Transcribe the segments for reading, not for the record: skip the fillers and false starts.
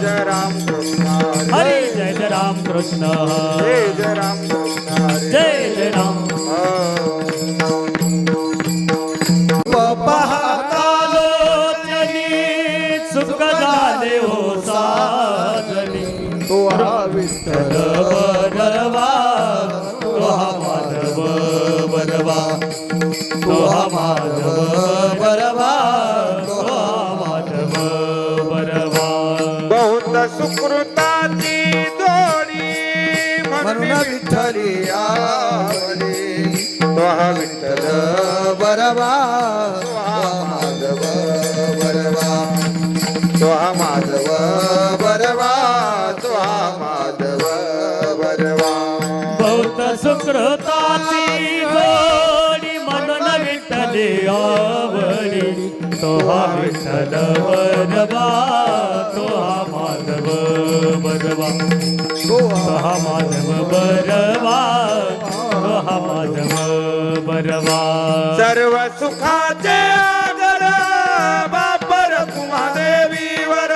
जय राम कृष्ण हरी जय जय राम कृष्ण जय जय राम कृष्ण जय जय राम पाहतालोचनी सुख झाले हो साजनी तो हा विठ्ठल बरवा तो हा माधव बरवा तो हा माधव बरवा तो हा माधव बरवा बहुत सुकृताची जोडी म्हणून विठ्ठली आवडी तो हा विठ्ठल बरवा तो हा माधव बरवा तो हा माधव बरवा तो हा माधव बरवा बहुत सुकृताची जोडी म्हणून विठ्ठली आवडी तो हा विठ्ठल बरवा तो हा माधव बरवा तो हा माधव बरवा तो हा माधव बरवा सर्व सुखाचे आगर बापर कुमादेवीवर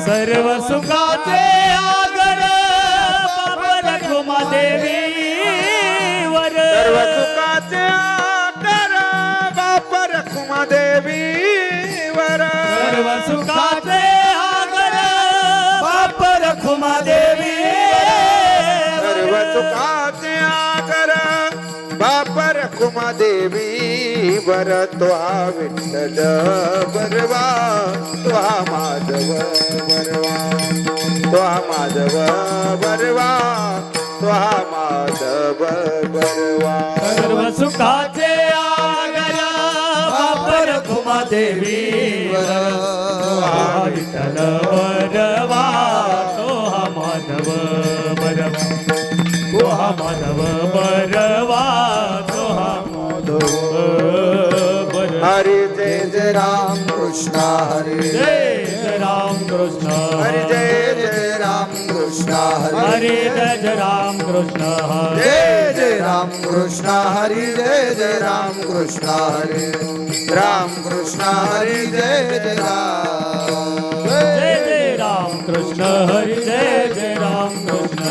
सर्व सुखाचे आगर बाबर कुमादेवीवर सर्व सुखाचे आगर बापर कुमादेवीवर सर्व सुखाचे आगर बापर कुमादेवी सर्व सुखाचे आगर बापर कुमादेवी वर तो हा विठ्ठल बरवा तो हा माधव बरवा तो हा माधव बरवा तो हा माधव बरवा सर्व सुखाचे आगर बापर कुमादेवीवर तो हा विठ्ठल बरवा तो हा माधव बरवा तो हा माधव बरवा तो हा माधव बरवा हरी जय जय राम कृष्ण हरी जय जय राम कृष्ण हरी जय जय राम कृष्ण हरी हरे जय जय राम कृष्ण जय जय राम कृष्ण हरी जय जय राम कृष्ण हरी राम कृष्ण हरी जय जय राम जय जय राम कृष्ण हरि जय जय राम कृष्ण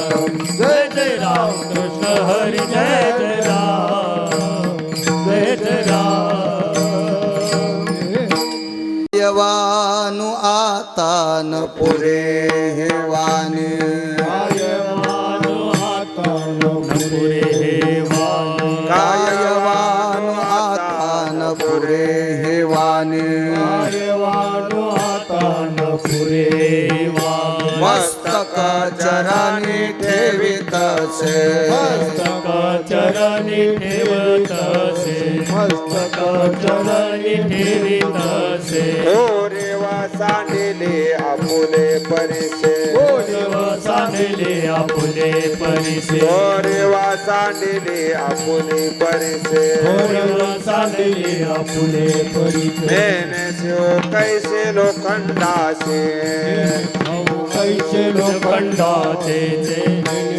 जय जय राम कृष्ण हरि जय जय राम जय जय राम यवानु आता न पुरे हे वाणी कायवानु आता न पुरे हे वाणी कायवानु आता न पुरे हे वाणी कायवानु आता न पुरे वाणी मस्तक चरणी ठेवितसे मस्तक चरणी ठेवतसे मस्तक चरणी ठेवितसे ओरे वासांडिले आपुले परिसे देव सांडले आपुले परिसे ओरे वासांडिले आपुले परिसे देव सांडले आपुले परिसे मेने शिव कैसे लोखंडासे कैसे लोखंडाचे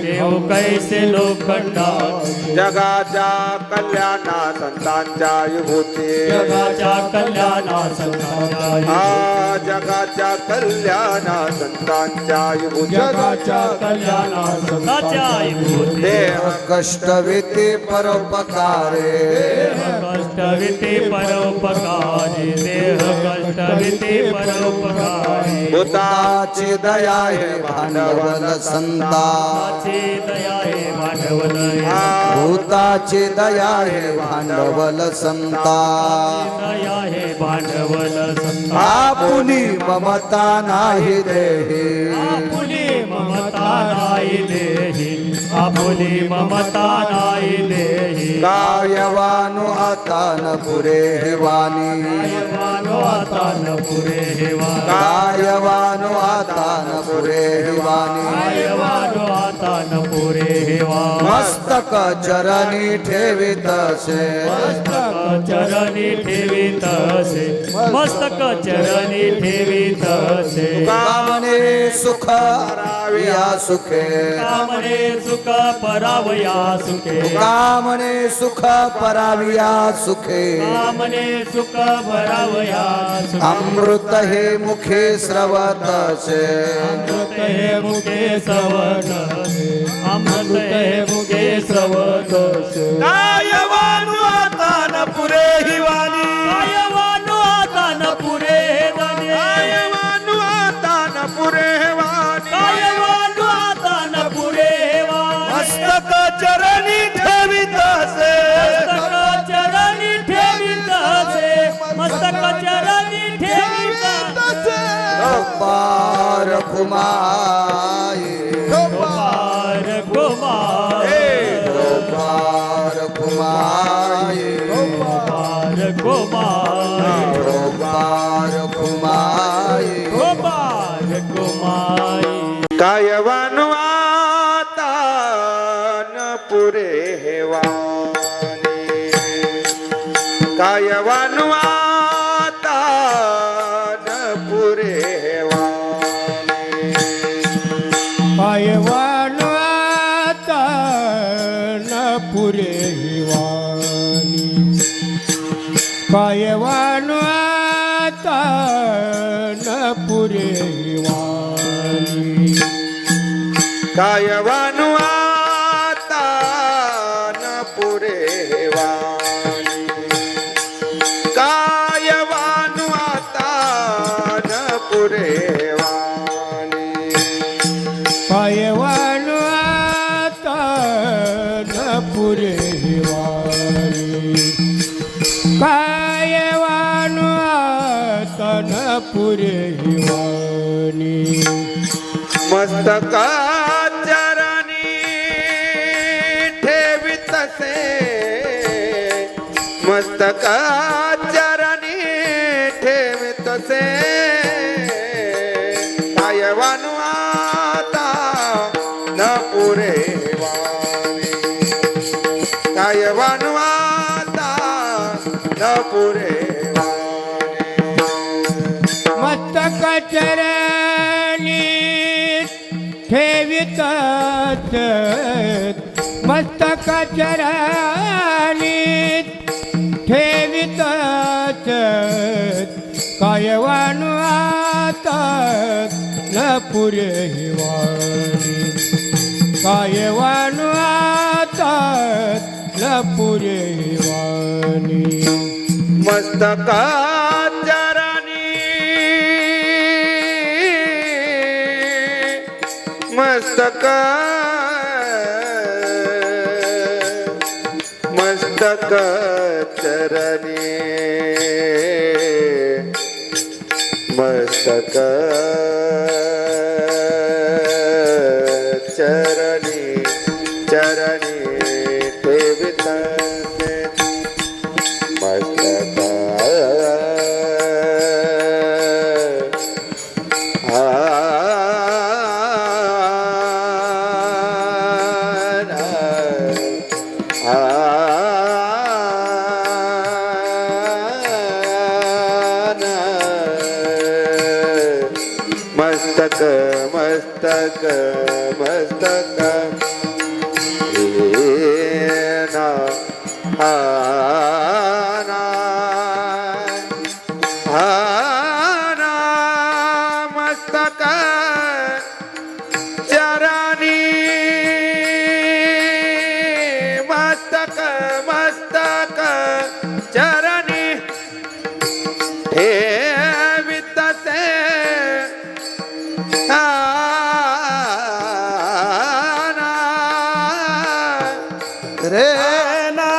देव कैसे लोखंडाचे जगाच्या कल्याणा संतांच्या विभूती जगाच्या कल्याणा संतांच्या जगाच्या कल्याणा संतांच्या विभूती जगाच्या कल्याणा संतांच्या विभूती देह कष्टविती परोपकारे कष्टविते परोपकारी देह कष्टविते परोपकारी भूताची दया हे भांडवल संता दया हे भांडवल भूताची दया हे भांडवल संता दया हे भांडवल संता आपुनी ममता नाही देही आपुली ममता नाही देही आपुली ममता नाही देही कायवानु आता न पुरे हे वाणी कायवानो आता न पुरे हे वाणी कायवानु आता न पुरे हे वाणी कायवानो आता न पुरे हे वाणी मस्तक चरणी ठेवितसे मस्तक चरणी ठेवीतसे मस्तक चरणी ठेवीतसे कामने सुख परावया सुखे कामने सुख परावया सुखे कामने सुख परावया सुखे कामने सुख परावया सुखे अमृत हे मुखे स्रवतसे अमृत हे मुखे श्रवण अमृत हे मुखे श्रवण कायवानु आता न पुरे हि वाणी कायवानो आता न पुरे वाणी कायवानु आता न पुरे वाणी कायवानो आता न पुरे वाणी मस्तक चरणी ठेवितसे मस्तक चरणी ठेवितसे मस्तक चरणी ठेवितसे पार कुमाये पार कुमार पार कुमाये पार कुमार पार कुमाये पार कुमाई कायवानु आता न पुरे हेवानी कायवानु आता न पुरे हेवानी पायवानो आता न पुरे वाणी पायवानो आता न पुरे वाणी कायवानु आता न पुरे हेवानी कायवानु आता न पुरे हेवानी पायवानो आता न पुरे वाणी पायवानो आता न पुरे वाणी मस्तका चरणी ठेवितसे मस्तका चरणी ठेवितसे कायवानु आता न पुरे वाणी कायवानु आता न पुरे वाणी मस्तक चरणी ठेवितात मस्तक चरणी ठेवितात कायवानु आता न पुरे वाणी कायवानु आता न पुरे वाणी मस्तका चरणी मस्तका मस्तक चरणी मस्तक चरणी चरणी ठेवितसे मस्तक मस्तक मस्तक मस्तक ना आना आना मस्तक चरणी मस्तक मस्तक चरणी ठेवितसे रे ना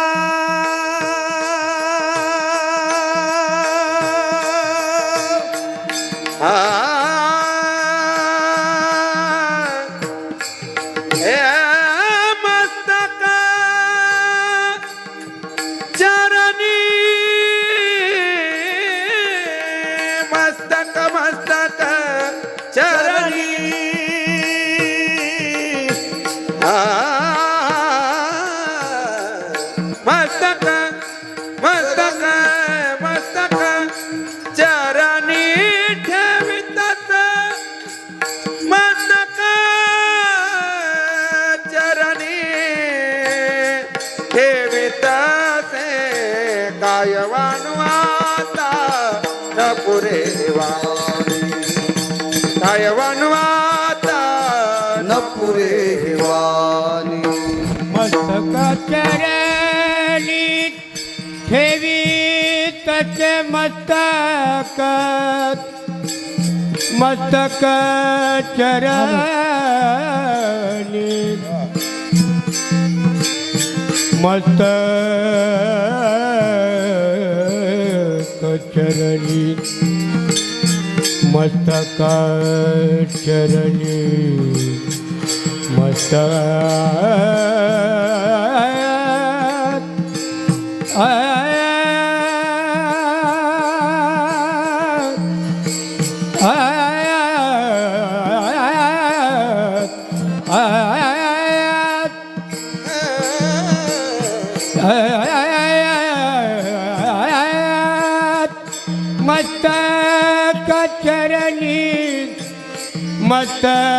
पुरे वाणी काय वनवाता न पुरे वाणी मस्तक चरणी ठेवी तसे मस्तक मस्तक चरणी मस्तक चरणी मस्तक चरणी मस्तक चरणी मस्तक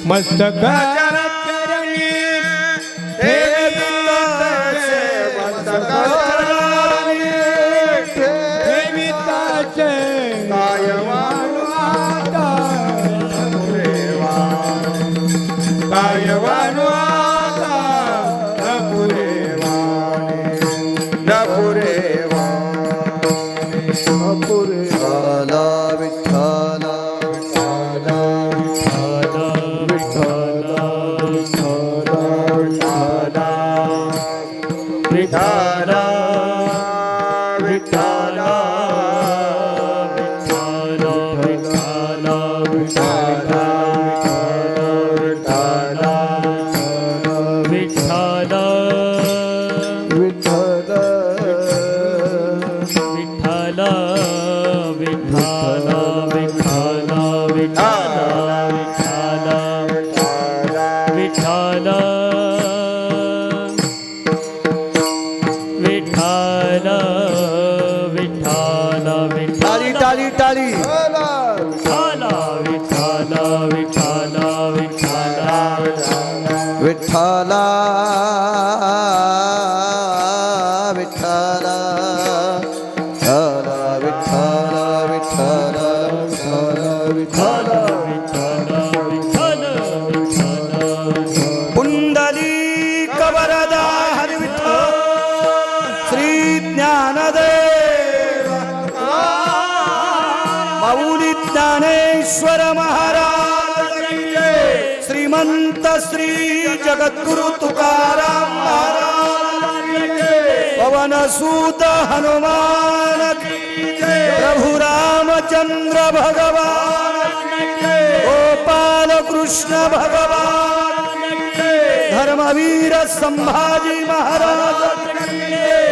मस्तक चरणी ठेविताचे मस्तक चरणी ठेविताचे काय वनवाता पुरे वाणी काय वनवाता न पुरे वाणी न पुरे वाणी न पुरे वाला विठ्ठल विठ्ठल विठ्ठल विठ्ठल विठ्ठल विठ्ठल विठ्ठल विठ्ठल विठ्ठल विठ्ठल विठ्ठल विठ्ठल विठ्ठल विठ्ठल विठ्ठल टाळी टाळी टाळी विठ्ठल विठ्ठल विठ्ठल विठ्ठल विठ्ठला विठ्ठल विठ्ठल विठ्ठल विठ्ठल पुंडलिक वरदा हरि विठ्ठल श्री ज्ञानदेव माऊली ज्ञानेश्वर महाराज श्रीमंत श्री जगद्गुरु तुकाराम महाराज पवन सूत हनुमान प्रभु रामचंद्र भगवान गोपाल कृष्ण भगवान धर्मवीर संभाजी महाराज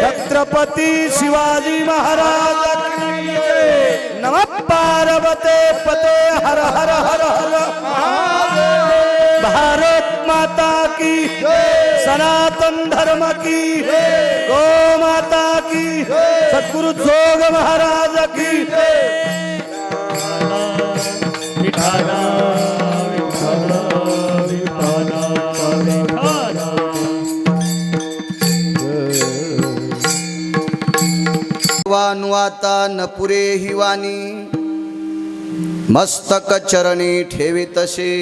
छत्रपती शिवाजी महाराज नमः पार्वते पते हर हर हर हर भारत माता की सनातन धर्म की गौ माता की सद्गुरु जोग महाराज की विठ्ठल विठ्ठल विठ्ठल विठ्ठल वानुवाता न पुरे ही वाणी मस्तक चरणी ठेवी तसे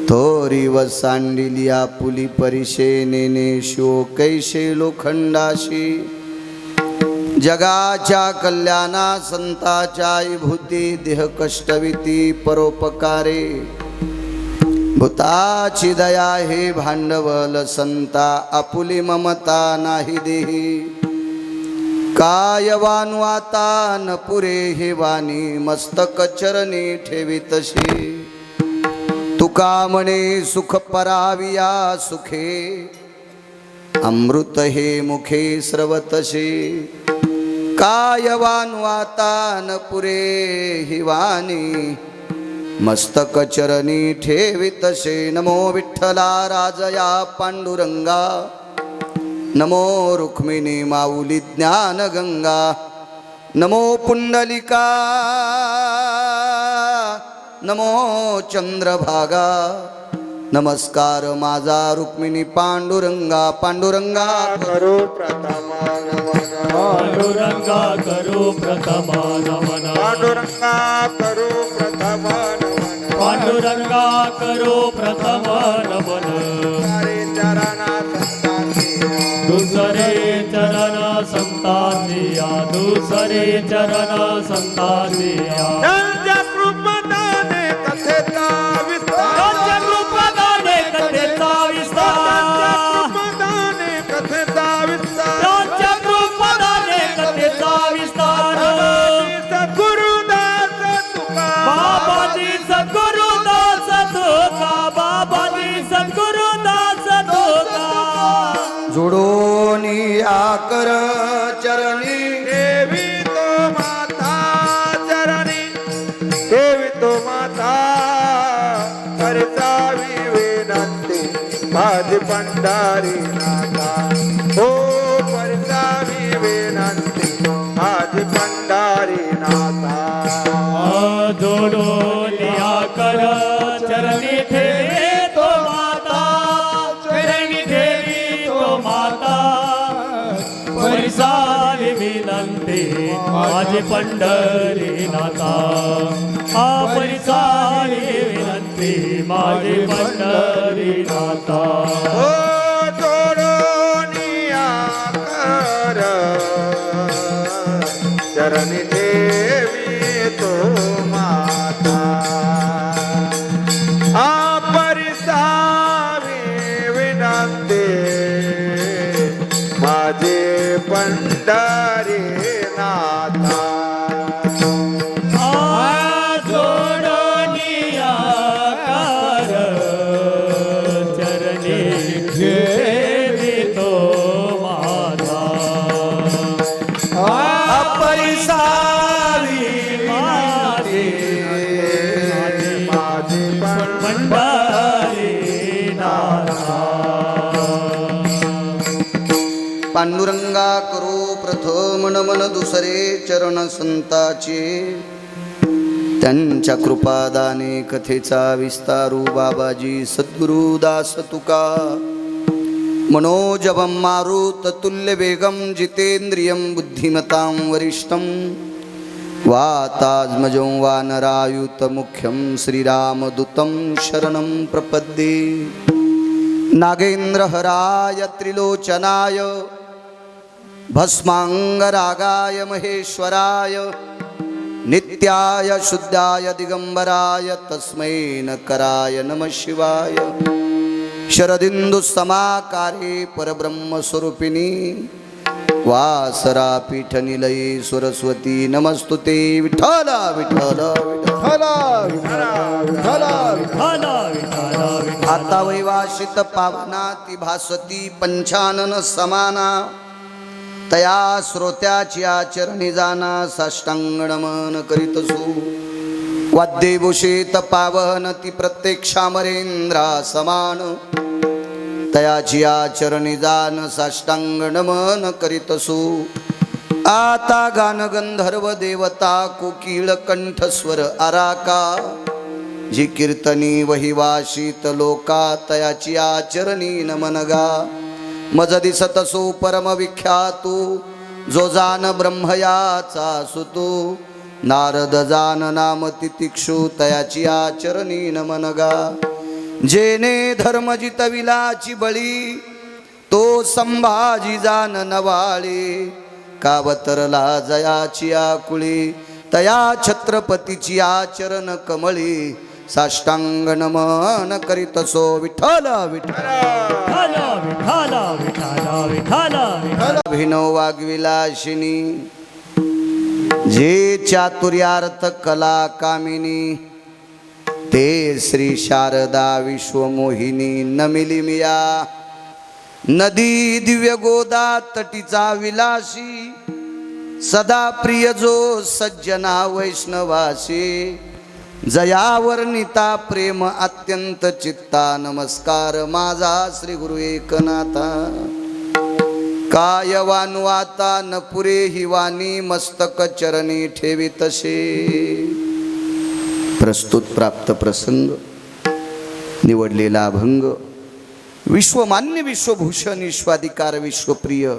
थोरी व सांडिली आपुली परिशे नेने शो कैशे लोखंडाशी जगाच्या कल्याणा संताच्या विभूती देह कष्टविती परोपकारे भूताची दया हे भांडवल संता आपुली ममता नाही देही काय वानुवाता न पुरे हे वाणी मस्तक चरणी ठेवी तशी तुका म्हणे सुख पराविया सुखे अमृत हे मुखे स्रवतसे कायवान वाता न पुरे हिवानी मस्तक चरणी ठेवितसे नमो विठ्ठला राजया पांडुरंगा नमो रुक्मिणी माऊली ज्ञान गंगा नमो पुंडलिका नमो चंद्रभागा नमस्कार माझा रुक्मिणी पांडुरंगा पांडुरंगा करो प्रथमा नमन पांडुरंगा करो प्रथमा नमन पांडुरंगा करो प्रथमा नमन पांडुरंगा करो प्रथमा नमन दुसरे चरण संतांचिया दुसरे चरण संतांचिया त्यांच्या कृपदाने कथेचा विस्तार त्यांच्या कृपदाने कथेचा विस्तार कृपदाने कथेचा विस्तार त्यांच्या कृपदाने कथेचा विस्तार सद्गुरुदास तुका बाबाजी सद्गुरुदास तुका बाबाजी सद्गुरुदास तुका जोडोनी आकर चरणी देवी तो माता चरणी देवी तो माता करतावी विनंती माझी पंढारी नाथा हो करतावी विनंती माझी पंढारी नाथा जोडोनिया कर चरणी ठेवी तो माता चरणी ठेवी तो माता परिसाली विनंती माझी पंढरी नाथा आ परिसाली विनंती माझी पंढरी नाथा हो जोडोनिया कर चरणी देवी तो माता परिसावी विनंती माझे पंढरी नाथा जोडोनिया कर चरणी ठेवी तो माता परिसावी माझी माझे पंढरी नाथा पांडुरंगा करो प्रथम नमन दुसरे चरण संताचे त्यांच्या कृपादाने कथेचा विस्तारू बाबाजी सद्गुरुदास तुका मनोजवं मारुत तुल्य वेगं जितेंद्रियं बुद्धिमतां वरिष्ठं वातात्मजं वानरायुत मुख्यं श्रीरामदूतं शरणं प्रपद्ये नागेन्द्रहराय त्रिलोचनाय भस्मांगरागाय महेश्वराय नित्याय शुद्धाय दिगंबराय तस्मै नकराय नमः शिवाय शरदिंदु समाकारे परब्रह्मस्वरूपिणी वासरा पीठनिलये सरस्वती नमस्तुते विठ्ठल विठ्ठल विठ्ठल विठ्ठल आता वैवाशित पावनाती भासती पंचानन समाना तया श्रोत्याची आचरणी जाना साष्टांग नमन करीतसु वाद्यभूषित पावन ती प्रत्यक्षामरेंद्रा समान तयाची आचरणी जान साष्टांग नमन करीतसु आता गान गंधर्व देवता कोकिळ कंठस्वर आराका जी कीर्तनी वहिवाशीत लोका तयाची आचरणी नमनगा मज दिसतसो परम विख्यातू जो जान ब्रह्मयाचा सुतू नारद जान नाम तितिक्षु तयाची आचरणी नमनगा जेने धर्म जितविलाची बळी तो संभाजी जान नवाळी कावतरला जयाची आकुळी तया छत्रपतीची आचरण कमळी साष्टांग नमन करीतसो विठ्ठल विठ्ठल अभिनव वाग्विलासिनी जे चातुर्यार्थ कला कामिनी ते श्री शारदा विश्वमोहिनी नमिली मिया नदी दिव्य गोदा तटीचा विलासी सदा प्रिय जो सज्जना वैष्णवासी, जयावर्णिता प्रेम अत्यंत चित्ता, नमस्कार माझा श्री गुरु एकनाथा. काय वानुवाता न पुरे ही वाणी, मस्तक चरणी ठेवी तसे. प्रस्तुत प्राप्त प्रसंग, निवडलेला अभंग, विश्वमान्य विश्वभूषण विश्वाधिकार विश्वप्रिय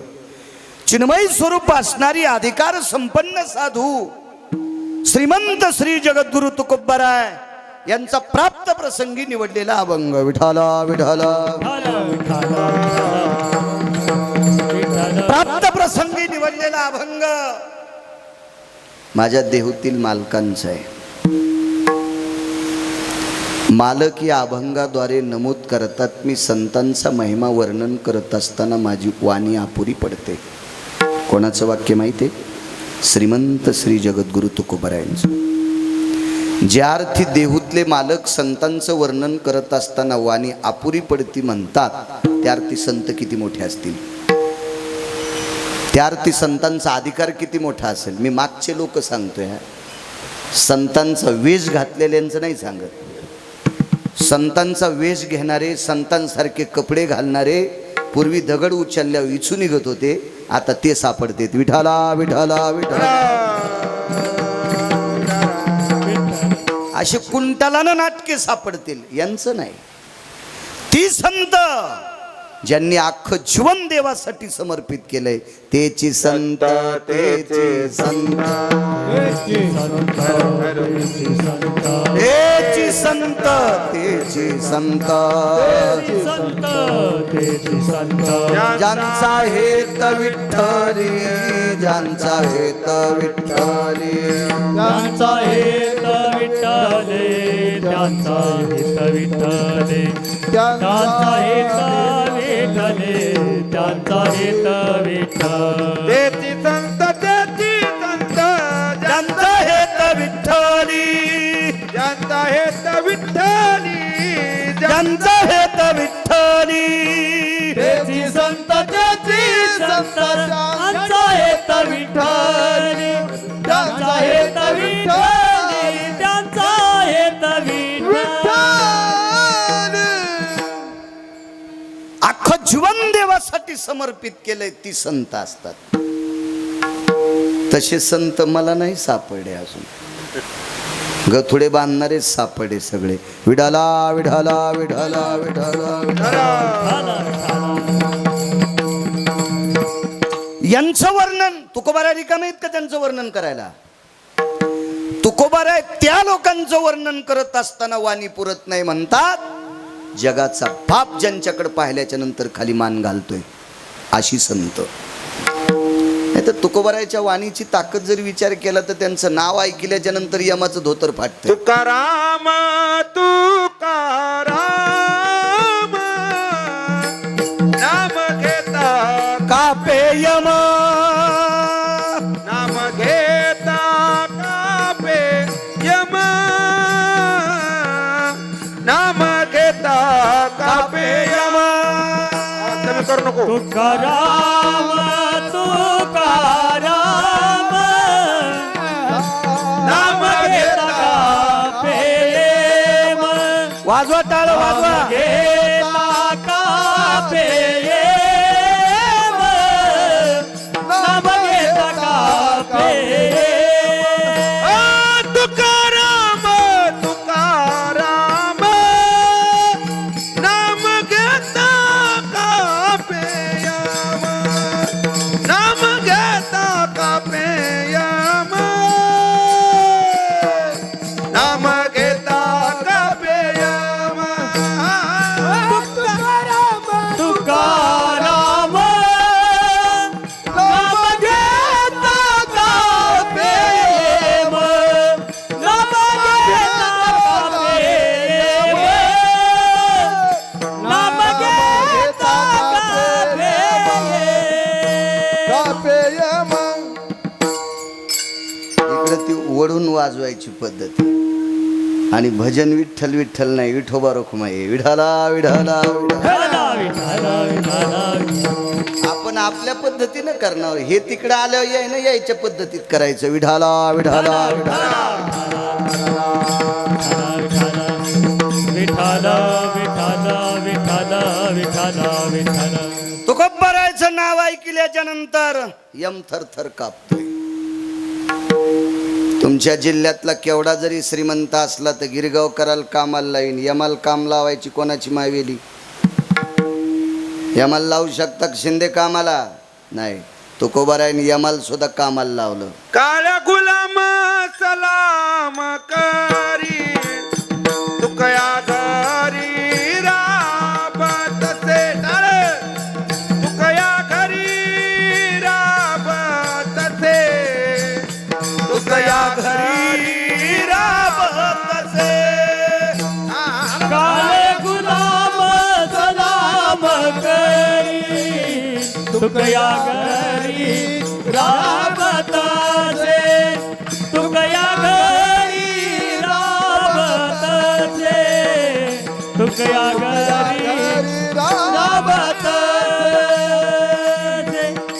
चिन्मय स्वरूप असणारी अधिकार संपन्न साधू श्रीमंत श्री जगद्गुरु तुकोबराय यांचा प्राप्त प्रसंगी निवडलेला अभंग. विठाला विठाला प्राप्त प्रसंगी निवडलेला अभंग माझ्या देहूतील मालकांचा आहे. मालक या अभंगाद्वारे नमूद करतात, मी संतांचा महिमा वर्णन करत असताना माझी वाणी अपुरी पडते. कोणाचं वाक्य माहिती आहे? श्रीमंत श्री जगद्गुरु तुकोबरायांचं. ज्या अर्थी देहूतले मालक संतांचं वर्णन करत असताना वाणी अपुरी पडती म्हणतात, त्या अर्थी संत किती मोठे असतील, त्या अर्थी संतांचा अधिकार किती मोठा असेल. मी मागचे लोक सांगतोय, संतांचा वेश घातलेल्यांचं नाही सांगत. संतांचा वेश घेणारे, संतांसारखे कपडे घालणारे पूर्वी दगड उचलल्यावर इचू निघत होते, आता ते सापडतेत. विठाला विठाला विठाला असे कुंटालानं नाटके सापडतील, यांचं नाही. ती संत ज्यांनी अख्खं जीवन देवासाठी समर्पित केलंय, तेची संत तेची संत तेची संत तेची संत ज्यांचा हेत विठ्ठली, ज्यांचा हेत विठ्ठली, त्यांचा हेत विठ्ठले, त्यांचा हेत विठ्ठले, त्यांचा हेत विठ्ठले, त्यांचा हेत विठ्ठल. तेची संत तेची संत, ज्यांचा हेत विठ्ठली, ज्यांचा हेत विठ्ठली, ज्यांचा हेत विठ्ठली, तेची संत तेची संत, त्यांचा हेत विठ्ठली, त्यांचा हेत विठ्ठली, त्यांचा हेत विठ्ठल. अख्खं जीवन देवासाठी समर्पित केलंय, ती संत असतात. तसे संत मला नाही सापडले अजून. गथुडे बांधणारे सापडे सगळे. विठाला विठाला विठाला विठाला विठाला. यांचं वर्णन तुकोबारा रिकामे आहेत का त्यांचं वर्णन करायला? तुकोबारा त्या लोकांचं वर्णन करत असताना वाणी पुरत नाही, म्हणतात जगाचा बाप ज्यांच्याकडे पाहिल्याच्या नंतर खाली मान घालतोय अशी संत. नाही तर तुकोबाराच्या वाणीची ताकद जर विचार केला तर त्यांचं नाव ऐकल्याच्या नंतर यमाचं धोतर फाटतं. तुकाराम तुकाराम नाम घेता कापे यम, नाम घेता कापे यम, नाम घेता कापे यम. कमी करू नको. तुकाराम तुकाराम नाम घेता कापे यम, वाजवा टाळ वाजवा. घेता कापे यम, नाम घेता कापे यम. तुकाराम तुकाराम नाम घेता कापे यम, नाम घेता कापे यम, नाम घेता कापे यम. तुकाराम नाम घेता कापे यम, नाम घेता कापे यम, नाम घेता कापे यम. इकडे ती ओढून वाजवायची पद्धत. तुकाराम तुकाराम नाम घेता कापे यम, नाम घेता कापे यम, नाम घेता कापे यम, नाम घेता कापे यम. इकडे ती ओढून वाजवायची पद्धत. इकडे ती ओढून वाजवायची पद्धत. इकडे ती ओढून वाजवायची पद्धत. आणि भजन विठ्ठल विठ्ठल नाही, विठोबा रोखमाई, विठाला विठाला विठाला. विठाला विठाला विठाला. आपण आपल्या पद्धतीनं करणार, हे तिकडे आल्यावर याय ना यायच्या पद्धतीत करायचं. विठाला विठाला विठाला. विठाला विठाला विठाला विठाला विठाला. तुकोबारायचं नाव ऐकल्याच्या नंतर यम थरथर कापतोय. तुमच्या जिल्ह्यातला केवढा जरी श्रीमंत असला तर गिरगाव कराल कामाला लावीन, यमाल काम लावायची कोणाची मायवेली? यमाल लावू शकता शिंदे कामाला नाही, तुकोबारायने यमाल सुद्धा कामाला लावलं. काळ्या गुलाम सलाम करी तुकया घरी राबत से डाळे, तुकया घरी राबत से, तुकया घरी राबत से. काळे गुलाम सलाम करी तुकया घरी राबताचे, तुकया घरी राबताचे, तुकया घरी राबताचे.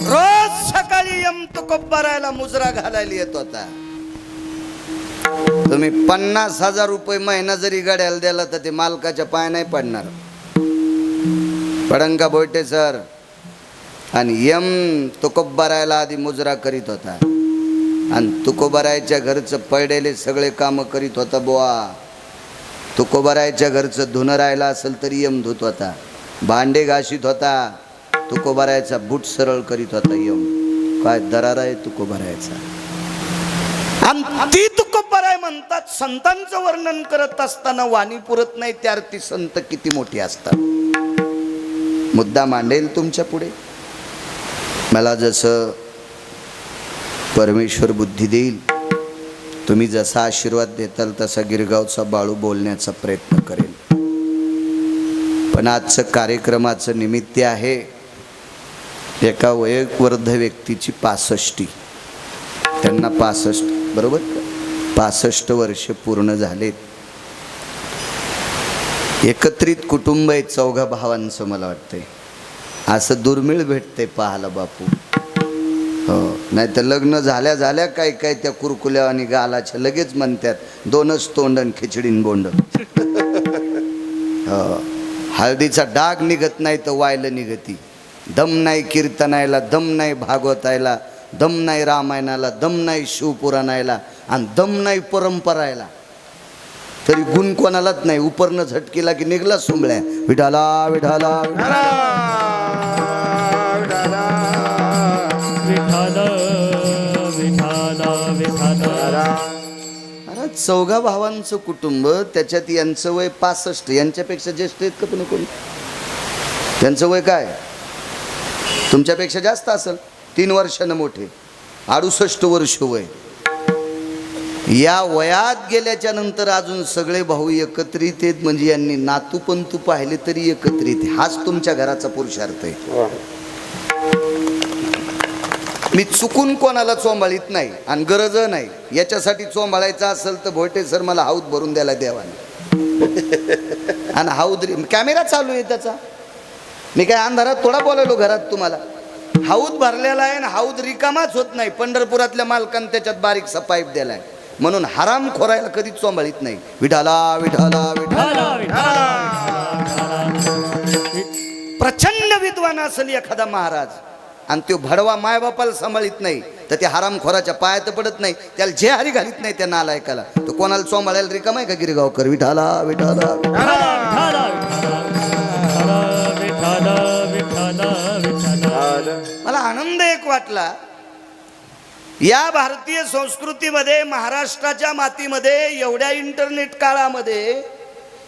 रोज सकाळी यम तुकोबारायला मुजरा घालायला येत होता. तुम्ही 50,000 रुपये महिना जरी गड्याला दिला तर ते मालकाच्या पाय नाही पडणार. पडंगा बोयटे सर. आणि यम तुकोबारायला आधी मुजरा करीत होता आणि तुकोबारायच्या घरचं पडलेले सगळे कामं करीत होता. बुवा तुकोबारायच्या घरचं धुणं राहिलं असेल तरी यम धुत होता, भांडे घाशीत होता, तुकोबारायचा बूट सरळ करीत होता यम. काय दरार आहे तुकोबारायचा. आणि ती तुकोबाराय म्हणतात संतांचं वर्णन करत असताना वाणी पुरत नाही, त्यार ती संत किती मोठी असतात. मुद्दा मांडेल तुमच्या पुढे. मला जसं परमेश्वर बुद्धी देईल, तुम्ही जसा आशीर्वाद देताल तसा गिरगावचा बाळू बोलण्याचा प्रयत्न करेल. पण आजचं कार्यक्रमाचं निमित्त आहे एका वयोवृद्ध व्यक्तीची 65. त्यांना 65 बरोबर 65 वर्ष पूर्ण झालेत. एकत्रित कुटुंब आहे चौघा भावांचं. मला वाटतंय असं दुर्मिळ भेटते पाहायला बापू. हो, नाही तर लग्न झाल्या झाल्या काय काय त्या कुरकुल्या आणि गालाच्या लगेच म्हणतात 2च तोंडन खिचडीन बोंड. हो, हळदीचा डाग निघत नाही तर वायलं निघती. दम नाही कीर्तनायला, दम नाही भागवतायला, दम नाही रामायणाला, दम नाही शिवपुराणायला आणि दम नाही परंपरायला. तरी गुण कोणालाच नाही. उपरनं झटकीला की निघला सुंबळ्या. विठाला विठाला विठाला विठाला विठाला. अरे चौघा भावांचं कुटुंब, त्याच्यात यांचं वय 65. यांच्यापेक्षा ज्येष्ठ आहेत का पण कोणी? त्यांचं वय काय तुमच्यापेक्षा जास्त असेल, 3 वर्षानं मोठे. 68 वर्ष वय. या वयात गेल्याच्या नंतर अजून सगळे भाऊ एकत्रित आहेत. म्हणजे यांनी नातू पंतू पाहिले तरी एकत्रित. हाच तुमच्या घराचा पुरुषार्थ आहे. मी चुकून कोणाला चोंबाळीत नाही आणि गरज नाही. याच्यासाठी चोंबाळायचं असेल तर भोटे सर मला हाऊद भरून द्यायला देवाने. आणि हाऊद कॅमेरा चालू आहे त्याचा. मी काय अंधारात थोडा बोलायलो घरात तुम्हाला. हाऊद भरलेला आहे आणि हाऊद रिकामाच होत नाही. पंढरपुरातल्या मालकानं त्याच्यात बारीकसा पाईप दिलाय. म्हणून हराम खोरायला कधीच चोंबाळीत नाही. विठाला विठाला विठाला. प्रचंड विद्वान असेल एखादा महाराज आणि तो भडवा मायबापाला सांभाळीत नाही तर ते हरामखोराच्या पायात पडत नाही, त्याला जे हरी घालीत नाही त्या नालायकाला. तो कोणाला चोंबाळायला रिकाम आहे का गिरगावकर? विठाला विठाला. मला आनंद एक वाटला या भारतीय संस्कृतीमध्ये, महाराष्ट्राच्या मातीमध्ये, एवढ्या इंटरनेट काळामध्ये,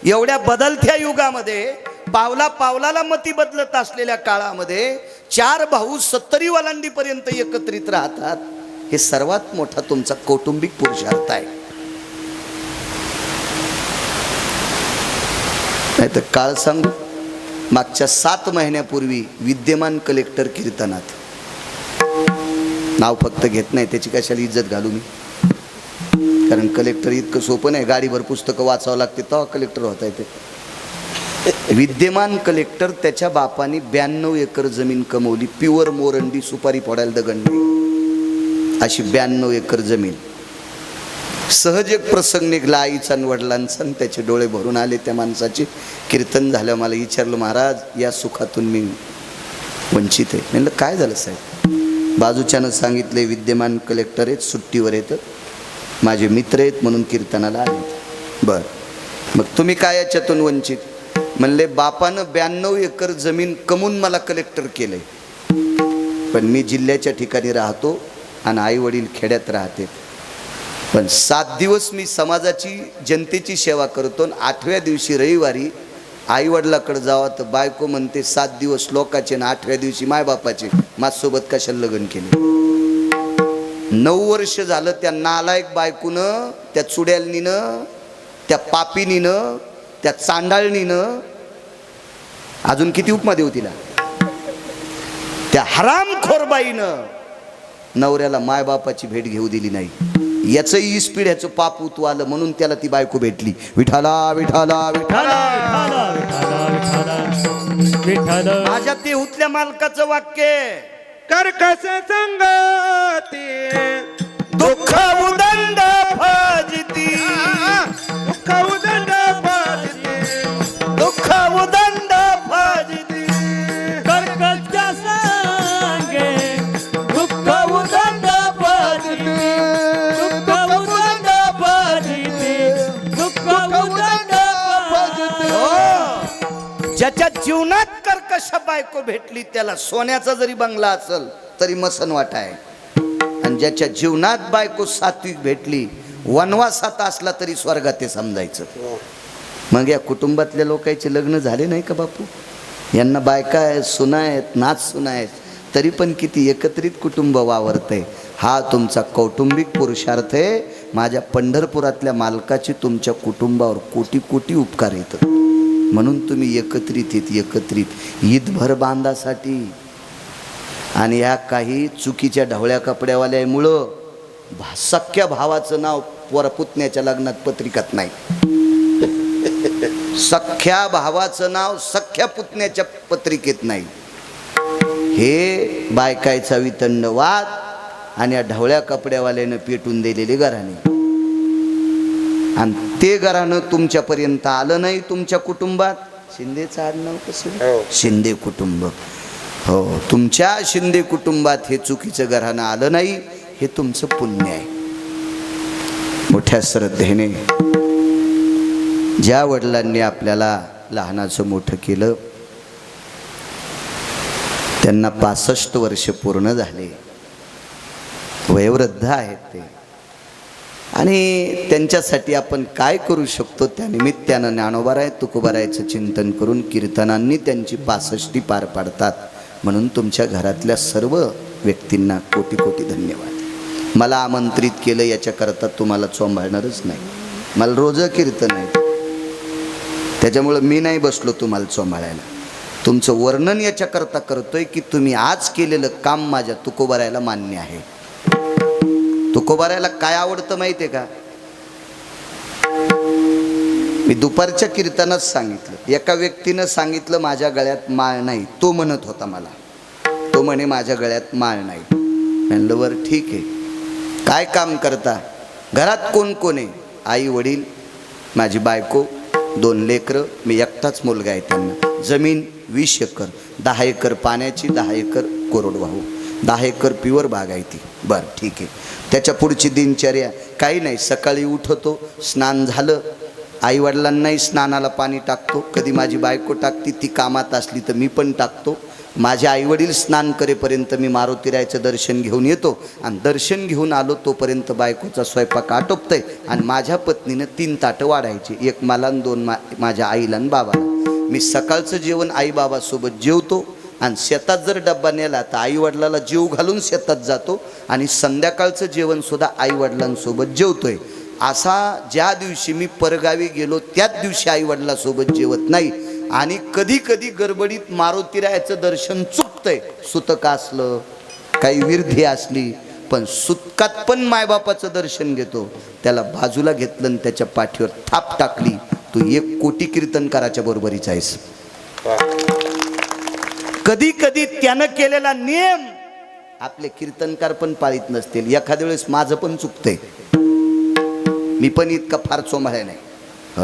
एवढ्या बदलत्या युगामध्ये, पावला पावलाला मती बदलत असलेल्या काळामध्ये 4 भाऊ 70 वलांडीपर्यंत एकत्रित राहतात. हे सर्वात मोठा तुमचा कौटुंबिक पुरुषार्थ आहे. नाही तर काळ सांगू, मागच्या 7 महिन्यापूर्वी विद्यमान कलेक्टर कीर्तनात, नाव फक्त घेत नाही त्याची कशाला इज्जत घालू मी, कारण कलेक्टर इतकं सोपं नाही, गाडीभर पुस्तकं वाचावं लागते तेव्हा कलेक्टर होता येते. विद्यमान कलेक्टर त्याच्या बापाने 92 एकर जमीन कमवली, प्युअर मोरंडी, सुपारी फोडायला दगड नाही, अशी 92 एकर जमीन. सहज एक प्रसंग निघला आईचा आणि वडिलांचा, आणि त्याचे डोळे भरून आले त्या माणसाचे. कीर्तन झालं, मला विचारलं, महाराज या सुखातून मी वंचित आहे. म्हणलं काय झालं साहेब? बाजूच्यानं सांगितले विद्यमान कलेक्टर आहेत, सुट्टीवर येतं, माझे मित्र आहेत म्हणून कीर्तनाला आले. बर, मग तुम्ही काय याच्यातून वंचित? म्हणले बापानं 92 एकर जमीन कमवून मला कलेक्टर केलंय, पण मी जिल्ह्याच्या ठिकाणी राहतो आणि आई वडील खेड्यात राहते. पण 7 दिवस मी समाजाची जनतेची सेवा करतो, आणि 8व्या दिवशी रविवारी आई वडिलाकडे जावा तर बायको म्हणते 7 दिवस लोकाचे आणि 8व्या दिवशी मायबापाचे, माझ्यासोबत कशाला लग्न केले. 9 वर्ष झालं त्या नालायक बायकोनं, त्या चुड्यालनीनं, त्या पापिनीनं, त्या चांडाळणीनं, अजून किती उपमा देऊ तिला, त्या हरामखोरबाईनं नवऱ्याला मायबापाची भेट घेऊ दिली नाही. याचंही इस्पीड, ह्याचं पाप उतू आलं म्हणून त्याला ती बायको भेटली. विठाला विठाला विठाला विठ्ठल माझ्या ते उतल्या मालकाचं वाक्य, कर्कश संगती दुःख उदंड फजिती, दुःख उदंड फजिती, दुःख उदंड फजिती. कर्कश सांगे दुःख उदंड फजिती, दुःख उदंड फजिती, दुःख उदंड फजिती. ज्याच्या जीवनात कर्कश बायको भेटली त्याला सोन्याचा जरी बंगला असेल तरी मसन वाटा आहे, आणि ज्याच्या जीवनात बायको सात्विक भेटली, वनवासात असला तरी स्वर्गात ते समजायचं. मग या कुटुंबातल्या लोकांचे लग्न झाले नाही का बापू? यांना बायका आहेत, सुना आहेत, नाच सुना आहेत, तरी पण किती एकत्रित कुटुंब वावरतंय. हा तुमचा कौटुंबिक पुरुषार्थ आहे. माझ्या पंढरपुरातल्या मालकाचे तुमच्या कुटुंबावर कोटी कोटी उपकार येतात, म्हणून तुम्ही एकत्रित येत, एकत्रित ईदभर बांधासाठी. आणि या काही चुकीच्या ढवळ्या कपड्यावाल्यामुळं सख्या भावाचं नाव पुतण्याच्या लग्नात पत्रिकात नाही, सख्या भावाचं नाव सख्या पुतण्याच्या पत्रिकेत नाही. हे बायकायचा वितंडवाद आणि या ढवळ्या कपड्यावाल्यानं पेटून दिलेले घराणे, आणि ते घरानं तुमच्यापर्यंत आलं नाही. तुमच्या कुटुंबात शिंदेचं आडनाव कसं? शिंदे कुटुंब. हो, तुमच्या शिंदे कुटुंबात हे चुकीचं घरानं आलं नाही, हे तुमचं पुण्य आहे. मोठ्या श्रद्धेने ज्या वडिलांनी आपल्याला लहानाचं मोठं केलं त्यांना 65 वर्ष पूर्ण झाले, वयोवृद्ध आहेत ते, आणि त्यांच्यासाठी आपण काय करू शकतो त्या निमित्तानं ज्ञानोबाराय तुकोबारायचं चिंतन करून कीर्तनांनी त्यांची 65 पार पाडतात. म्हणून तुमच्या घरातल्या सर्व व्यक्तींना कोटी कोटी धन्यवाद. मला आमंत्रित केलं याच्याकरता तुम्हाला चोंबाळणारच नाही, मला रोज कीर्तन आहे, त्याच्यामुळं मी नाही बसलो तुम्हाला चोंबाळायला. तुमचं वर्णन याच्याकरता करतोय की तुम्ही आज केलेलं काम माझ्या तुकोबारायला मान्य आहे. तुकोबारायला काय आवडतं माहिती आहे का? मी दुपारच्या कीर्तनात सांगितलं, एका व्यक्तीनं सांगितलं माझ्या गळ्यात माळ नाही. तो म्हणत होता मला, तो म्हणे माझ्या गळ्यात माळ नाही. म्हणलं बरं ठीक आहे, काय काम करता? घरात कोण कोण आहे? आई वडील, माझी बायको, 2 लेकरं, मी एकटाच मुलगा आहे. त्यांना जमीन 20 एकर, 10 एकर पाण्याची, 10 एकर कोरडवाहू, 10 एकर प्युअर बागायती. बरं ठीक आहे. त्याच्या पुढची दिनचर्या काही नाही, सकाळी उठतो, स्नान झालं, आईवडिलांनाही स्नानाला पाणी टाकतो, कधी माझी बायको टाकते, ती कामात असली तर मी पण टाकतो. माझे आईवडील स्नान करेपर्यंत मी मारुतीरायचं दर्शन घेऊन येतो, आणि दर्शन घेऊन आलो तोपर्यंत बायकोचा स्वयंपाक आटोपतंय, आणि माझ्या पत्नीनं 3 ताटं वाढायची, 1 मला आणि 2 माझ्या आईला आणि बाबाला. मी सकाळचं जेवण आईबाबासोबत जेवतो, आणि शेतात जर डब्बा नेला तर आईवडिलाला जेव घालून शेतात जातो, आणि संध्याकाळचं जेवणसुद्धा आईवडिलांसोबत जेवतोय. असा ज्या दिवशी मी परगावी गेलो त्याच दिवशी आईवडिलांसोबत जेवत नाही. आणि कधी कधी गडबडीत मारुतीरायाचं दर्शन चुकतंय, सुतक असलं, काही विरधी असली पण सुतकात पण मायबापाचं दर्शन घेतो, त्याला बाजूला घेतलं आणि त्याच्या पाठीवर थाप टाकली, तू 1 कोटी कीर्तनकाराच्या बरोबरीचा आहेस. कधी कधी त्यानं केलेला नियम आपले कीर्तनकार पण पाळीत नसतील. एखाद्या वेळेस माझं पण चुकतंय, मी पण इतका फार चोमाळ्या नाही.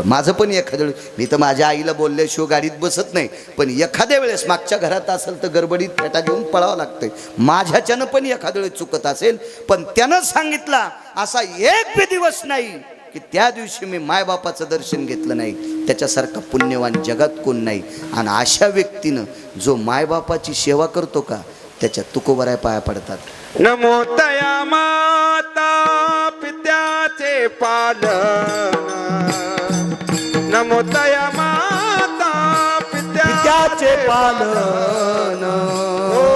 माझं पण एखाद्या वेळेस, मी तर माझ्या आईला बोलल्याशिवाय गाडीत बसत नाही, पण एखाद्या वेळेस मागच्या घरात असेल तर गडबडीत फेटा घेऊन पळावं लागतंय. माझ्याच्यानं पण एखाद्या वेळेस चुकत असेल, पण त्यानं सांगितला असा एक बी दिवस नाही की त्या दिवशी मी मायबापाचं दर्शन घेतलं नाही. त्याच्यासारखा पुण्यवान जगात कोण नाही. आणि अशा व्यक्तीनं जो मायबापाची सेवा करतो का, त्याच्या तुकोबराय पाया पडतात. नमो तया माता पित्याचे पालन, नमो तया माता पित्याचे पालन, हो.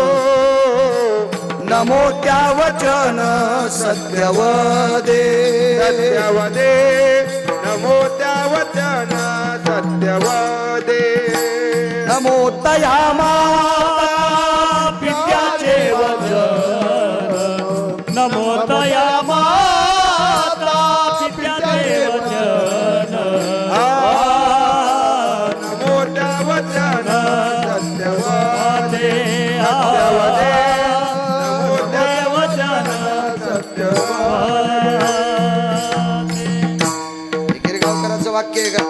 नमो त्या वचन सत्यवदे, सत्यवदे, नमो त्या वचन सत्यवदे. नमो तया पित्याचे वचन, नमो तया माता पित्याचे वचन, नमो त्या वचन सत्यवदे, सत्यवदे, नमो त्या वचन सत्यवदे. गिरगावकरांचं वाक्य आहे का?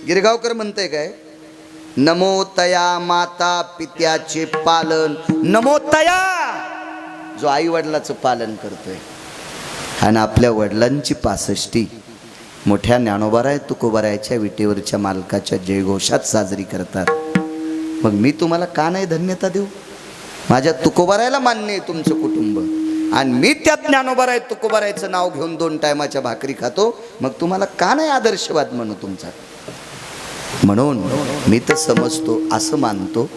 गिरगावकर म्हणते काय, नमो तया माता पित्याचे पालन. नमो तया जो आई वडिलाचं पालन करतोय. आणि आपल्या वडिलांची 65 मोठ्या ज्ञानोबाराय तुकोबारायच्या विटेवरच्या मालकाच्या जयघोषात साजरी करतात. मग मी तुम्हाला का नाही धन्यता देऊ? माझ्या तुकोबारायला मान्य आहे तुमचं कुटुंब, आणि मी त्या ज्ञानोबाराय तुकोबारायचं नाव घेऊन 2 टायमाच्या भाकरी खातो, मग तुम्हाला का नाही आदर्शवाद म्हणू तुमचा? म्हणून मी तर समजतो, असं मानतो,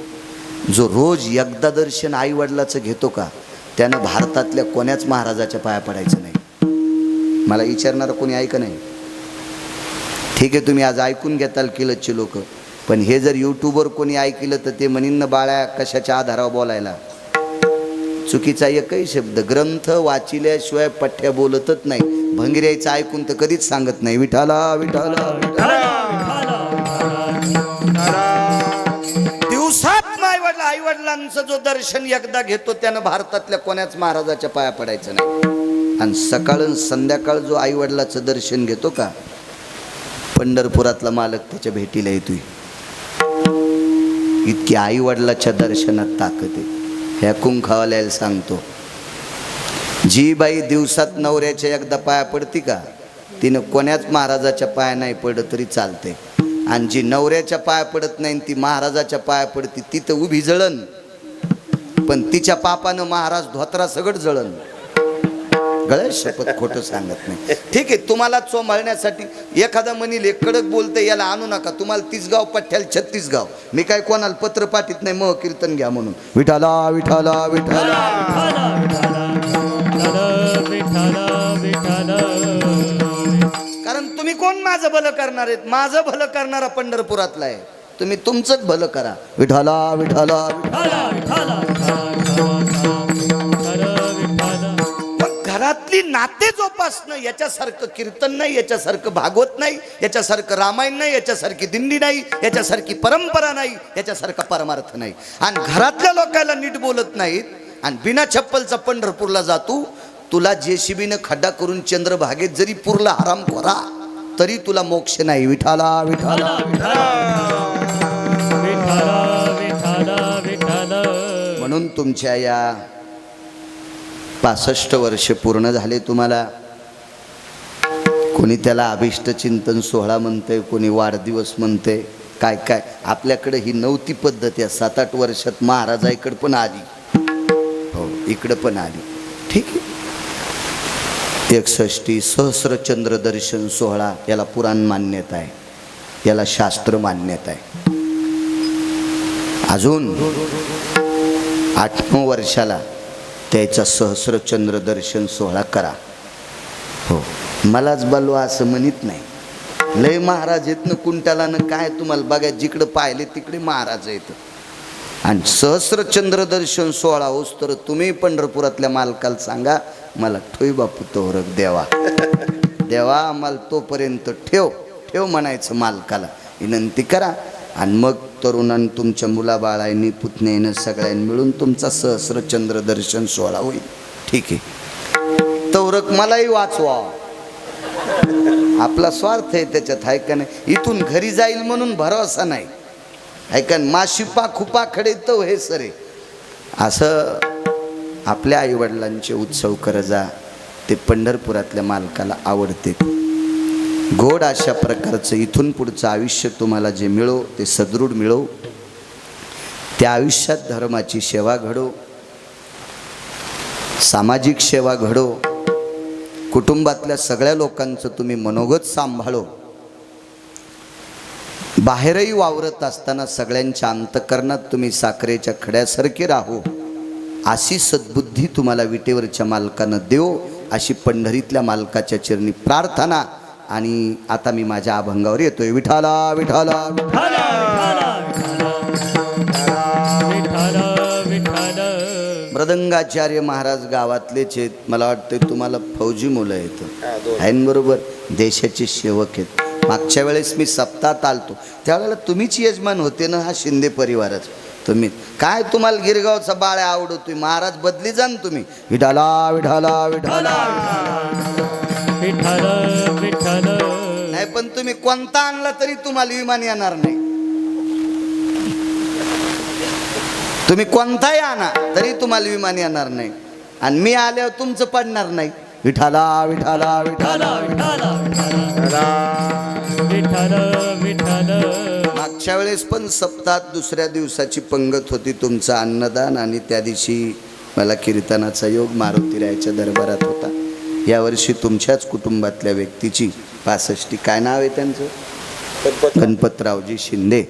जो रोज एकदा दर्शन आई वडिलाचं घेतो का, त्यानं भारतातल्या कोण्याच महाराजाच्या पाया पडायचं नाही. मला विचारणारं कोणी ऐका नाही. ठीक आहे, तुम्ही आज ऐकून घेताल किलतचे लोक, पण हे जर यूट्यूबवर कोणी ऐकलं तर ते म्हणीन ना बाळ्या कशाच्या आधारावर बोलायला. चुकीचा एकही शब्द ग्रंथ वाचिल्याशिवाय पठ्ठ्या बोलतच नाही. भंगिऱ्याचं ऐकून तर कधीच सांगत नाही विठाला विठाला विठाला. दिवसात आई वडिलांचं जो दर्शन एकदा घेतो त्यानं भारतातल्या कोण्याच महाराजाच्या पाया पडायचं नाही. आणि सकाळ संध्याकाळ जो आई वडिलाचं दर्शन घेतो का, पंढरपुरातला मालक त्याच्या भेटीला येतोय. इतकी आई वडिलाच्या दर्शनात ताकद आहे. ह्या कुंखावाल्याला सांगतो, जी बाई दिवसात नवऱ्याच्या एकदा पाया पडती का, तिनं कोण्याच महाराजाच्या पाया नाही पडत तरी चालते. आणि जी नवऱ्याच्या पाया पडत नाही ती महाराजाच्या पाया पडती, ती तर उभी जळण, पण तिच्या पापानं महाराज धोत्रा सगळं जळण. गळ्या शपथ खोटं सांगत नाही. ठीक आहे, तुम्हाला चोमाळण्यासाठी एखादा म्हणील एक कडक बोलते, याला आणू नका, तुम्हाला 30 गाव पठ्ठ्याला 36 गाव. मी काय कोणाला पत्र पाठीत नाही मग कीर्तन घ्या म्हणून. विठाला विठाला विठाला. कारण तुम्ही कोण माझं भलं करणार आहेत? माझं भलं करणारा पंढरपुरातला आहे. तुम्ही तुमचंच भलं करा. विठाला विठाला विठाला. घरातली नाते जोपासणं याच्यासारखं कीर्तन नाही, याच्यासारखं भागवत नाही, याच्यासारखं रामायण नाही, याच्यासारखी दिंडी नाही, याच्यासारखी परंपरा नाही, याच्यासारखा परमार्थ नाही. आणि घरातल्या लोकांना नीट बोलत नाहीत आणि बिना चप्पलचा पंढरपूरला जातो. तुला जेसीबीनं खड्डा करून चंद्रभागेत जरी पुरला हराम खोरा तरी तुला मोक्ष नाही. विठाला विठाला म्हणून तुमच्या या 65 वर्ष पूर्ण झाले तुम्हाला. कोणी त्याला अभिष्ट चिंतन सोहळा म्हणते, कोणी वाढदिवस म्हणते, काय काय. आपल्याकडे ही नव्हती पद्धत. या 7-8 वर्षात महाराजाईकडे पण आली, हो इकडं पण आली. ठीक आहे. 61 सहस्रचंद्र दर्शन सोहळा याला पुराण मान्यता आहे, याला शास्त्र मान्यता आहे. अजून 8-9 वर्षाला त्याचा सहस्रचंद्र दर्शन सोहळा करा. हो, मलाच बलवा असं म्हणत नाही. लय महाराज येत ना कुंटाला ना काय, तुम्हाला बघा जिकडं पाहिले तिकडे महाराज येत. आणि सहस्रचंद्र दर्शन सोहळा होस तर तुम्ही पंढरपुरातल्या मालकाला सांगा मला ठोई बापू तोरक देवा देवा आम्हाला तोपर्यंत ठेव ठेव म्हणायचं मालकाला विनंती करा. आणि मग तरुणांनी तुमच्या मुलाबाळांनी पुतण्यानं सगळ्यांनी मिळून तुमचा सहस्रचंद्र दर्शन सोहळा होईल. ठीक आहे, तोरक मलाही वाचवा. आपला स्वार्थ आहे त्याच्यात, आहे का नाही? इथून घरी जाईल म्हणून भरोसा नाही, आहे का? माशिपा खुपा खडे तो हे सरे. असं आपल्या आईवडिलांचे उत्सव कर जा, ते पंढरपुरातल्या मालकाला आवडते. गोड अशा प्रकारचं इथून पुढचं आयुष्य तुम्हाला जे मिळो ते सदृढ मिळो. त्या आयुष्यात धर्माची सेवा घडो, सामाजिक सेवा घडो, कुटुंबातल्या सगळ्या लोकांचं तुम्ही मनोगत सांभाळो. बाहेरही वावरत असताना सगळ्यांच्या अंतकरणात तुम्ही साखरेच्या खड्यासारखे राहो, अशी सद्बुद्धी तुम्हाला विटेवरच्या मालकानं देव, अशी पंढरीतल्या मालकाच्या चरणी प्रार्थना. आणि आता मी माझ्या अभंगावर येतोय. विठाला विठाला विठाला विठाला विठाला. मृदंगाचार्य महाराज गावातलेच आहेत. मला वाटतं तुम्हाला फौजी मुलं आहेत, आहेत बरोबर, देशाचे सेवक आहेत. मागच्या वेळेस मी सप्ताहात आलतो त्यावेळेला तुम्हीच यजमान होते ना, हा शिंदे परिवारच. तुम्ही काय तुम्हाला गिरगावचा बाळ्या आवडतोय, महाराज बदली जा ना तुम्ही. विठाला विठाला विठाला विठाला विठाला. नाही पण तुम्ही कोणता आणला तरी तुम्हाला विमान येणार नाही. तुम्ही कोणताही आणा तरी तुम्हाला विमान येणार नाही. आणि मी आल्यावर तुमचं पडणार नाही. विठाला विठाला विठाला विठाला विठाला विठाला. मागच्या वेळेस पण सप्ताहात दुसऱ्या दिवसाची पंगत होती तुमचं अन्नदान, आणि त्या दिवशी मला कीर्तनाचा योग मारुतीरायाच्या दरबारात होता. यावर्षी तुमच्याच कुटुंबातल्या व्यक्तीची 65, काय नाव आहे त्यांचं, गणपतरावजी शिंदे,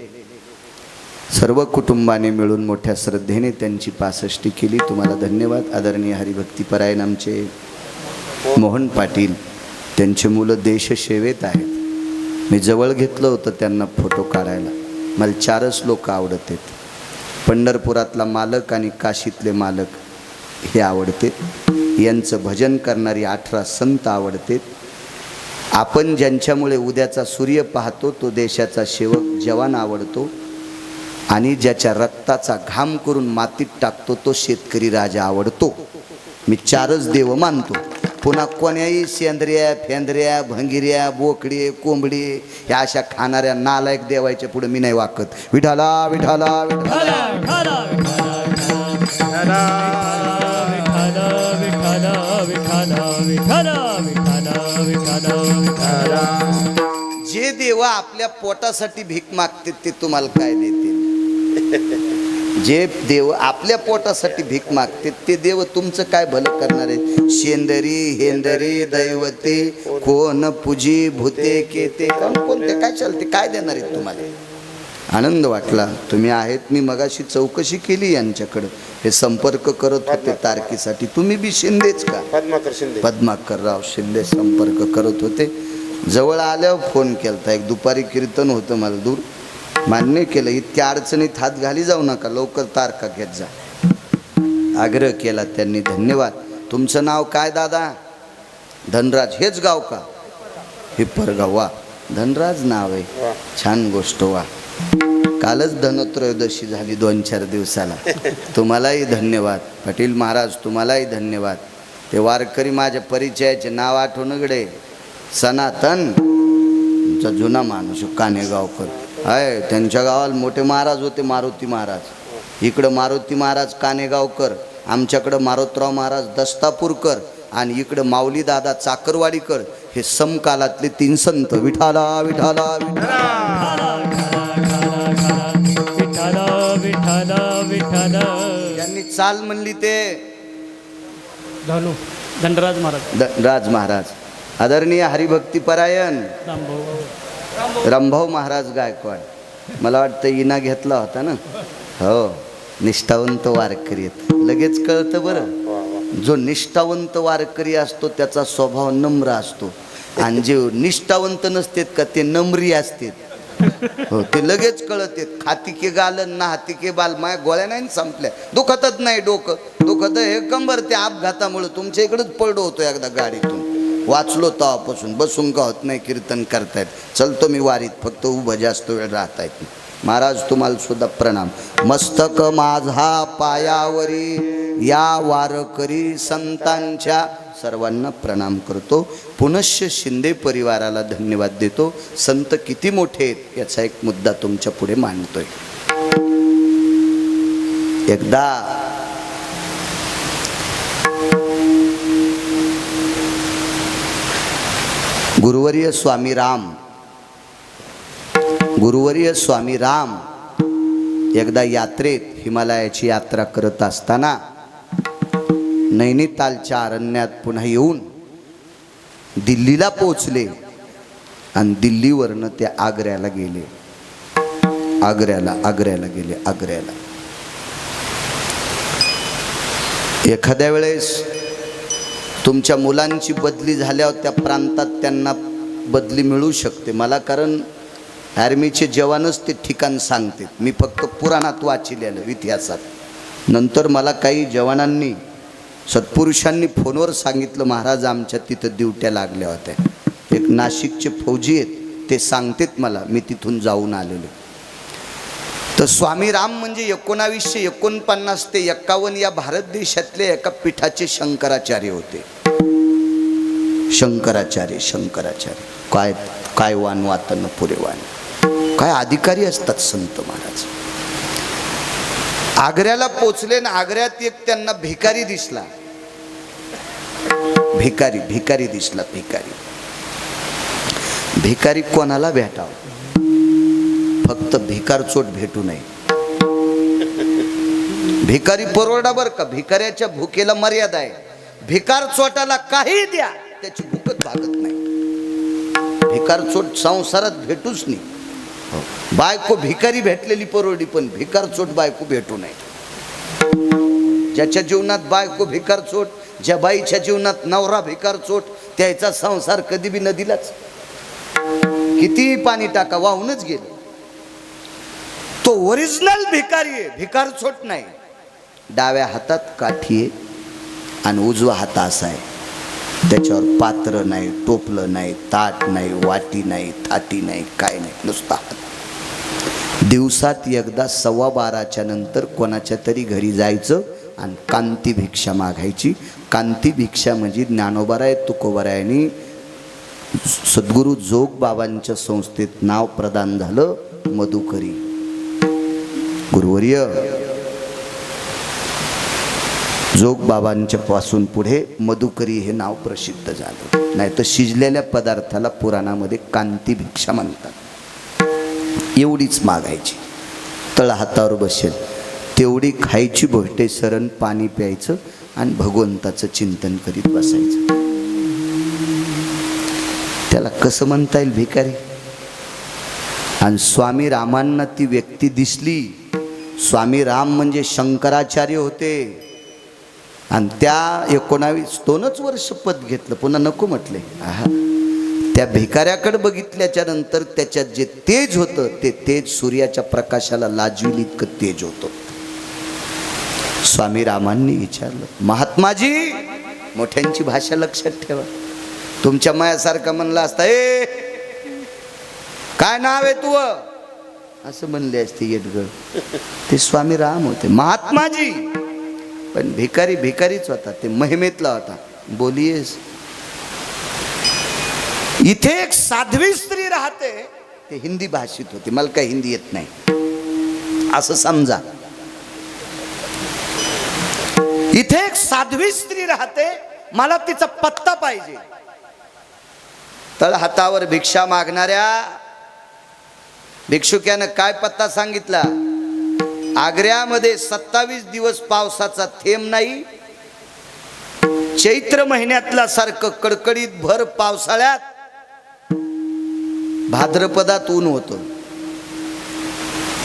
सर्व कुटुंबाने मिळून मोठ्या श्रद्धेने त्यांची 65 केली. तुम्हाला धन्यवाद. आदरणीय हरिभक्तीपरायण आमचे मोहन पाटील, त्यांचे मुलं देशसेवेत आहेत. मी जवळ घेतलं होतं त्यांना फोटो काढायला. मला 4च लोक आवडत आहेत, पंढरपुरातला मालक आणि काशीतले मालक हे आवडते. यांचं भजन करणारी 18 संत आवडते. आपण ज्यांच्यामुळे उद्याचा सूर्य पाहतो तो देशाचा सेवक जवान आवडतो, आणि ज्याच्या रक्ताचा घाम करून मातीत टाकतो तो शेतकरी राजा आवडतो. मी 4च देव मानतो. पुन्हा कोण्याही सेंद्रिया फेंद्र्या भंगिऱ्या बोकडी कोंबडी ह्या अशा खाणाऱ्या नालायक देवायच्या पुढे मी नाही वाकत. विठाला विठाला विठाला विठाला विठाला विठाला विठाला विठाला विठाला. जे देव आपल्या पोटासाठी भीक मागते ते तुम्हाला काय देतील? जे देव आपल्या पोटासाठी भीक मागते ते देव तुमचं काय भलं करणार आहे? शेंदरी हेंदरी दैवते कोण पूजी भूते केते कोणते काय चालते, काय देणार आहेत तुम्हाला? आनंद वाटला तुम्ही आहेत. मी मगाशी चौकशी केली यांच्याकडं, हे संपर्क करत होते तारखेसाठी. तुम्ही बी शिंदेच का? पद्माकर शिंदे, पद्माकरराव शिंदे संपर्क करत होते. जवळ आल्यावर फोन केलता. एक दुपारी कीर्तन होतं मला दूर, मान्य केलं. इतक्या अडचणीत हात घाली जाऊ नका, लवकर तारखा घेत जा, आग्रह केला त्यांनी. धन्यवाद. तुमचं नाव काय दादा? धनराज. हेच गाव का? हिप्परगाव. वा, धनराज नाव आहे, छान गोष्ट. वा, कालच धनत्रयोदशी झाली 2-4 दिवसाला. तुम्हालाही धन्यवाद. पाटील महाराज तुम्हालाही धन्यवाद. ते वारकरी माझ्या परिचयाचे नाव आठवण गडे, सनातन, तुमचा जुना माणूस कानेगावकर आहे. त्यांच्या गावाला मोठे महाराज होते, मारुती महाराज. इकडं मारुती महाराज कानेगावकर, आमच्याकडं मारुतराव महाराज दस्तापूरकर, आणि इकडं माऊली दादा चाकरवाडीकर. हे समकालातले 3 संत. विठाला विठाला विठाला विठाला विठाला. यांनी चाल म्हणली ते धनराज महाराज, राज महाराज. आदरणीय हरिभक्तीपरायण रामभाऊ महाराज गायकवाड. मला वाटतं इना घेतला होता ना. हो, निष्ठावंत वारकरी आहेत, लगेच कळतं बरं. जो निष्ठावंत वारकरी असतो त्याचा स्वभाव नम्र असतो, आणि जे निष्ठावंत नसतात का ते नम्री असतात. हो ते लगेच कळत येत. खाती के गालन ना हाती के बाल. माया गोळ्या नाही संपल्या, दुखतच नाही डोकं. दुखत हे कंबर. त्या अपघातामुळे तुमच्या इकडेच पडलो होतो एकदा गाडीतून. वाचलो तेव्हापासून बसून का होत नाही कीर्तन करतायत. चलतो मी वारीत, फक्त उभं जास्त वेळ राहतायत. महाराज तुम्हाला सुद्धा प्रणाम. मस्तक माझा पायावरी या वारकरी संतांच्या सर्वांना प्रणाम करतो. पुनश्च शिंदे परिवाराला धन्यवाद देतो. संत किती मोठे आहेत याचा एक मुद्दा तुमच्या पुढे मांडतोय. एकदा गुरुवर्य स्वामी राम एकदा यात्रेत हिमालयाची यात्रा करत असताना नैनितालच्या अरण्यात पुन्हा येऊन दिल्लीला पोचले आणि दिल्लीवरनं ते आग्र्याला गेले. आग्र्याला गेले. एखाद्या वेळेस तुमच्या मुलांची बदली झाल्यावर त्या प्रांतात त्यांना बदली मिळू शकते. मला कारण आर्मीचे जवानच ते ठिकाण सांगते. मी फक्त पुराणात वाचिलेलं इतिहासात. नंतर मला काही जवानांनी सत्पुरुषांनी फोनवर सांगितलं, महाराज आमच्या तिथं ड्युट्या लागल्या होत्या. एक नाशिकचे फौजी आहेत ते सांगतेत मला, मी तिथून जाऊन आलेलो. तर स्वामी राम म्हणजे 1949 ते 51 या भारत देशातले एका पीठाचे शंकराचार्य होते. शंकराचार्य काय वान वातन पुरे वान, काय अधिकारी असतात संत महाराज. आग्र्याला पोचले ना, आग्र्यात एक त्यांना भिकारी दिसला. भिकारी दिसला. भिकारी कोणाला भेटाव, फक्त भिकारचोट भेटू नये. भिकारी परवडा बर का. भिकाऱ्याच्या भुकेला मर्यादा आहे. भिकार चोटाला काही द्या त्याची भूकच भागत नाही. भिकार चोट संसारात भेटूच नाही. बायको भिकारी भेटलेली परवडी, पण भिकार चोट बायको भेटू नये. ज्याच्या जीवनात बायको भिकार चोट, ज्या बाईच्या जीवनात नवरा भिकार चोट, त्याचा संसार कधी बी नदीलाच. किती पाणी टाका वाहूनच गेले. तो ओरिजिनल भिकारी आहे, भिकार चोट नाही. डाव्या हातात काठी आहे आणि उजवा हात असा आहे. त्याच्यावर पात्र नाही, टोपलं नाही, ताट नाही, वाटी नाही, थाटी नाही, काय नाही, नुसता हात. दिवसात एकदा 12:15च्या नंतर कोणाच्या तरी घरी जायचं आणि कांती भिक्षा मागायची. कांती भिक्षा म्हणजे ज्ञानोबाराय तुकोबारायांनी सद्गुरू जोग बाबांच्या संस्थेत नाव प्रदान झालं मधुकरी. गुरुवर्य जोग बाबांच्या पासून पुढे मधुकरी हे नाव प्रसिद्ध झालं. नाही तर शिजलेल्या पदार्थाला पुराणामध्ये कांती भिक्षा म्हणतात. एवढीच मागायची, तळ हातावर बसेल तेवढी खायची, भोटे सरण पाणी प्यायचं आणि भगवंताचं चिंतन करीत बसायचं. त्याला कसं म्हणता येईल भिकारी. आणि स्वामी रामांना ती व्यक्ती दिसली. स्वामी राम म्हणजे शंकराचार्य होते आणि त्या 19 वर्ष पद घेतलं, पुन्हा नको म्हटले. त्या भिकाऱ्याकडे बघितल्याच्या नंतर त्याच्यात जे तेज होतं ते तेज सूर्याच्या प्रकाशाला लाजविल इतकं तेज होतं. स्वामी रामांनी विचारलं, महात्माजी, मोठ्यांची भाषा लक्षात ठेवा. तुमच्या मायासारखा म्हणला असता, ए काय नाव आहे तू, असं म्हणले असते येडगळ. ते स्वामी राम होते. महात्माजी, पण भिकारी भिकारीच होता, ते महिमेतला होता. बोलियेस. इथे एक साध्वी स्त्री राहते, ते हिंदी भाषित होते. मला काही हिंदी येत नाही असं समजा. इथे एक साध्वी स्त्री राहते, मला तिचा पत्ता पाहिजे. तळ हातावर भिक्षा मागणाऱ्या भिक्षुक्यानं काय पत्ता सांगितला. आग्र्यामध्ये 27 दिवस पावसाचा थेंब नाही. चैत्र महिन्यातला सारखं कडकडीत भर पावसाळ्यात भाद्रपदात ऊन होतं.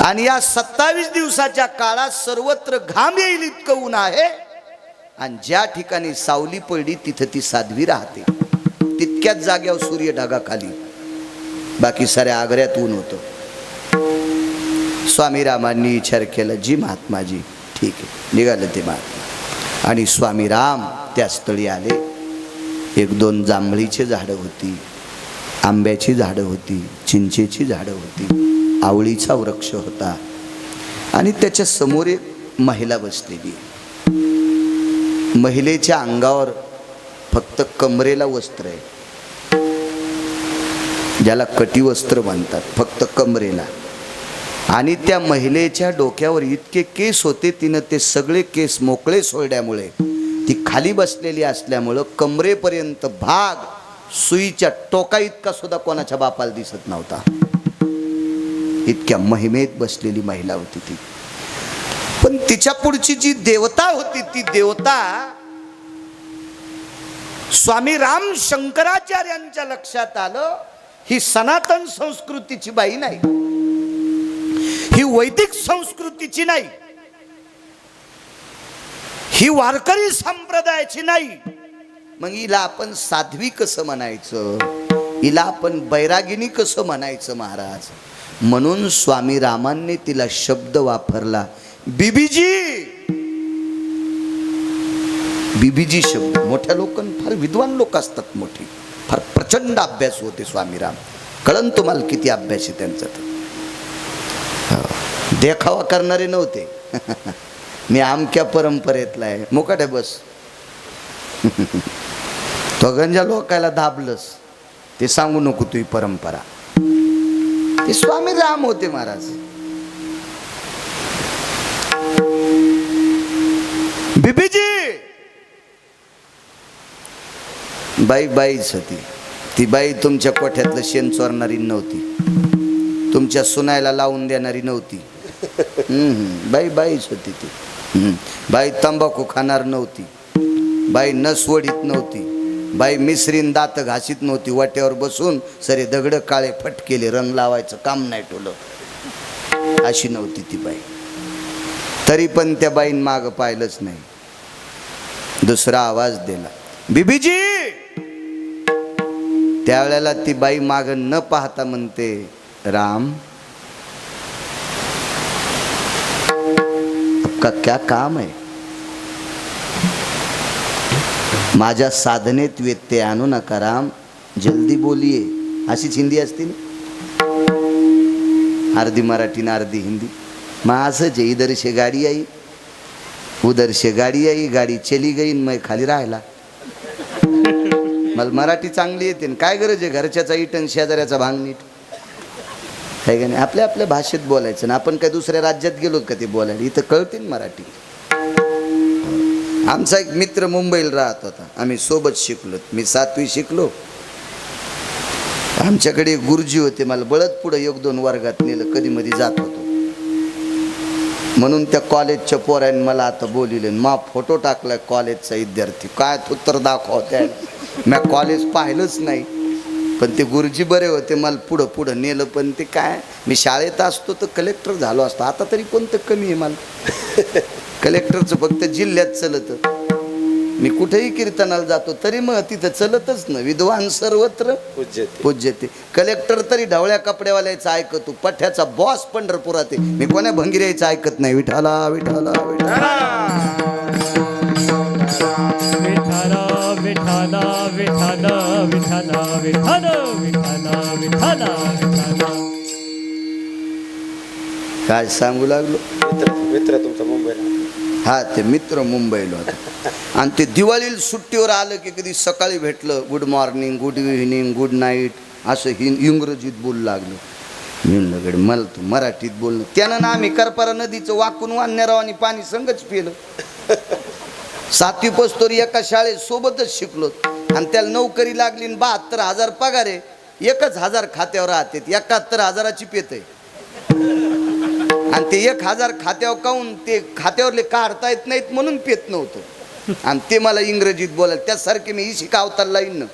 आणि या 27 दिवसाच्या काळात सर्वत्र घाम येईल इतकं ऊन आहे. आणि ज्या ठिकाणी सावली पडली तिथं ती साध्वी राहते. तितक्याच जाग्यावर सूर्य ढगाखाली, बाकी साऱ्या आग्र्यात ऊन होतं. स्वामी रामांनी विचार केला, जी महात्माजी, ठीक आहे. निघालं ते महात्मा आणि स्वामी राम त्या स्थळी आले. 1-2 जांभळीची झाडं होती, आंब्याची झाडं होती, चिंचेची झाडं होती, आवळीचा वृक्ष होता आणि त्याच्या समोर एक महिला बसलेली. महिलेच्या अंगावर फक्त कमरेला वस्त्र आहे, ज्याला कटिवस्त्र म्हणतात, फक्त कमरेला. आणि त्या महिलेच्या डोक्यावर इतके केस होते, तिनं ते सगळे केस मोकळे सोडल्यामुळे, ती खाली बसलेली असल्यामुळं कमरेपर्यंत भाग सुईच्या टोका इतका सुद्धा कोणाच्या बापाला दिसत नव्हता. इतक्या महिमेत बसलेली महिला होती ती. पण तिच्या पुढची जी देवता होती, ती देवता स्वामी राम शंकराचार्यांच्या लक्षात आलं, ही सनातन संस्कृतीची बाई नाही, ही वैदिक संस्कृतीची नाही, ही वारकरी संप्रदायाची नाही. मग हिला आपण साध्वी कसं म्हणायचं, हिला आपण बैरागिनी कसं म्हणायचं महाराज. म्हणून स्वामी रामांनी तिला शब्द वापरला, बीबीजी. बीबीजी शब्द मोठ्या लोकांना, फार विद्वान लोक असतात मोठी, फार प्रचंड अभ्यास होते स्वामीराम. कळन तुम्हाला किती अभ्यास आहे त्यांचा. तर देखावा करणारे नव्हते. मी आमक्या परंपरेतला आहे, मुकाटे बस. तो गंजा लोकायला दाबलस ते सांगू नको तुझी परंपरा. ते स्वामी राम होते महाराज. बीबीजी बाई बाईच होती. ती बाई तुमच्या कोठ्यातलं शेण चोरणारी नव्हती, तुमच्या सुनायला लावून देणारी नव्हती. बाई बाईच होती ती. बाई तंबाखू खाणार नव्हती, बाई नस वडीत नव्हती, बाई मिसरीन दात घासीत नव्हती, वाट्यावर बसून सरे दगड काळे फटकेले रंग लावायचं काम नाही ठेवलं, अशी नव्हती ती बाई. तरी पण त्या बाईन माग पाहिलंच नाही. दुसरा आवाज दिला, बीबीजी. त्यावेळेला ती बाई माग न पाहता म्हणते, राम आपका क्या काम है. माझ्या साधनेत व्यत्यय आणू नका राम, जल्दी बोलिये. अशीच हिंदी असती ना, अर्धी मराठी ना अर्धी हिंदी. मग असंच आहे, इधर से गाडी आई उधर से गाडी आई, गाडी चली गई मैं खाली राहिला. मला मराठी चांगली येते, काय गरज आहे घरच्याचा इटन शेजाऱ्याचा भांग नीट, काय का नाही. आपल्या आपल्या भाषेत बोलायचं ना. आपण काय दुसऱ्या राज्यात गेलो का ते बोलायला, इथं कळते ना मराठी. आमचा एक मित्र मुंबईला राहत होता, आम्ही सोबत शिकलो. मी 7वी शिकलो. आमच्याकडे एक गुरुजी होते, मला बळत पुढं 1-2 वर्गात नेलं, कधी मध्ये जात होतो. म्हणून त्या कॉलेजच्या पोरांनी मला आता बोलिले, मा फोटो टाकलाय कॉलेजचा विद्यार्थी, काय उत्तर दाखव. त्या मी कॉलेज पाहिलंच नाही, पण ते गुरुजी बरे होते, मला पुढं पुढं नेलं. पण ते काय, मी शाळेत असतो तर कलेक्टर झालो असतो. आता तरी कोणतं कमी आहे मला. कलेक्टरचं फक्त जिल्ह्यात चलत. मी कुठेही कीर्तनाला जातो तरी मग तिथं चलतच ना, विद्वान सर्वत्र पूज्यते. कलेक्टर तरी ढवळ्या कपड्यावाल्याचं ऐकतो, पठ्याचा बॉस पंढरपुरात आहे, मी कोण्या भंगिऱ्याचं ऐकत नाही. विठाला विठाला विठाला विठाला विठाला विठाला विठाला विठाला विठाला विठाला. काय सांगू लागलो. मित्र तुमचा मुंबईला. हा, ते मित्र मुंबईला होता. आणि ते दिवाळीला सुट्टीवर आलं की कधी सकाळी भेटलं, good morning, good evening, good night, असं इंग्रजीत बोलू लागलो. मी म्हणलं मला तू मराठीत बोलणं. त्यानं ना आम्ही करपारा नदीचं वाकून वाढण्याराव आणि पाणी संगच पिलं. 7वी पोस्तोरी एका शाळेत सोबतच शिकलो. आणि त्याला नोकरी लागली, 72,000 पगार आहे, 1,000 खात्यावर राहते, 71,000ची पेत आहे. आणि ते 1,000 खात्यावर काऊन, ते खात्यावरले काढता येत नाहीत म्हणून पेत नव्हतं. आणि ते मला इंग्रजीत बोलायला, त्यासारखे मी शिका अवतारला येईन ना.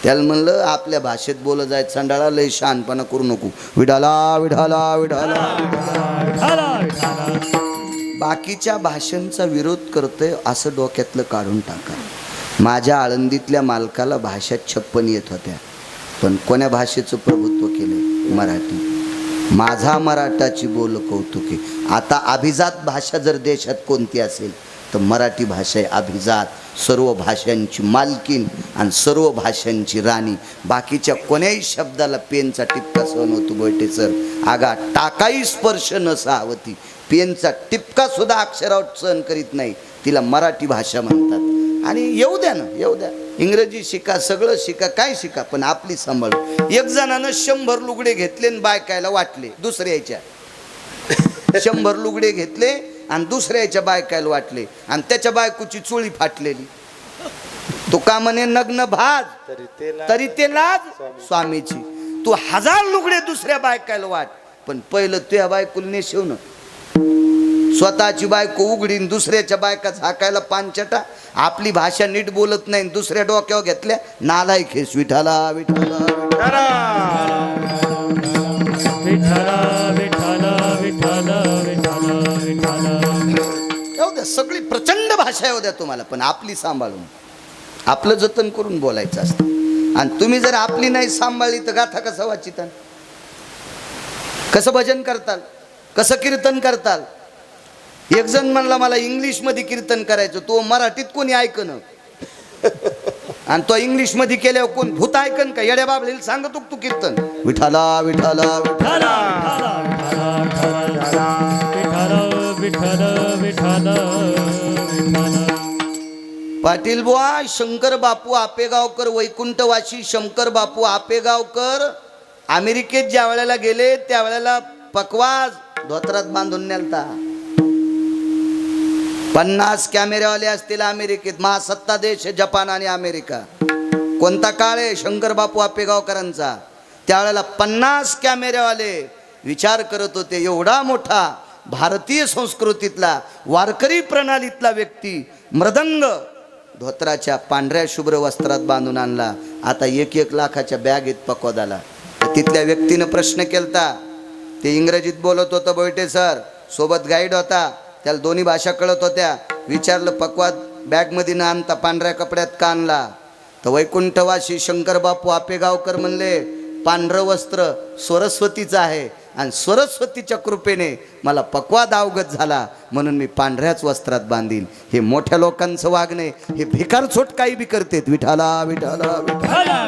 त्याला म्हणलं आपल्या भाषेत बोलत जायचं, संडाळा लय शहाणपणा करू नको. विठाला विठाला विठाला. बाकीच्या भाषांचा विरोध करतोय असं डोक्यातलं काढून टाका. माझ्या आळंदीतल्या मालकाला भाषा 56 येत होत्या, पण कोण्या भाषेचं प्रभुत्व केलं, मराठी. माझा मराठाची बोल कौतुके. आता अभिजात भाषा जर देशात कोणती असेल तर मराठी भाषा आहे अभिजात, सर्व भाषांची मालकीन आणि सर्व भाषांची राणी. बाकीच्या कोण्याही शब्दाला पेनचा टिपका सहन होतो गोयटे सर. आगा टाकाही स्पर्श नसावती, पेनचा टिपका सुद्धा अक्षरावर सहन करीत नाही, तिला मराठी भाषा म्हणतात. आणि येऊ द्या ना, येऊ द्या, इंग्रजी शिका, सगळं शिका, काय शिका, पण आपली सांभाळू. एक जणानं 100 लुगडे घेतले आणि बायकायला वाटले दुसऱ्याच्या. 100 लुगडे घेतले आणि दुसऱ्याच्या बायकायला वाटले आणि त्याच्या बायकोची चोळी फाटलेली. तो का म्हणे नग्न भाज तरी ते लाज स्वामीची. तू 1000 लुगडे दुसऱ्या बायकायला वाट, पण पहिलं तुझ्या बायकोला नेशव ना. स्वतःची बायको उघडीन दुसऱ्याच्या बायका झाकायला पानचटा. आपली भाषा नीट बोलत नाही, दुसऱ्या डोक्यावर घेतल्या नालायक खेस. विठाला विठाला विठ्ठला विठ्ठला विठ्ठला विठ्ठला विठ्ठला. येऊ द्या, सगळी प्रचंड भाषा येऊ द्या तुम्हाला, पण आपली सांभाळून आपलं जतन करून बोलायचं असतं. आणि तुम्ही जर आपली नाही सांभाळली तर गाथा कसं वाचिताल, कसं भजन करताल, कसं कीर्तन करताल. एक जण म्हणला मला इंग्लिश मध्ये कीर्तन करायचं, तो मराठीत कोणी ऐकन आणि तो इंग्लिश मध्ये केल्यावर कोण भूत ऐकन का. येड्या बाबळीला सांगतो तू कीर्तन विठाला विठाला विठाला विठ्ठला विठ्ठला. पाटील बुवा शंकर बापू आपेगावकर, वैकुंठवासी शंकर बापू आपेगावकर अमेरिकेत ज्या वेळेला गेले त्यावेळेला पकवाज धोत्रात बांधून नेलता. 50 कॅमेऱ्यावाले असतील अमेरिकेत. महासत्ता देश जपान आणि अमेरिका. कोणता काळ आहे शंकर बापू आपेगावकरांचा. त्यावेळेला 50 कॅमेऱ्यावाले विचार करत होते, एवढा मोठा भारतीय संस्कृतीतला वारकरी प्रणालीतला व्यक्ती मृदंग धोत्राच्या पांढऱ्या शुभ्र वस्त्रात बांधून आणला. आता 1-1 लाखाच्या बॅगेत पकवादाला. तिथल्या व्यक्तीनं प्रश्न केलता, ते इंग्रजीत बोलत होतं बैठे सर, सोबत गाईड होता, त्याला दोन्ही भाषा कळत होत्या. विचारलं पकवाद बॅगमध्ये न आणता पांढऱ्या कपड्यात का आणला. तर वैकुंठवासी शंकर बापू आपेगावकर म्हणले, पांढरं वस्त्र सरस्वतीचं आहे आणि सरस्वतीच्या कृपेने मला पकवाद अवगत झाला म्हणून मी पांढऱ्याच वस्त्रात बांधील. हे मोठ्या लोकांचं वागणे, हे भिकार छोट काही बी करतेत. विठाला विठाला विठाला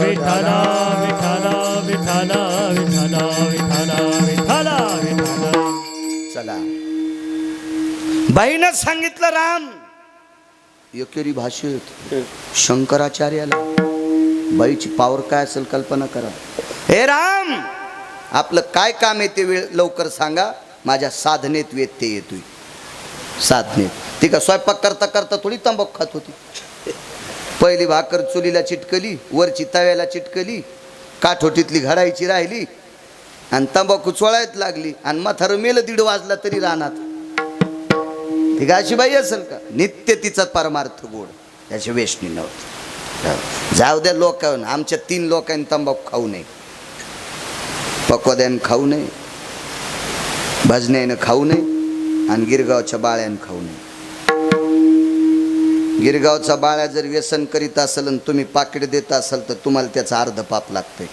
विठ्ठला विठ्ठला विठ्ठला विठ्ठला विठ्ठला विठ्ठला विठ्ठला. चला, बाईनं सांगितलं राम एकेरी भाषेत शंकराचार्याला. बाईची पावर काय असेल कल्पना करा. हे राम, आपलं काय काम आहे ते वेळ लवकर सांगा, माझ्या साधनेत व्यत्यय येतोय. साधनेत ती का स्वयंपाक करता करता थोडी तंबाखू खात होती. पहिली भाकर चुलीला चिटकली, वरची तव्याला चिटकली, काठोटीतली घडायची राहिली आणि तंबाखू चोळायत लागली आणि म्हातारं मेलं 1:30 वाजला तरी रानात. ती का अशी बाई असेल का. नित्य तिचा परमार्थ गोड, त्याची वेशनी नव्हती. जाऊ द्या लोकांना, आमच्या 3 लोकांनी तंबाखू खाऊ नये, पक्वाद्यानं खाऊ नये, भजन्यानं खाऊ नये आणि गिरगावच्या बाळ्यानं खाऊ नये. गिरगावचा बाळ्या जर व्यसन करीत असेल आणि तुम्ही पाकिट देत असाल तर तुम्हाला त्याचा अर्ध पाप लागतंय.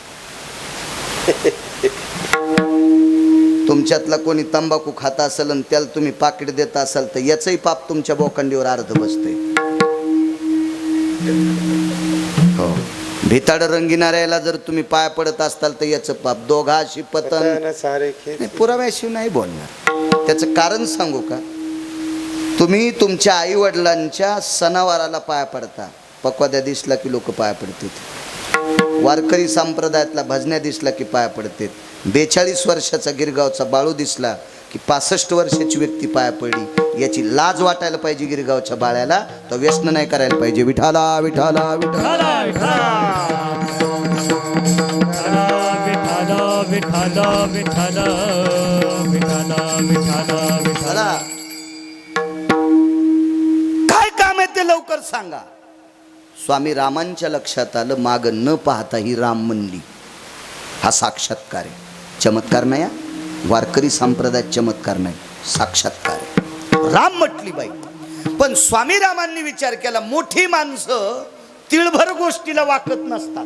तुमच्यातला कोणी तंबाखू खात असेल आणि त्याला तुम्ही पाकिट देत असाल तर याचंही पाप तुमच्या बोकांडीवर अर्ध बसतंय. हो, भिताड रंगिणाऱ्याला जर तुम्ही पाय पडत असताल तर याचं पाप. दोघाशी पतन पुराव्याशिव नाही बोलणार. त्याचं कारण सांगू का. तुम्ही तुमच्या आई वडिलांच्या सणावाराला पाया पडता, पक्वाद्या दिसला की लोक पाया पडतात. वारकरी संप्रदायातला भजन्या दिसला की पाया पडतात. 42 वर्षाचा गिरगावचा बाळू दिसला की 65 वर्षाची व्यक्ती पाया पडली. याची लाज वाटायला पाहिजे गिरगावच्या बाळ्याला. तो व्यसन नाही करायला पाहिजे. विठाला विठाला विठाला विठ्ठला विठ्ठला विठ्ठला विठ्ठला विठ्ठला विठ्ठला. काय काम आहे ते लवकर सांगा. स्वामी रामांच्या लक्षात आलं, माग न पाहता ही राम म्हणली. हा साक्षात्कार आहे, चमत्कार नाही. वारकरी संप्रदायात चमत्कार नाही, साक्षात्कार आहे. राम म्हटली बाई. पण स्वामी रामांनी विचार केला, मोठी माणसं तिळभर गोष्टीला वाकत नसतात.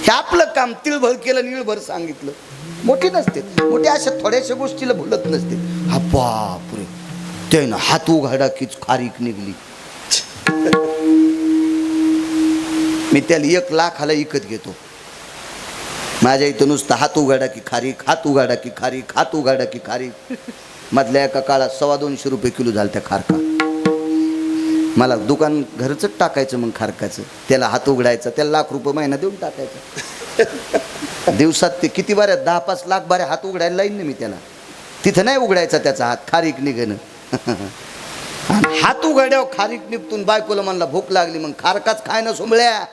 हे आपलं काम. तिळभर केलं निळभर सांगितलं. मोठी नसते, मोठी अशा थोड्याशा गोष्टीला भुलत नसते. हा बापरे, त्यानं हात उघाडा कीच खारीक निघली. मी त्याला 1 लाखाला विकत घेतो. माझ्या इथं नुसतं हात उघाडा की खारीक, हात उघाडा की खारीक, हात उघाडा की खारीक. मधल्या एका काळात 250 रुपये किलो झालं त्या खारका. मला दुकान घरचंच टाकायचं मग खारकाचं. त्याला हात उघडायचा, त्याला ₹1,00,000 महिना देऊन टाकायचा. दिवसात ते किती बाऱ्या 10-5 लाख बाऱ्या हात उघडायला लाईन ना मी त्याला. तिथं नाही उघडायचा त्याचा हात, खारीक निघणं. हात उघड्यावर खारीक निघतून बायकोला म्हणला भूक लागली, मग खारकाच खाय ना सोंबळ्या.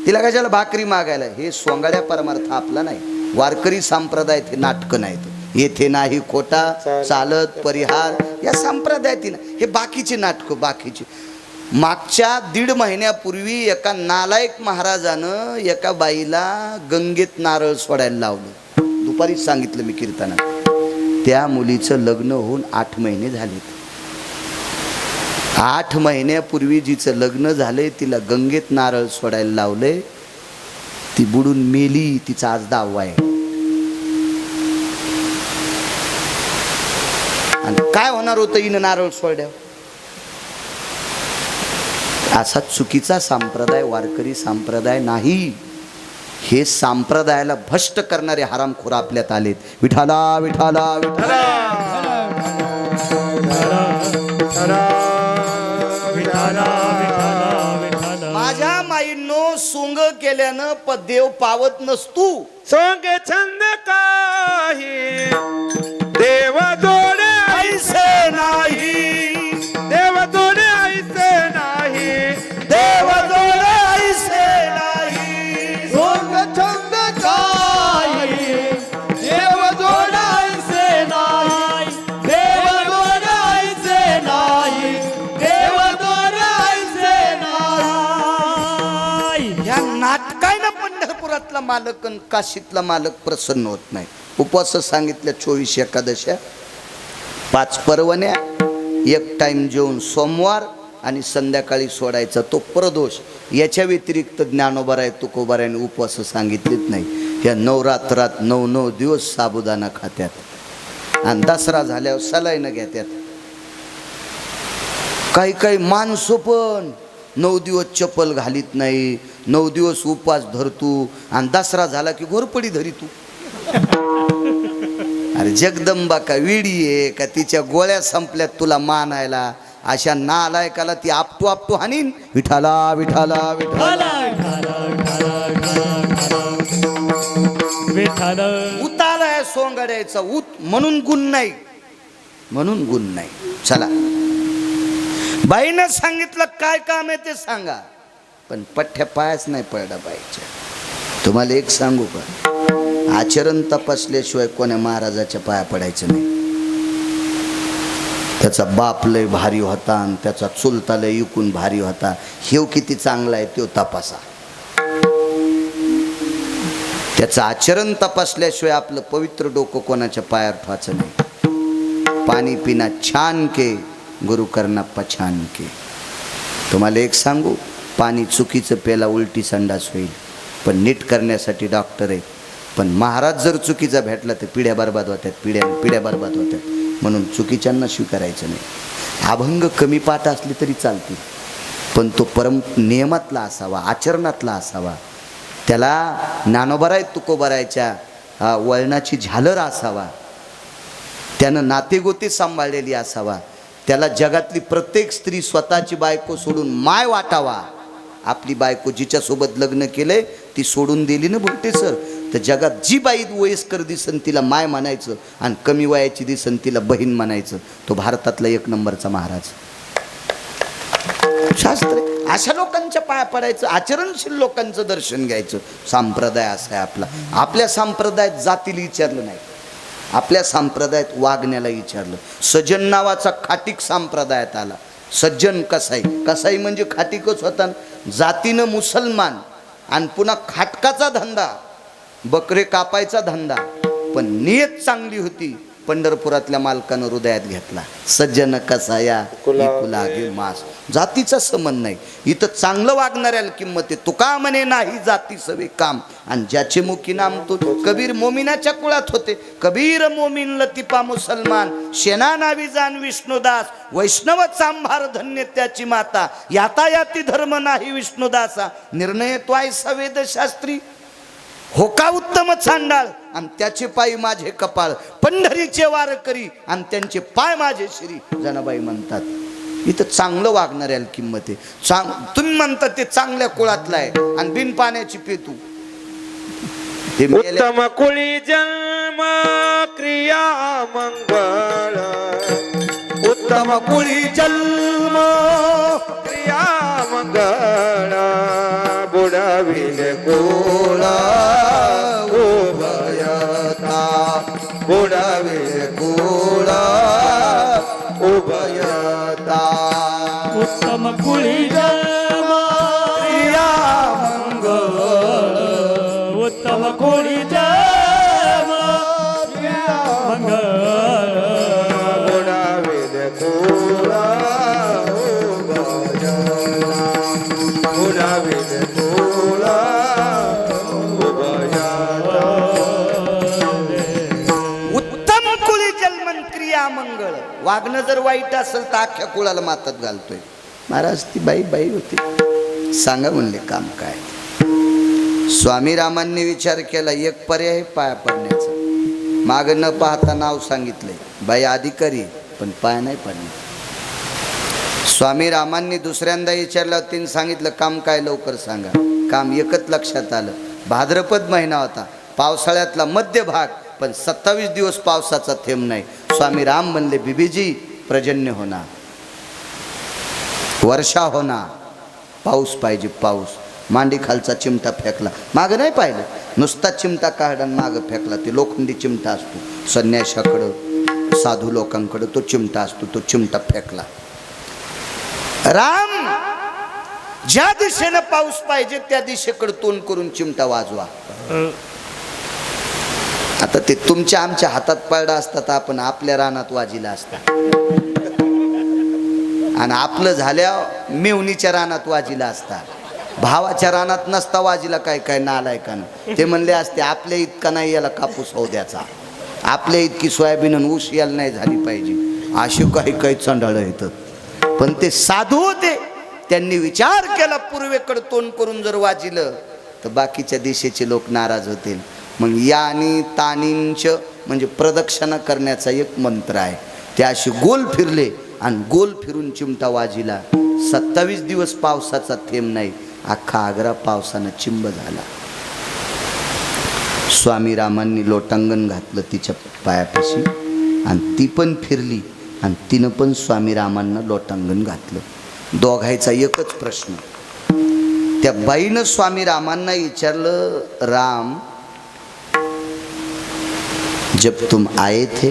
तिला कशाला भाकरी मागायला. हे सोंगाड्या परमार्थ आपला नाही. वारकरी संप्रदायात हे नाटकं नाहीत. येथे नाही खोटा चालत परिहार या संप्रदायातील हे बाकीचे नाटकं बाकीचे. मागच्या 1.5 महिन्यापूर्वी एका नालायक महाराजानं एका बाईला गंगेत नारळ सोडायला लावलं. दुपारीच सांगितलं मी कीर्तनात. त्या मुलीचं लग्न होऊन 8 महिने झालेत. 8 महिन्यापूर्वी जिचं लग्न झालंय तिला गंगेत नारळ सोडायला लावलंय. ती बुडून मेली. तिचा आज 10वा आहे. आणि काय होणार होतं हिनं नारळ सोडल्यावर. असा चुकीचा संप्रदाय वारकरी संप्रदाय नाही. हे संप्रदायाला भ्रष्ट करणारे हरामखोर आपल्यात आलेत. विठाला विठाला विठाला. माझ्या माईंनो सोंग केल्यानं देव पावत नसतो. सोंग छंद काही देव जोडे ऐसे नाही, देव जोडे ऐसे नाही, देव जोडे ऐसे नाही. सोंग छंद काही देव जोडायचे नाही, देव जोडायचे नाही, देव जोडायचे नाही. या नाटकानं पंढरपुरातला मालक आणि काशीतला मालक प्रसन्न होत नाही. उपवास सांगितल्या 24 एकादशा, 5 परवण्या, 1 टाइम जेवून सोमवार आणि संध्याकाळी सोडायचा तो प्रदोष. याच्या व्यतिरिक्त ज्ञानोबा तुकोबारायने उपवास सांगितलेत नाही. या नवरात्रात 9 दिवस साबुदाणा खात्यात आणि दसरा झाल्यावर सलाईनं घेत्यात. काही माणसं पण 9 दिवस चप्पल घालीत नाही, 9 दिवस उपवास धरतू आणि दसरा झाला की घोरपडी धरितू. अरे जगदंबा का विडी आहे का तिच्या गोळ्या संपल्यात तुला मानायला. अशा नालायकाला ती आपटू हानीन. विठाला विठाला विठाला. उतालाय सोंगाड्याचा उत म्हणून गुण नाही, म्हणून गुण नाही. चला, बाईनं सांगितलं काय काम आहे ते सांगा, पण पठ्ठ्या पायाच नाही पडला बाईच्या. तुम्हाला एक सांगू का, आचरण तपासल्याशिवाय कोण्या महाराजाच्या पाया पडायचं नाही. त्याचा बाप लय भारी होता आणि त्याचा चुलता लय इकून भारी होता. हेव किती चांगला आहे तो तपासा. त्याचं आचरण तपासल्याशिवाय आपलं पवित्र डोकं कोणाच्या पायावर ठेवायचं नाही. पाणी पिना छान के, गुरु करना पछान के. तुम्हाला एक सांगू, पाणी चुकीचं प्याला उलटी संडास होईल, पण नीट करण्यासाठी डॉक्टर आहे. पण महाराज जर चुकीचा भेटला तर पिढ्या बरबाद होत्यात, पिढ्या बरबाद होत्यात. म्हणून चुकीच्यांना स्वीकारायचं नाही. अभंग कमी पाठ असले तरी चालतील, पण तो नियमातला असावा, आचरणातला असावा. त्याला ज्ञानोबाराय तुकोबारायच्या वळणाची झालर असावा. त्यानं नातेगोते सांभाळलेली असावा. त्याला जगातली प्रत्येक स्त्री स्वतःची बायको सोडून माय वाटावा. आपली बायको जिच्यासोबत लग्न केलंय ती सोडून दिली ना बोलते सर, तर जगात जी बाई वयस्कर दिसन तिला माय म्हणायचं आणि कमी वयाची दिसन तिला बहीण म्हणायचं. तो भारतातला 1 नंबरचा महाराज. शास्त्र अशा लोकांच्या पाया पडायचं, आचरणशील लोकांचं दर्शन घ्यायचं. संप्रदाय असा आहे आपला. आपल्या संप्रदायात जातीला विचारलं नाही, आपल्या संप्रदायात वागण्याला विचारलं. सज्जन नावाचा खाटीक संप्रदायात आला. सज्जन कसाई, कसाई म्हणजे खाटीकच होता. जातीनं मुसलमान आणि पुन्हा खाटकाचा धंदा, बकरे कापायचा धंदा. पण नियत चांगली होती पंढरपुरातल्या मालकानं हृदयात घेतला. सज्जन कसा या लागे मास. जातीचा संबंध नाही इथं. चांगलं वागणाऱ्याला किंमत आहे. तुका म्हणे नाही जाती सवे काम, आणि ज्याचे मुखी नाम तो. कबीर मोमिनाच्या कुळात होते. कबीर मोमीन लतिफा मुसलमान, शेना नावी जाण विष्णुदास, वैष्णव चांभार धन्य त्याची माता, यातायाती धर्म नाही विष्णुदासा, निर्णय त्वाय सवेद शास्त्री, हो का उत्तम चांडाळ, आणि त्याचे पायी माझे कपाळ, पंढरीचे वार करी आणि त्यांचे पाय माझे श्री. जनाबाई म्हणतात इथं चांगलं वागणाऱ्याला किंमत आहे. तुम्ही म्हणता ते चांगल्या कुळातलं आहे आणि बिन पाण्याची पेतू. उत्तम कुळी जन्म क्रिया मंगळ, उत्तम कुळी जन्म क्रिया मंगळ, बुडाविले गोळा उभयता, बुडाविले गोळा उभयता. उत्तम कुळी जन्म क्रिया मंगळ, उत्तम कुळी जन्म मंगळ, बुडाविले गोळा उभयता, बुडाविले गोळा उभयता. उत्तम कुळी जन्मन क्रिया मंगळ. वागणं जर वाईट असेल तर अख्ख्या कुळाला मातात घालतोय. महाराज ती बाई बाई होती. सांगा म्हणले काम काय. स्वामी रामांनी विचार केला एक पर्याय पाया पडण्याचा. माग न पाहता नाव सांगितले. बाई अधिकारी पण पाया नाही पडणे. स्वामी रामांनी दुसऱ्यांदा विचारलं. तिने सांगितलं काम काय लवकर सांगा. काम एकच लक्षात आलं. भाद्रपद महिना होता, पावसाळ्यातला मध्य भाग, पण 27 दिवस पावसाचा थेंब नाही. स्वामी राम म्हणले बीबीजी पर्जन्य होणार, वर्षा होणार, पाऊस पाहिजे पाऊस. मांडी खालचा चिमटा फेकला. मागं नाही पाहिलं, नुसता चिमटा काढा मागं फेकला. ते लोखंडी चिमटा असतो संन्याशाकडं, साधू लोकांकडं तो चिमटा असतो. तो चिमटा फेकला. राम ज्या दिशेनं पाऊस पाहिजे त्या दिशेकडे तोंड करून चिमटा वाजवा. आता ते तुमच्या आमच्या हातात पडला असता तर आपण आपल्या रानात वाजिला असता, आणि आपलं झाल्या मेवणीच्या रानात वाजिला असता. भावाच्या रानात नसता वाजिला. काय काय नालायकानं ते म्हणले असते आपल्या इतका नाही याला कापूस होऊ द्याचा, आपल्या इतकी सोयाबीन आणि ऊस याला नाही झाली पाहिजे. अशी काही काही चंडाळ येतात. पण ते साधू होते. त्यांनी विचार केला पूर्वेकडे तोंड करून जर वाजिलं तर बाकीच्या दिशेचे लोक नाराज होतील. मग यानी तानींच म्हणजे प्रदक्षिणा करण्याचा एक मंत्र आहे. ते अशी गोल फिरले आणि गोल फिरून चिमटा वाजिला. 27 दिवस पावसाचा थेंब नाही. अख्खा आग्रा पावसानं चिंब झाला. स्वामी रामांनी लोटांगण घातलं तिच्या पायापाशी आणि ती पण फिरली आणि तिनं पण स्वामी रामांना लोटांगण घातलं. दोघायचा एकच प्रश्न. त्या बाईनं स्वामी रामांना विचारलं, राम जब तुम आए थे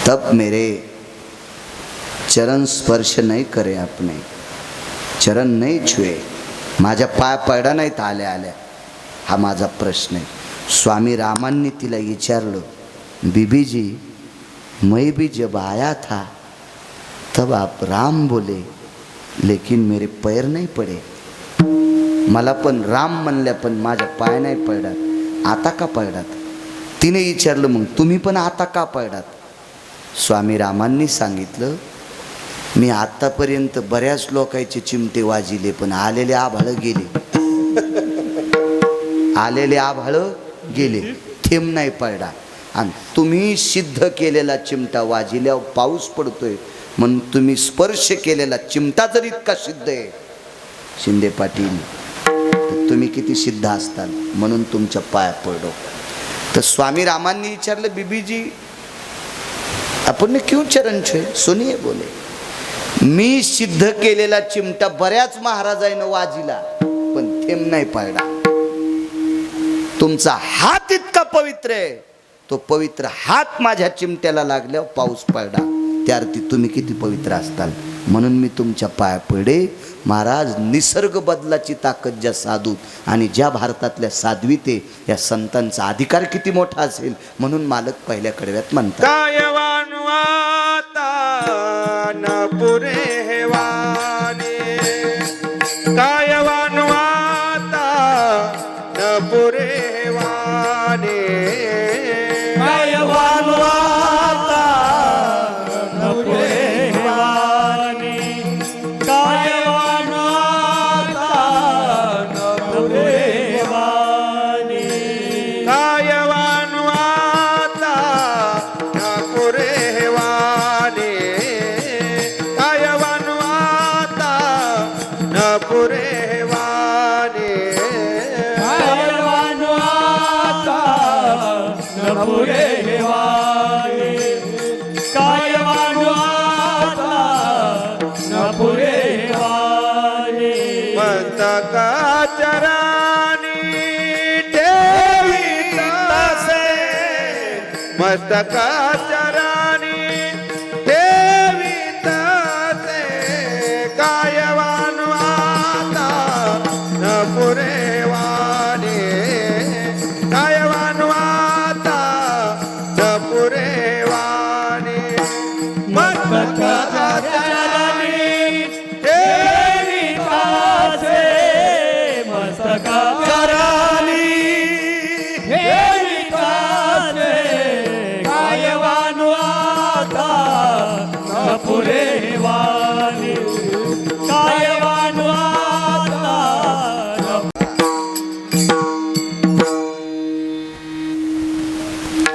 तब मेरे चरण स्पर्श नहीं करे आपने, चरण नहीं छुए, माझ्या पाय पडा नाहीत आल्या आल्या. हा माझा प्रश्न आहे. स्वामी रामांनी तिला विचारलं, बीबी जी मैं भी जब आया था तब आप राम बोले लेकिन मेरे पैर नहीं पडे. मला पण राम म्हणल्या पण माझ्या पाय नाही पडत. आता का पडतात? तिने विचारलं मग तुम्ही पण आता का पडतात? स्वामी रामांनी सांगितलं, मी आतापर्यंत बऱ्याच लोकांचे चिमटे वाजिले पण आलेले आभाळ गेले, आलेले आभाळ गेले, थेंब नाही पडला. आणि तुम्ही सिद्ध केलेला चिमटा वाजिल्यावर पाऊस पडतोय म्हणून तुम्ही स्पर्श केलेला चिमटा जर इतका सिद्ध आहे शिंदे पाटील, तर तुम्ही किती सिद्ध असताल म्हणून तुमच्या पाया पडलो. तर स्वामी रामांनी विचारलं, बीबी जी आपण क्यों चरण छुए? सुनिए बोले, मी सिद्ध केलेला चिमटा बऱ्याच महाराजांना वाजिला पण थेंब नाही पडला. तुमचा हात इतका पवित्र आहे, तो पवित्र हात माझ्या चिमट्याला लागल्यावर पाऊस पडला. त्या अर्थी तुम्ही किती पवित्र असताल म्हणून मी तुमच्या पाया पडे महाराज. निसर्ग बदलाची ताकद ज्या साधूत आणि ज्या भारतातल्या साध्वीते या संतांचा अधिकार किती मोठा असेल म्हणून मालक पहिल्या कडव्यात म्हणतात कायवानु आता न पुरे हेवाने कायवानु आता न पुरे हेवाने कायवान आता न पुरे वाणी कायवान आता न पुरे वाणी कायवानु आता न पुरे हेवाने कायवानु आता न पुरे हेवाने कायवान आता न पुरे वाणी कायवान आता न पुरे वाणी मस्तका चरानी ठेवी तसे मस्तका चरानी ठेवी तसे कायवानु आता न पुरे वाणे कायवानु आता न पुरे वाणे मस्तका चरानी ठेवी कासे मस्तका करानी हेरी कासे कायवानु आता न पुरे वाणी कायवानु आता न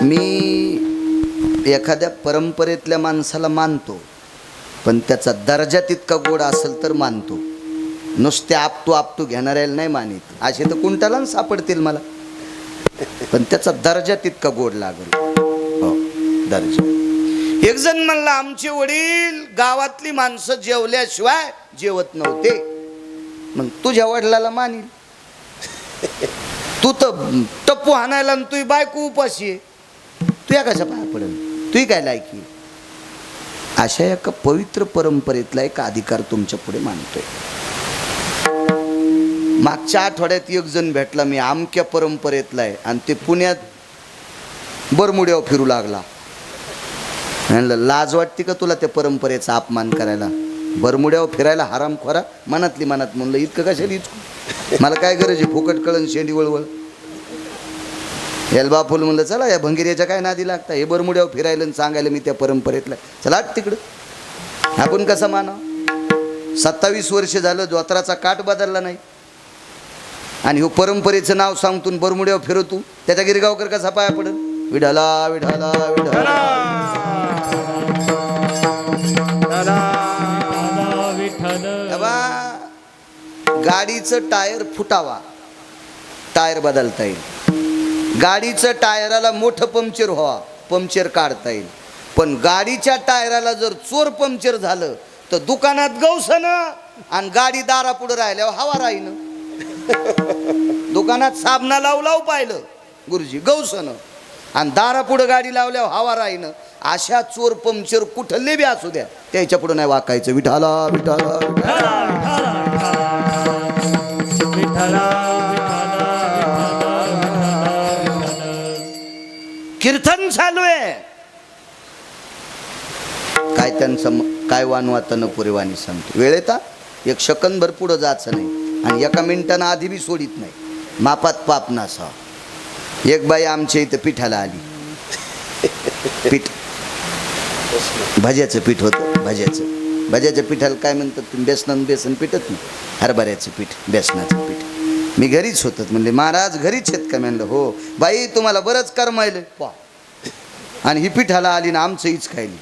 मी एखाद्या परंपरेतल्या माणसाला मानतो पण त्याचा दर्जा तितका गोड असेल तर मानतो. नुसते आपटू घेणाऱ्याला नाही मानित. असे तर कुंटाला सापडतील मला पण त्याचा दर्जा तितका गोड लागेल. हो दर्जा. एक जण म्हणला आमचे वडील गावातली माणसं जेवल्याशिवाय जेवत नव्हते. मग तुझ्या वडिलाला मानील. तू तर टप्पू हाणायला आणि तुझी बायको उपाशी आहे. तू या कशा पाया पडेल. तुही काय लायकी. अशा एका पवित्र परंपरेतला एक अधिकार तुमच्या पुढे मानतोय. मागच्या आठवड्यात एक जण भेटला मी आमक्या परंपरेतला आहे आणि ते पुण्यात बरमुड्यावर फिरू लागला. म्हणलं लाज वाटते का तुला त्या परंपरेचा अपमान करायला. बरमुड्यावर फिरायला हरामखोरा. मनातली मनात म्हणलं इतकं कशाला इचकू. मला काय गरज आहे फुकट कळण शेंडी वळवळ. एल्बा फुल म्हणलं चला या भंगिऱ्याच्या काय नादी लागता. हे बरमुड्यावर फिरायला आणि सांगायला मी त्या परंपरेतला. चला तिकडं आपण कसं माना. 27 वर्ष झालं धोत्राचा काठ बदलला नाही आणि हो परंपरेचं नाव सांगतून बरमुड्यावर फिरवतो. त्याच्या गिरगावकर कसा पाया पडल. विठाला विठाला विठाला. गाडीचं टायर फुटावा टायर बदलता येईल. गाडीचं टायराला मोठं पंक्चर व्हावा पंक्चर काढता येईल. पण गाडीच्या टायराला जर चोर पंक्चर झालं तर दुकानात गौसनं आणि गाडी दारापुढं राहिल्यावर हवा राहीनं. दुकानात साबणा लावू पाहिलं गुरुजी गौसनं आणि दारापुढं गाडी लावल्यावर हवा राहीनं. अशा चोर पंक्चर कुठले बी असू द्या त्याच्या पुढं नाही वाकायचं. विठाला विठाला कीर्तन चालू आहे. काय त्यांचं काय वानवात न पुरे वाणी सांगतो. वेळ येता एक सेकंदभर पुढं जायचं नाही आणि एका मिनिटानं आधी बी सोडित नाही. मापात पाप नासा. एक बाई आमच्या इथं पिठाला आली. पीठ भज्याचं पीठ होतं. भज्याच्या पिठाला काय म्हणतात तुम्ही. बेसन पिठत नाही. हरभऱ्याचं पीठ बेसनाचं पीठ. मी घरीच होतो. म्हणले महाराज घरीच आहेत का. म्हणलं हो. बाई तुम्हाला बरंच करमायलं पा. आणि ही पिठाला आली ना आमचं हीच खायली.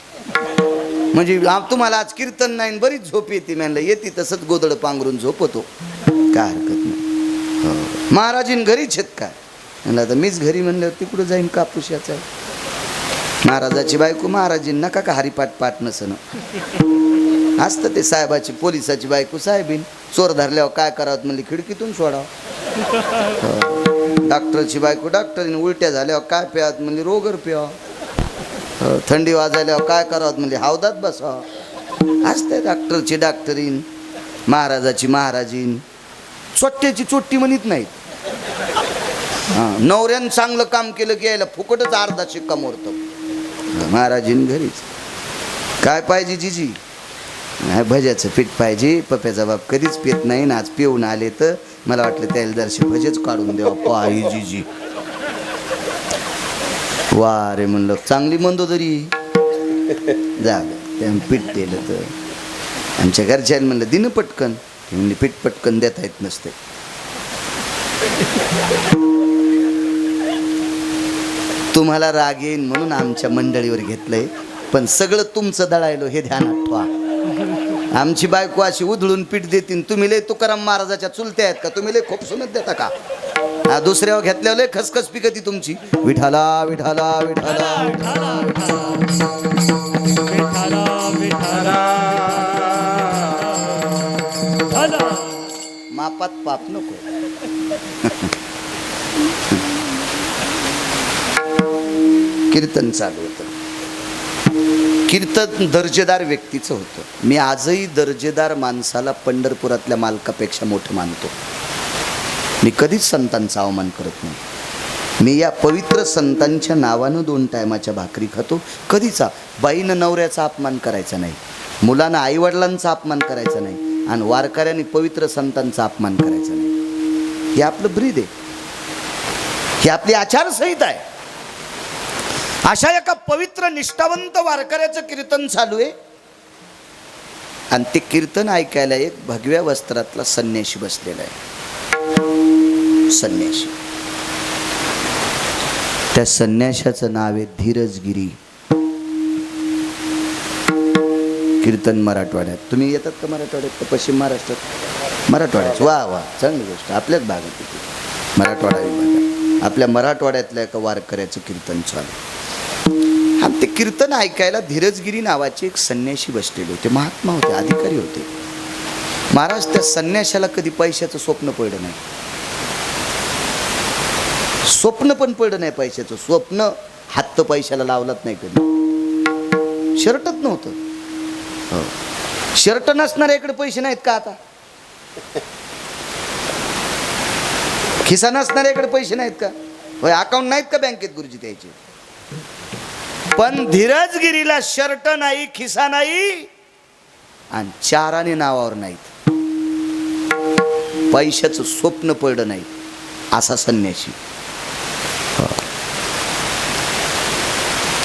म्हणजे तुम्हाला आज कीर्तन नाही बरीच झोप येते. म्हणलं येते तसंच गोदड पांघरून झोपतो. काय हरकत नाही. हो महाराजीन घरीच आहेत काय. म्हणलं आता मीच घरी म्हणल्यावर तिकडं जाईन कापूस याचा. महाराजाची बायको महाराजींना का हरिपाठ पाठ नसणं असतं. ते साहेबाची पोलिसाची बायको साहेबीन चोर धरल्यावर काय करावं म्हणली खिडकीतून सोडावं. डॉक्टरची बायको डॉक्टरीने उलट्या झाल्यावर काय प्यावं म्हणली रोगर प्यावं. थंडी वाजायल्यावर काय करावं म्हणली हौदात बसावं. असते डॉक्टरची डॉक्टरीन, महाराजाची महाराजीन, चोट्ट्याची चोट्टी म्हणत नाहीत. हां, नवऱ्यानं चांगलं काम केलं की यायला फुकटच अर्धा शिक्का मोरतो. महाराजीन घरीच. काय पाहिजे जिजी? नाही, भज्याचं पीठ पाहिजे. पप्याचा बाप कधीच पित नाही ना, आज पिऊन आले तर मला वाटलं त्याला दर्शक भजेच काढून द्यावा. पाही जिजी वा रे म्हणलं, चांगली म्हणतो तरी झालं. त्यानं पीठ दिलं तर आमच्या घरच्यांनी म्हणलं दिनं पटकन. म्हणजे पीठ पटकन देता येत नसते. तुम्हाला राग येईन म्हणून आमच्या मंडळीवर घेतलंय, पण सगळं तुमचं दळायलो हे ध्यानात ठेवा. आमची बायको अशी उधळून पीठ देतीन. तुम्ही लय तुकाराम महाराजाच्या चुलते आहेत का? तुम्ही लय खोपसूनच देता का? हा, दुसऱ्यावर घेतल्यावर लय खसखस पिकती तुमची. विठाला विठाला विठाला. मापात पाप नको. कीर्तन चालू होतं. कीर्तन दर्जेदार व्यक्तीचं होतं. मी आजही दर्जेदार माणसाला पंढरपुरातल्या मालकापेक्षा मोठं मानतो. मी कधीच संतांचा अवमान करत नाही. मी या पवित्र संतांच्या नावानं 2 टायमाच्या भाकरी खातो. कधीचा बाईनं नवऱ्याचा अपमान करायचा नाही, मुलानं आईवडिलांचा अपमान करायचा नाही, आणि वारकऱ्यांनी पवित्र संतांचा अपमान करायचा नाही. हे आपलं ब्रीद आहे, ही आपली आचारसंहिता आहे. अशा एका पवित्र निष्ठावंत वारकऱ्याचं कीर्तन चालू आहे, आणि ते कीर्तन ऐकायला एक भगव्या वस्त्रातला संन्याशी बसलेला आहे. संन्याशी. त्या संन्याशाचं नाव आहे धीरजगिरी. कीर्तन मराठवाड्यात. तुम्ही येतात का मराठवाड्यात? का पश्चिम महाराष्ट्रात? मराठवाड्यात. वा वा, चांगली गोष्ट. आपल्याच भागात येते मराठवाडा विभागात. आपल्या मराठवाड्यातल्या एका वारकऱ्याचं कीर्तन चालू. आणि ते कीर्तन ऐकायला धीरजगिरी नावाचे एक संन्याशी बसलेले होते. महात्मा होते, अधिकारी होते. महाराज, त्या संन्याशाला कधी पैशाचं स्वप्न पडलं नाही. स्वप्न पण पडलं नाही पैशाचं. स्वप्न हात पैशाला लावलाच नाही कधी. शर्टच नव्हतं. हो, शर्ट नसणाऱ्याकडे पैसे नाहीत का आता? खिसा नसणाऱ्याकडे पैसे नाहीत का? होय, अकाउंट नाहीत का बँकेत गुरुजी द्यायचे? पण धीरजगिरीला शर्ट नाही, खिसा नाही, आणि 4 आणे नावावर नाहीत. पैशाचं स्वप्न पडलं नाही असा संन्याशी.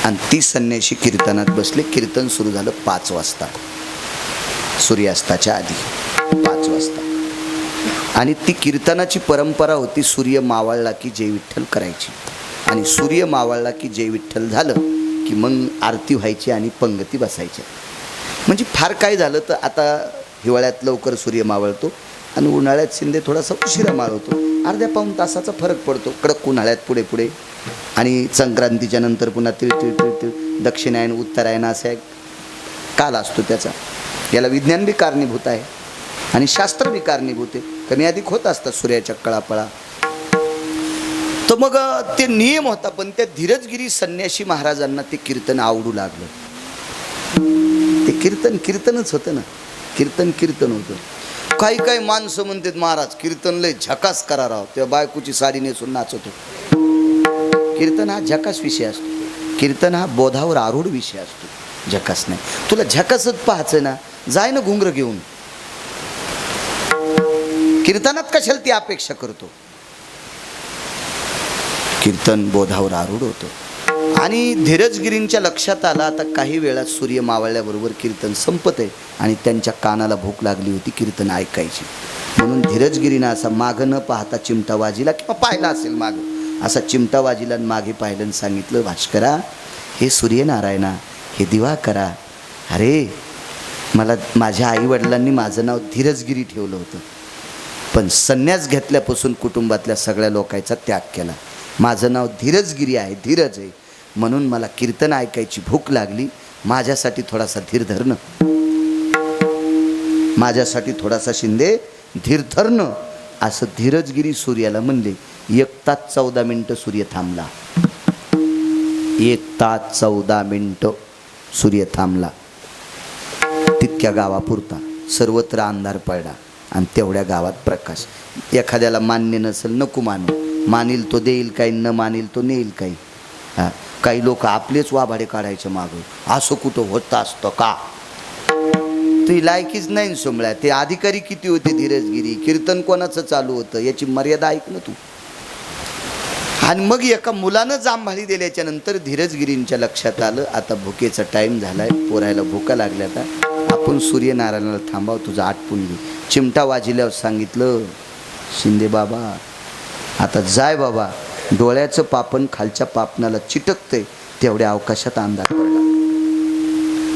आणि ती संन्याशी कीर्तनात बसले. कीर्तन सुरू झालं 5 वाजता, सूर्यास्ताच्या आधी 5 वाजता. आणि ती कीर्तनाची परंपरा होती, सूर्य मावळला की जय विठ्ठल करायची. आणि सूर्य मावळला की जय विठ्ठल झालं की मग आरती व्हायची आणि पंगती बसायच्या. म्हणजे फार काय झालं तर आता हिवाळ्यात लवकर सूर्य मावळतो आणि उन्हाळ्यात शिंदे थोडासा उशिरा मावळतो. अर्ध्या पाऊण तासाचा फरक पडतो. कडक उन्हाळ्यात पुढे पुढे, आणि संक्रांतीच्या नंतर पुन्हा तिळ तिळ तिळ तिळ दक्षिणायन उत्तरायण असा एक काल असतो त्याचा. याला विज्ञान बी कारणीभूत आहे आणि शास्त्र बी कारणीभूत आहे. कमी अधिक होत असतात सूर्याच्या कळापळा. तर मग ते नियम होता. पण त्या धीरजगिरी संन्याशी महाराजांना ते कीर्तन आवडू लागलं. ते कीर्तन कीर्तनच होतं ना. कीर्तन कीर्तन होतं. काही काही माणसं म्हणतात, महाराज कीर्तन लय झकास करा राव. तेव्हा बायकोची साडी नेसून नाचतो. कीर्तन हा झकास विषय असतो. कीर्तन हा बोधावर आरूढ विषय असतो, झकास नाही. तुला झकासच पाहायचं ना, जाय ना घुंगर घेऊन. कीर्तनात कशाला ती अपेक्षा करतो? कीर्तन बोधावर आरूढ होतं. आणि धीरजगिरींच्या लक्षात आलं, आता काही वेळात सूर्य मावळल्याबरोबर कीर्तन संपत आहे आणि त्यांच्या कानाला भूक लागली होती कीर्तन ऐकायची. म्हणून धीरजगिरीनं असा मागं न पाहता चिमटा वाजिला, किंवा पाहिला असेल मागं, असा चिमटा वाजिला आणि मागे पाहिलं आणि सांगितलं, भास्करा, हे सूर्यनारायणा, हे दिवाकरा, अरे मला माझ्या आईवडिलांनी माझं नाव धीरजगिरी ठेवलं होतं, पण संन्यास घेतल्यापासून कुटुंबातल्या सगळ्या लोकांचा त्याग केला. माझं नाव धीरजगिरी आहे, धीरज आहे, म्हणून मला कीर्तन ऐकायची भूक लागली. माझ्यासाठी थोडासा धीर धरणं, माझ्यासाठी थोडासा शिंदे धीर धरणं, असं धीरजगिरी सूर्याला म्हणले. 1 तास 14 मिनिटं सूर्य थांबला. 1 तास 14 मिनिटं सूर्य थांबला. तितक्या गावापुरता. सर्वत्र अंधार पडला आणि तेवढ्या गावात प्रकाश. एखाद्याला मान्य नसेल नको मानू, मानील तो देईल काही, न मानील तो नेईल काही. हा, काही लोक आपलेच वाभाडे काढायचे मागं, असं कुठं होतं असतं का? ती लायकीच नाही सोमळ्या. ते अधिकारी किती होते धीरजगिरी, कीर्तन कोणाचं चालू होतं याची मर्यादा ऐक ना तू. आणि मग एका मुलानं जांभाळी दिल्याच्या नंतर धीरजगिरींच्या लक्षात आलं आता भुकेचा टाईम झालाय, पोरायला भुका लागल्या, आता आपण सूर्यनारायणाला थांबाव, तुझं आटपून घे. चिमटा वाजल्यावर सांगितलं, शिंदे बाबा आता जाय बाबा, डोळ्याचं पापण खालच्या पापणाला चिटकते, तेवढ्या अवकाशात अंधार पडला.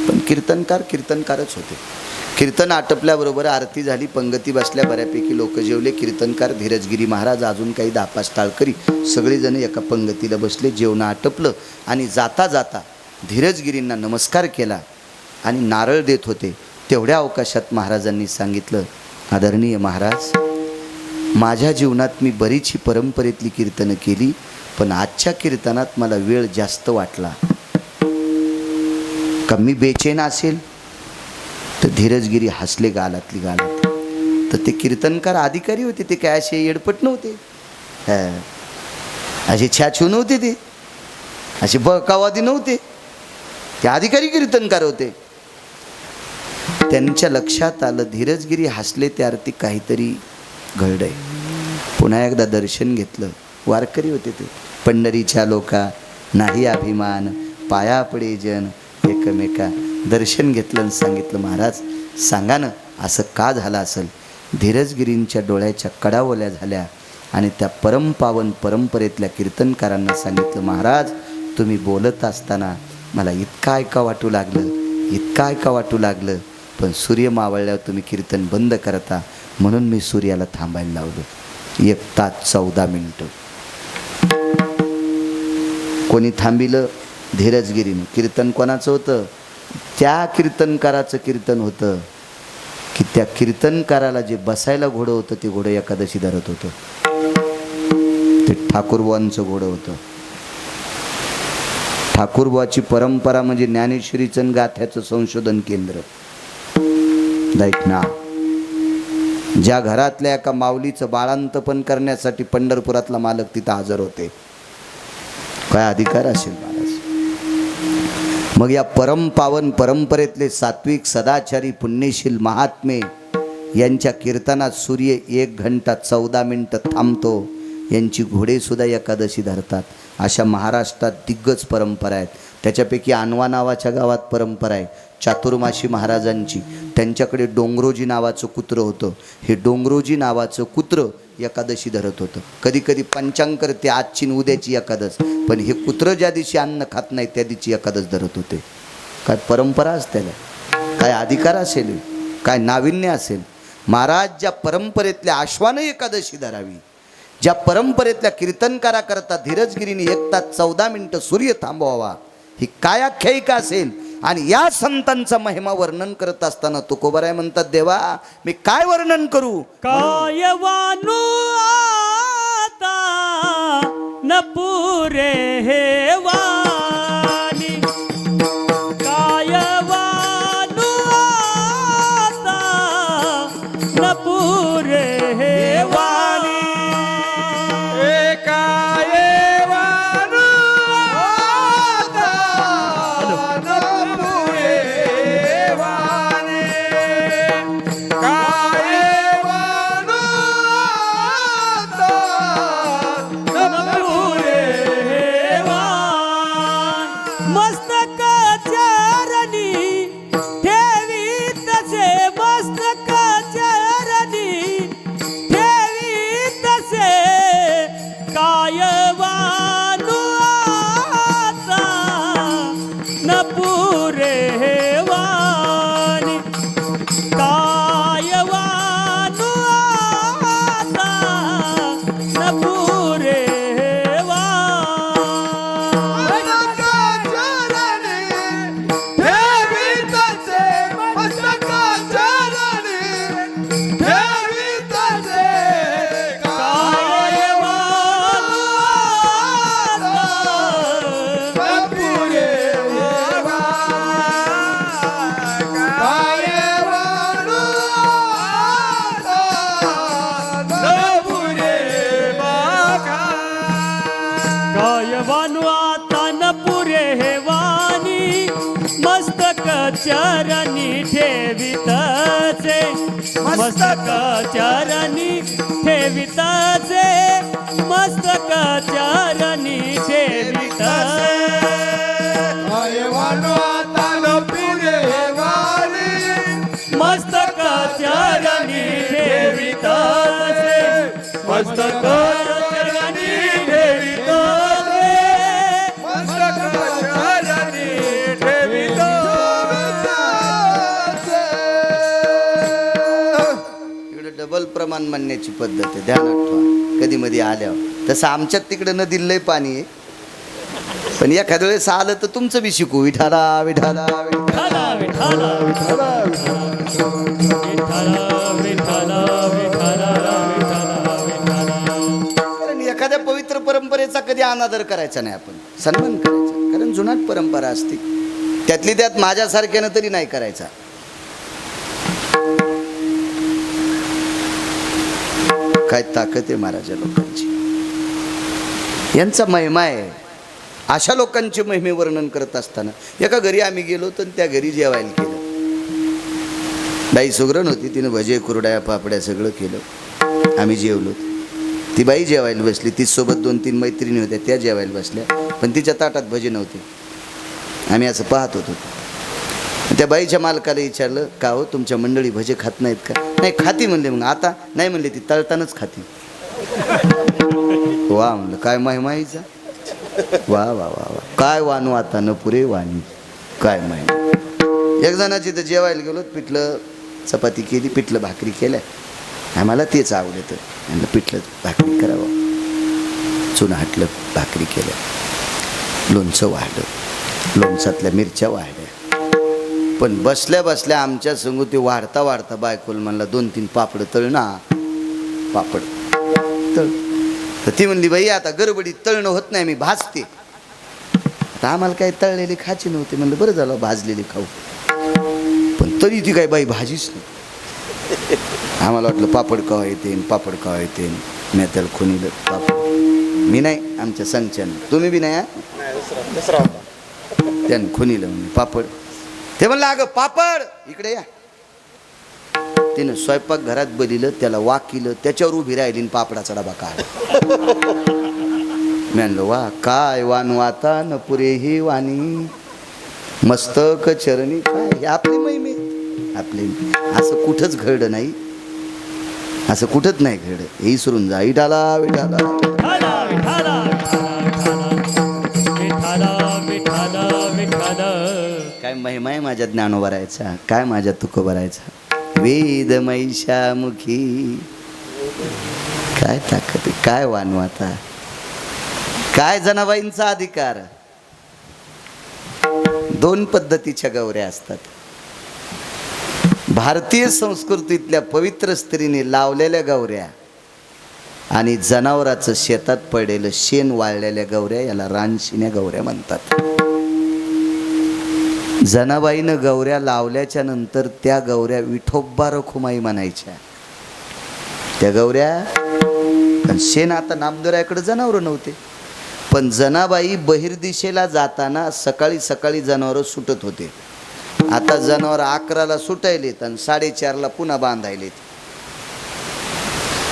पण कीर्तनकारच होते. कीर्तन आटपल्याबरोबर आरती झाली, पंगती बसल्या, बऱ्यापैकी लोक जेवले. कीर्तनकार धीरजगिरी महाराज, अजून काही 10-5 टाळकरी, सगळेजण एका पंगतीला बसले. जेवण आटपलं आणि जाता जाता धीरजगिरींना नमस्कार केला आणि नारळ देत होते. तेवढ्या अवकाशात महाराजांनी सांगितलं, आदरणीय महाराज, माझ्या जीवनात मी बरीचशी परंपरेतली कीर्तनं केली, पण आजच्या कीर्तनात मला वेळ जास्त वाटला. कमी बेचैन असेल तर धीरजगिरी हसले गालातली गालात. तर ते कीर्तनकार अधिकारी होते, ते काय असे येडपट नव्हते, असे छाछू नव्हते, ते असे बळकावादी नव्हते, ते अधिकारी कीर्तनकार होते. त्यांच्या लक्षात आलं धीरजगिरी हसले त्या अर्थी काहीतरी घडलंय. पुन्हा एकदा दर्शन घेतलं. वारकरी होते ते. पंढरीच्या लोका नाही अभिमान, पाया पडे जन एकमेका. दर्शन घेतलं आणि सांगितलं, महाराज सांगा ना असं का झालं असेल. धीरजगिरींच्या डोळ्याच्या कडा ओल्या झाल्या आणि त्या परमपावन परंपरेतल्या कीर्तनकारांना सांगितलं, महाराज तुम्ही बोलत असताना मला इतकं ऐका वाटू लागलं, पण सूर्य मावळल्यावर तुम्ही कीर्तन बंद करता, म्हणून मी सूर्याला थांबायला लावलं. 1 तास 14 मिनिटं. कोणी थांबिलं? धीरजगिरीनं. कीर्तन कोणाचं होतं? त्या कीर्तनकाराचं कीर्तन होतं की त्या कीर्तनकाराला जे बसायला घोडं होतं ते घोडं एकादशी धरत होतं. ते ठाकूरबुवांचं घोडं होतं. ठाकूरबुवाची परंपरा म्हणजे ज्ञानेश्वरीचं गाथ्याचं संशोधन केंद्र. दैट ना, ज्या घरातल्या एका माऊलीचं बाळांतपण करण्यासाठी पंढरपुरातला मालक तिथं हजर होते. काय अधिकार असेल महाराज. मग या परमपावन परंपरेतले सात्विक सदाचारी पुण्यशील महात्मे यांच्या कीर्तनात सूर्य 1 घंटा 14 मिनिटं थांबतो. यांची घोडेसुद्धा एकादशी धरतात. अशा महाराष्ट्रात दिग्गज परंपरा आहेत. त्याच्यापैकी आणवा नावाच्या गावात परंपरा आहे चातुर्माशी महाराजांची. त्यांच्याकडे डोंगरोजी नावाचं कुत्रं होतं. हे डोंगरोजी नावाचं कुत्रं एकादशी धरत होतं. कधी कधी पंचांग करते आजची उद्याची एकादश, पण हे कुत्रं ज्या दिवशी अन्न खात नाही त्या दिवशी एकादश धरत होते. काय परंपरा असते, काय अधिकार असेल, काय नाविन्य असेल. महाराज ज्या परंपरेतल्या आश्वानं एकादशी धरावी, ज्या परंपरेतल्या कीर्तनकारा करता धीरजगिरीने 1 तास 14 मिनिटं सूर्य थांबवावा, ही काय आख्यायिका असेल. आणि या संतांचा महिमा वर्णन करत असताना तुकोबाराय म्हणतात, देवा मी काय वर्णन करू. काय वानू आता न पुरे हे वाणी, काय वानू आता न पुरे हे वाणी. काय वानू आता न पुरे हे वाणी मस्तक चरणी ठेवितचे मस्तक चरणी ठेवितचे मस्तक चरणी ठेवितचे मस्तक चरणी ठेवितचे मस्तक चरणी ठेवितचे इकडे डबल प्रमाण म्हणण्याची पद्धत आहे, ध्यानात ठेवा. कधी मध्ये आल्यावर तसं आमच्यात तिकडे नदीला लय पाणी आहे, पण एखाद्या वेळेस आलं तर तुमचं बी शिकू. विठाला विठाला विठाला. विठाला विठाला विठाला विठाला विठाला विठाला विठाला. कारण एखाद्या पवित्र परंपरेचा कधी अनादर करायचा नाही, आपण सन्मान करायचा. कारण जुनाट परंपरा असते, त्यातली त्यात माझ्यासारख्यानं तरी नाही करायचा. काय ताकद आहे महाराजा लोकांची, यांचा महिमा आहे. अशा लोकांचे महिमे वर्णन करत असताना एका घरी आम्ही गेलो तर त्या घरी जेवायला केलं. बाई सुगरण होती, तिनं भजे कुरड्या पापड्या सगळं केलं. आम्ही जेवलो. ती बाई जेवायला बसली, ती सोबत 2-3 मैत्रिणी होत्या, त्या जेवायला बसल्या, पण तिच्या ताटात भजे नव्हते. आम्ही असं पाहत होतो. त्या बाईच्या मालकाला विचारलं, का हो तुमच्या मंडळी भजे खात नाहीत का? नाही खाती म्हणले. मग आता नाही म्हणले, ती तळतानाच खाती. वा म्हणलं, काय महिमाईचा. वा वा वा वा, काय वानू आता न पुरे वाणी, काय महिमा. एक जणाची तर जेवायला गेलो, पिठलं चपाती केली, पिठलं भाकरी केल्या. आम्हाला तेच आवडतं, म्हणलं पिठलं भाकरी करावं. चुना हाटलं, भाकरी केल्या, लोणचं वाढलं, लोणचातल्या मिरच्या वाढल्या. पण बसल्या बसल्या आमच्या संग ते वाढता वाढता बायकोल म्हणला, 2-3 पापड तळ ना. पापड तळ. तर ती म्हणली, बाई आता गडबडीत तळणं होत नाही, मी भाजते. आता आम्हाला काही तळलेली खायची नव्हती. म्हणलं बरं झालं भाजलेली खाऊ, पण तरी ती काय बाई भाजीच नाही. आम्हाला वाटलं पापड कवा येते, पापड कवा येते. मी त्याला खुनीलं पापड. मी नाही, आमच्या संघच्यानं. तुम्ही बी नाही. त्यानं खुनीलं म्हणजे पापड. ते म्हणलं, अगं पापड इकडे या. तिनं स्वयंपाक घरात बलिलं, त्याला वाकिलं, त्याच्यावर उभी राहिली आणि पापडाचा डबा काढ. मी म्हणलं, वा काय वानू आता न पुरे ही वाणी मस्तक चरणी. काय हे आपली महिमे, आपली. असं कुठंच घडलं नाही, असं कुठंच नाही घडलं. हे विसरून जा. विठाला विठाला विठाला विठाला विठाला विठाला विठाला. काय महिमा आहे माझ्या ज्ञानोबरायचा, काय माझ्या तुकोबरायचा. वेद महिषामुखी, काय ताकद आहे, काय वानू आता, काय जनाबाईंचा अधिकार. 2 पद्धतीच्या गौऱ्या असतात. भारतीय संस्कृतीतल्या पवित्र स्त्रीने लावलेल्या गौऱ्या आणि जनावराचं शेतात पडलेलं शेण वाळलेल्या गौऱ्या, याला रानशिन्या गौऱ्या म्हणतात. जनाबाईनं गौऱ्या लावल्याच्या नंतर त्या गौऱ्या विठोबा रखुमाई म्हणायच्या. त्या गौऱ्या शेण, आता नामदोऱ्याकडे जनावरं नव्हते, पण जनाबाई बहिर्दिशेला जाताना सकाळी सकाळी जनावरं सुटत होते. आता जनावर 11ला सुटायलेत आणि 4:30ला पुन्हा बांधायलेत.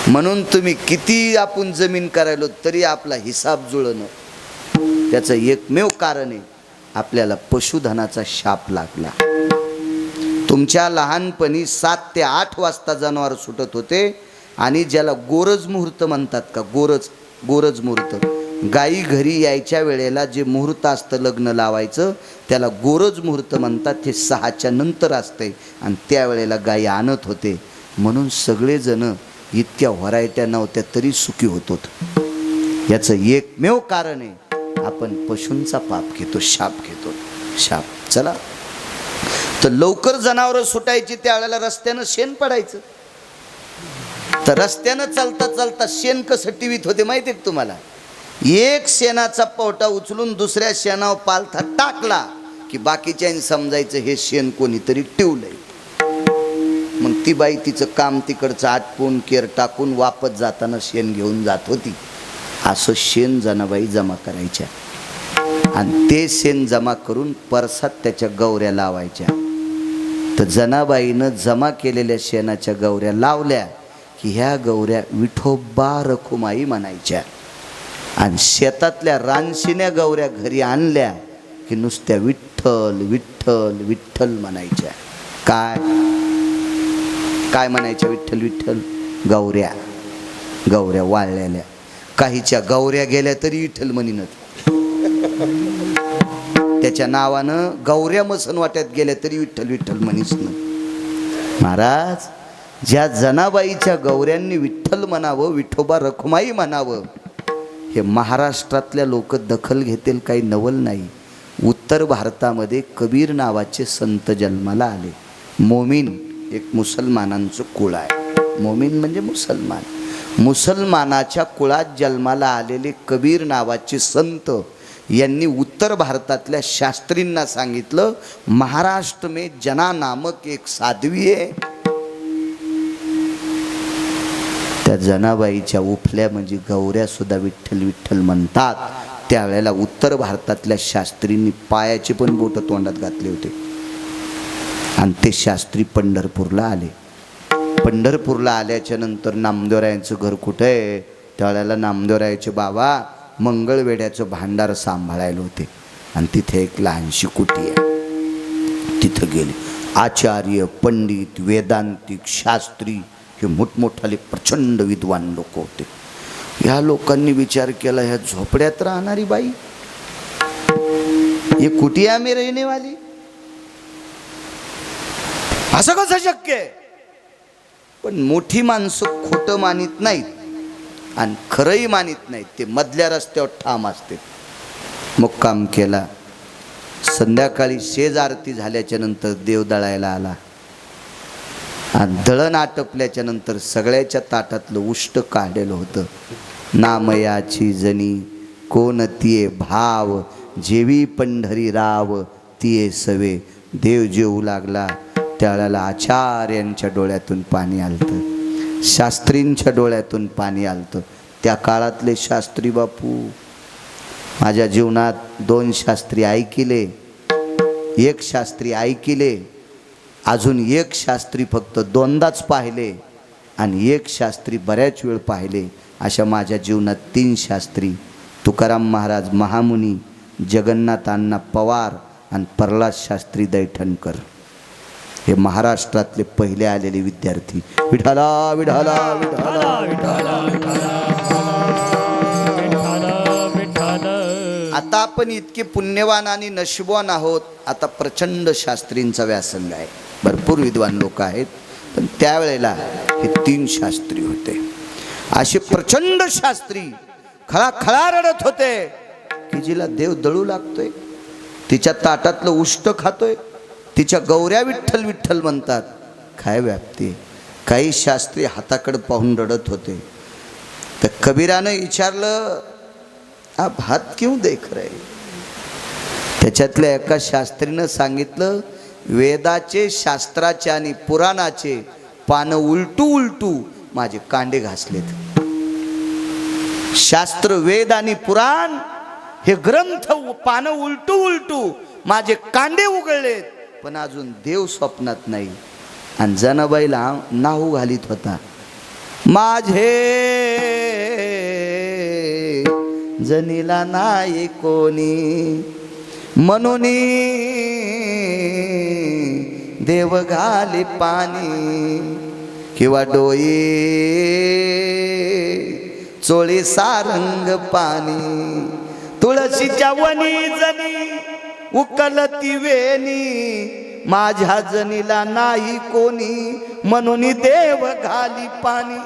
म्हणून तुम्ही किती आपण जमीन करायलो तरी आपला हिसाब जुळणं, त्याचं एकमेव कारण आहे, आपल्याला पशुधनाचा शाप लागला. तुमच्या लहानपणी 7 ते 8 वाजता जनावर सुटत होते आणि ज्याला गोरज मुहूर्त म्हणतात का, गोरज मुहूर्त, गायी घरी यायच्या वेळेला जे मुहूर्त असतं लग्न लावायचं त्याला गोरज मुहूर्त म्हणतात. ते 6च्या नंतर असते आणि त्यावेळेला गायी आणत होते. म्हणून सगळेजण इतक्या व्हरायट्या नव्हत्या तरी सुखी होतो. याचं एकमेव कारण आहे, आपण पशूंचा पाप घेतो, शाप घेतो, शाप. चला तर लवकर जनावरं सुटायची, त्यावेळेला रस्त्यानं शेण पडायचं. तर रस्त्यानं चालता चालता शेण कसं टिवीत होते माहिती आहे तुम्हाला? एक शेणाचा पोटा उचलून दुसऱ्या शेणावर पालथा टाकला की बाकीच्यांनी समजायचं हे शेण कोणीतरी टिवलंय. मग ती बाई तिचं काम तिकडचं आटपून केर टाकून वापस जाताना शेण घेऊन जात होती. असं शेण जनाबाई जमा करायच्या आणि ते शेण जमा करून परसात त्याच्या गौऱ्या लावायच्या. तर जनाबाईनं जमा केलेल्या शेणाच्या गौऱ्या लावल्या की ह्या गौऱ्या विठोबा रखुमाई म्हणायच्या. आणि शेतातल्या रानशिन्या गौऱ्या घरी आणल्या की नुसत्या विठ्ठल विठ्ठल विठ्ठल म्हणायच्या. काय काय म्हणायच्या? विठ्ठल विठ्ठल. गौऱ्या गौऱ्या वाळलेल्या. काहीच्या गौऱ्या गेल्या तरी विठ्ठल म्हणीनच. त्याच्या नावानं गौऱ्या मसन वाट्यात गेल्या तरी विठ्ठल विठ्ठल म्हणीच ना. महाराज, ज्या जनाबाईच्या गौऱ्यांनी विठ्ठल म्हणावं, विठोबा रखुमाई म्हणावं, हे महाराष्ट्रातल्या लोक दखल घेतील काही नवल नाही. उत्तर भारतामध्ये कबीर नावाचे संत जन्माला आले. मोमीन एक मुसलमानांचं कुळ आहे. मोमीन म्हणजे मुसलमान. मुसलमानाच्या कुळात जन्माला आलेले कबीर नावाचे संत यांनी उत्तर भारतातल्या शास्त्रींना सांगितलं, महाराष्ट्र में जना नामक एक साध्वी आहे. त्या जनाबाईच्या उफल्या म्हणजे गौऱ्या सुद्धा विठ्ठल विठ्ठल म्हणतात. त्यावेळेला उत्तर भारतातल्या शास्त्रींनी पायाचे पण बोट तोंडात घातले होते आणि ते शास्त्री पंढरपूरला आले. पंढरपूरला आल्याच्या नंतर नामदेवरायांचं घर कुठं आहे? त्यावेळेला नामदेवरायाचे बाबा मंगळवेड्याचं भांडार सांभाळायला होते आणि तिथे एक लहानशी कुटी आहे. तिथं गेले. आचार्य, पंडित, वेदांतिक, शास्त्री हे मोठमोठाले प्रचंड विद्वान लोक होते. ह्या लोकांनी विचार केला, ह्या झोपड्यात राहणारी बाई, ये कुटिया में रहने वाली, असं कसं शक्य आहे? पण मोठी माणसं खोटं मानित नाहीत आणि खरंही मानित नाहीत. ते मधल्या रस्त्यावर ठाम असते. मुक्काम केला. संध्याकाळी शेज आरती झाल्याच्या नंतर देव दळायला आला आणि दळण आटपल्याच्या नंतर सगळ्याच्या ताटातलं उष्ट काढलेलं होतं. नामयाची जनी कोण तिये भाव, जेवी पंढरी राव तिये सवे. देव जेवू लागला. त्यावेळेला आचार्यांच्या डोळ्यातून पाणी आलतं, शास्त्रींच्या डोळ्यातून पाणी आलतं. त्या काळातले शास्त्री बापू, माझ्या जीवनात 2 शास्त्री ऐकिले, एक शास्त्री ऐकिले, अजून एक शास्त्री फक्त 2दाच पाहिले आणि एक शास्त्री बऱ्याच वेळ पाहिले. अशा माझ्या जीवनात 3 शास्त्री, तुकाराम महाराज महामुनी, जगन्नाथ अण्णा पवार आणि प्रल्हाद शास्त्री दैठणकर, हे महाराष्ट्रातले पहिले आलेले विद्यार्थी. विठाला विठाला विठाला विठाला. आता आपण इतके पुण्यवान आणि नशिबवान आहोत. आता प्रचंड शास्त्रींचा व्यासंग आहे, भरपूर विद्वान लोक आहेत. पण त्यावेळेला हे 3 शास्त्री होते. असे प्रचंड शास्त्री खळाखळा रडत होते की जिला देव दळू लागतोय, तिच्या ताटातलं उष्ट खातोय, तिच्या गौऱ्या विठ्ठल विठ्ठल म्हणतात. काय व्याप्ती. काही शास्त्री हाताकडे पाहून रडत होते. तर कबीरानं विचारलं, आप हात क्यों देख रहे? त्याच्यातल्या एका शास्त्रीनं सांगितलं, वेदाचे, शास्त्राचे आणि पुराणाचे पानं उलटू उलटू माझे कांडे घासलेत. शास्त्र, वेद आणि पुराण हे ग्रंथ पानं उलटू उलटू माझे कांडे उघडलेत, पण अजून देव स्वप्नात नाही. आणि जनाबाईला नाहू घालीत होता, माझे जनीला नाही कोणी, म्हणून देव घाले पाणी, किंवा डोई चोळी सारंग पाणी. तुळशीच्या वनी जनी उकलती वेणी, माझ्या जनीला नाही कोणी, म्हणून देव घाली पाणी.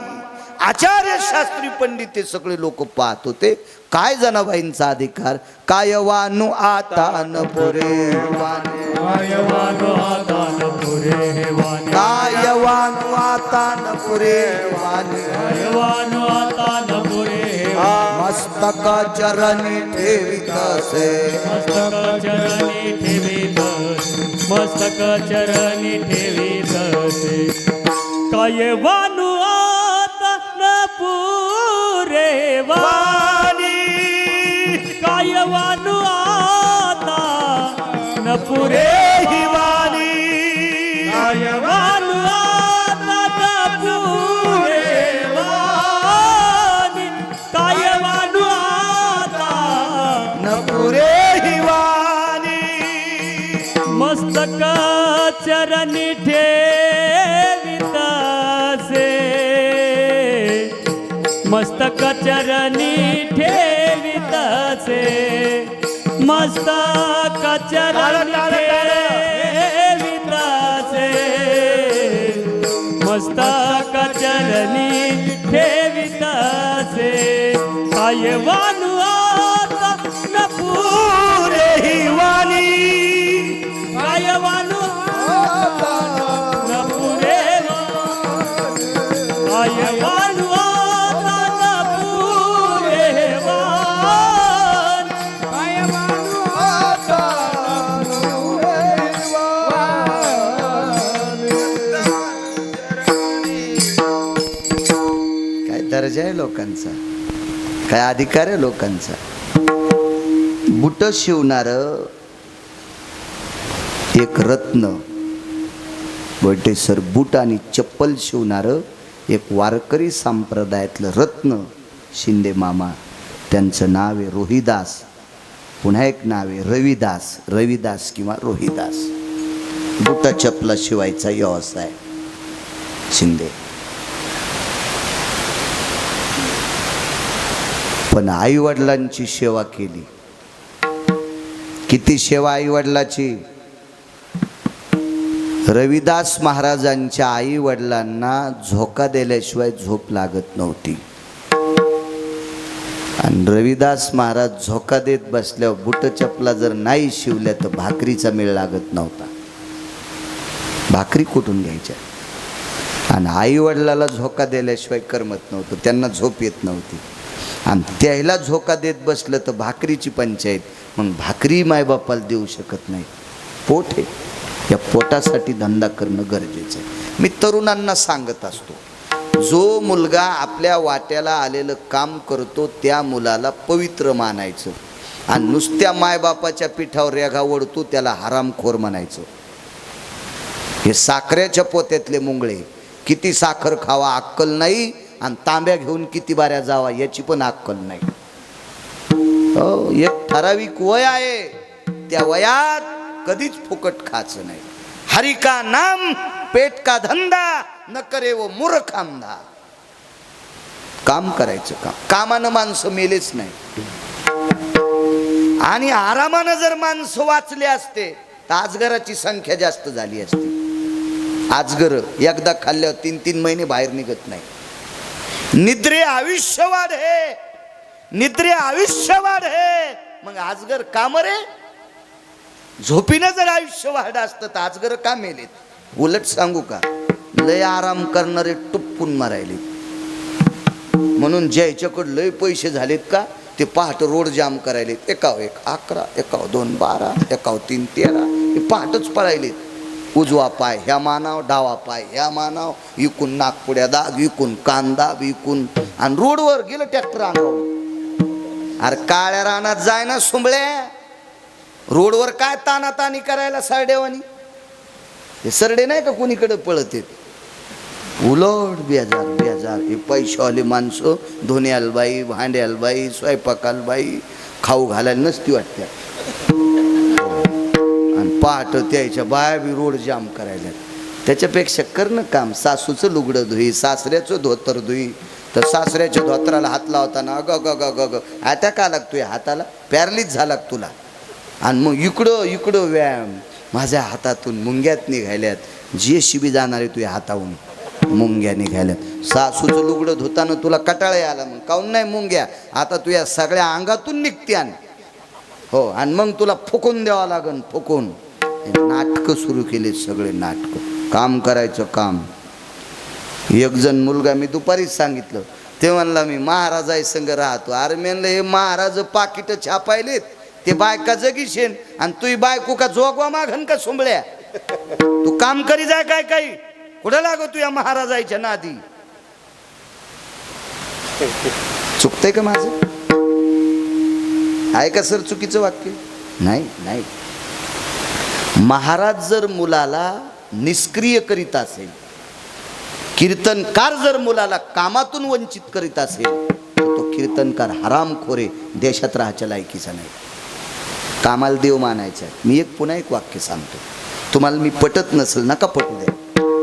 आचार्य, शास्त्री, पंडित ते सगळे लोक पाहत होते. काय जनाबाईंचा अधिकार. कायवानु आता न पुरे वाने, कायवानो आता न पुरे वाने, कायवानु आता न पुरे वाने, कायवानो आता न पुरे वाने. मस्तक चरणी ठेवित असे, मस्तक चरणी ठेवीत, मस्तक चरणी ठेवीत असे. कायवानो आता न पुरे वाने, न पुरे ही वाणी काय वाणू आता न पुरे वाणी काय वाणू आता न पुरे ही वाणी मस्तक चरणी ठेवितासे मस्तक चरणी ठेवितासे मस्तक चरणी ठेवितासे मस्तक चरणी ठेवितासे काय वाणू आता न पुरे ही वाणी काय वाणू न पुरे काय वाणू आता न पुरे वाणी काय वाणू आता काय दर्जा आहे लोकांचा, काय अधिकार आहे लोकांचा. बुट शिवणार एक रत्न, वटेसर बूट आणि चप्पल शिवणार एक वारकरी संप्रदायातलं रत्न शिंदे मामा. त्यांचं नाव आहे रोहिदास. पुन्हा एक नाव आहे रविदास. रविदास किंवा रोहिदास. बुट चपला शिवायचा व्यवसाय शिंदे. पण आई वडिलांची सेवा केली. किती सेवा आई वडिलाची. रविदास महाराजांच्या आई वडिलांना झोका दिल्याशिवाय झोप लागत नव्हती. आणि रविदास महाराज झोका देत बसल्यावर बुट चपला जर नाही शिवल्या तर भाकरीचा मेळ लागत नव्हता. भाकरी कुठून घ्यायच्या. आणि आई वडिलाला झोका दिल्याशिवाय करमत नव्हतं. त्यांना झोप येत नव्हती. आणि त्याला झोका देत बसलं तर भाकरीची पंचायत. मग भाकरी मायबापाला देऊ शकत नाही. पोट आहे. या पोटासाठी धंदा करणं गरजेचं आहे. मी तरुणांना सांगत असतो, जो मुलगा आपल्या वाट्याला आलेलं काम करतो त्या मुलाला पवित्र मानायचं. आणि नुसत्या मायबापाच्या पिठावर रेघा ओढतो त्याला हरामखोर म्हणायचं. हे साखरेच्या पोत्यातले मुंगळे. किती साखर खावा अक्कल नाही, आणि तांब्या घेऊन किती बाऱ्या जावा याची पण अक्कल नाही. हो, एक ठराविक वय आहे. त्या वयात कधीच फुकट खायचं नाही. हरि का नाम पेट का धंदा न करे वो मूर्ख आमदा. काम करायचं. कामानं माणसं मेलेच नाही. आणि आरामानं जर माणसं वाचले असते तर आजगराची संख्या जास्त झाली असती. आजगर एकदा खाल्ल्यावर 3-3 महिने बाहेर निघत नाही. निद्रे आयुष्य वाढे. निद्रे आयुष्य वाढे. मग आजगर का मरे. झोपीनं जर आयुष्य वाढलं असतं तर आजगर का मेलेत. उलट सांगू का, लय आराम करणारे टुप्पून मारायले. म्हणून ज्याच्याकडे लय पैसे झालेत का ते पहाट रोड जाम करायलेत. 1 11, 2 12, 3 13 हे पहाटच पळायलेत. उजवा पाय ह्या मानाव, डावा पाय ह्या मानाव, इकून नागपुड्या दाग, इकून कांदा इकून. आणि रोडवर गेलं ट्रॅक्टर आणून. अरे काळ्या रानात जाय ना सुंबळ्या. रोडवर काय तानातानी करायला सरडेवानी. हे सरडे नाही का कोणीकडे पळत येत. उलट बेजार बेजार. हे पैशावाली माणसं धुण्याला बाई, भांड्याला बाई, स्वयंपाकाला बाई, खाऊ घालायला नसती वाटते. आणि पहाट त्याच्या बाया बी रोड जाम करायला. त्याच्यापेक्षा करणं काम. सासूचं लुगडं धुई, सासऱ्याचं धोतर धुई. तर सासऱ्याच्या धोतराला हात लावताना अग ग ग ग ग आता का लागतोय हाताला. पॅरलीच झाला तुला. आणि मग इकडं व्यायाम. माझ्या हातातून मुंग्यात निघाल्यात. JCB जाणार आहे तुझ्या हाताहून मुंग्या निघाल्यात. सासूचं लुगडं धुताना तुला कटाळा आला. मग काऊन नाही मुंग्या आता तुझ्या सगळ्या अंगातून निघत्यान. हो, आणि मग तुला फुकून द्यावं लागन. फुकून नाटकं सुरू केली. सगळे नाटकं. काम करायचं काम. एक जण मुलगा मी दुपारीच सांगितलं. ते म्हणला मी महाराजाई संग राहतो. अरे म्हणलं हे महाराज पाकिट छापायलेत ते बायका जगीशेन. आणि तुही बायको का जोगवा मागन का सुंबळ्या. तू काम करी जाय. काय काही कुठं लागो तू या महाराजाच्या नादी. चुकतंय का माझं. आहे का सर चुकीचं वाक्य. नाही नाही. महाराज जर मुलाला निष्क्रिय करीत असेल, कीर्तनकार जर मुलाला कामातून वंचित करीत असेल, तर तो कीर्तनकार हरामखोरे, देशात राहायच्या लायकीचा नाही. कामाला देव मानायचा. मी पुन्हा एक वाक्य सांगतो, तुम्हाला मी पटत नसेल नका पटू द्या,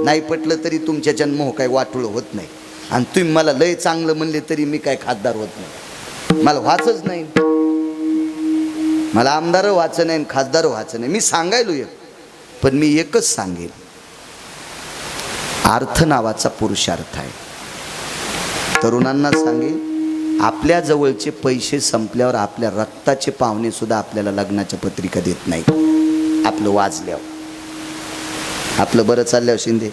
नाही पटलं तरी तुमच्या जन्म काही वाटोळं होत नाही. आणि तुम्ही मला लय चांगलं म्हणले तरी मी काय खासदार होत नाही. मला व्हायचंच नाही, मला आमदार व्हायचं नाही, खासदार व्हायचं नाही. मी सांगायलो एक, पण मी एकच सांगेन, अर्थ नावाचा पुरुषार्थ आहे. तरुणांना सांगेन, आपल्या जवळचे पैसे संपल्यावर आपल्या रक्ताचे पाहुणे सुद्धा आपल्याला लग्नाच्या पत्रिका देत नाही. आपलं वाजल्यावर, आपलं बरं चालल्यावर शिंदे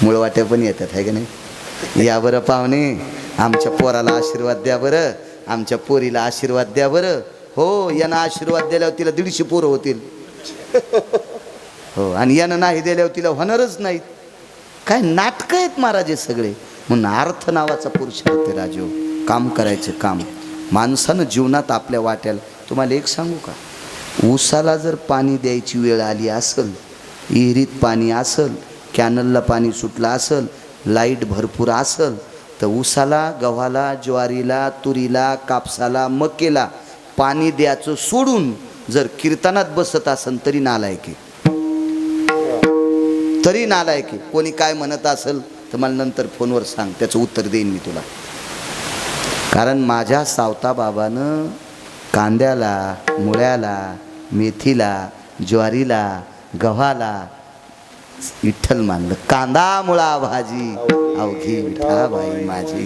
मुळवाट्या पण येतात आहे का नाही. या बरं पाहुणे, आमच्या पोराला आशीर्वाद द्या बरं, आमच्या पोरीला आशीर्वाद द्या बरं. हो, यानं आशीर्वाद दिल्यावर तिला 150 पोरं होतील. हो, आणि यानं नाही दिल्यावर तिला होणारच नाहीत. काय नाटकं आहेत महाराज हे सगळे. म्हणून अर्थ नावाचा पुरुषार्थ राजो, काम करायचं काम. माणसानं जीवनात आपल्या वाट्याला, तुम्हाला एक सांगू का, ऊसाला जर पाणी द्यायची वेळ आली असेल, विहिरीत पाणी असेल, कॅनलला पाणी सुटलं असेल, लाईट भरपूर असेल, तर ऊसाला, गव्हाला, ज्वारीला, तुरीला, कापसाला, मकेला पाणी द्यायचं सोडून जर कीर्तनात बसत असेल तरी नालायक आहे. तरी नालायक आहे. कोणी काय म्हणत असेल तर मला नंतर फोनवर सांग, त्याचं उत्तर देईन मी तुला. कारण माझ्या सावता बाबानं कांद्याला, मुळ्याला, मेथीला, ज्वारीला, गव्हाला विठ्ठल मानलं. कांदा मुळा भाजी अवघी विठाबाई माझी.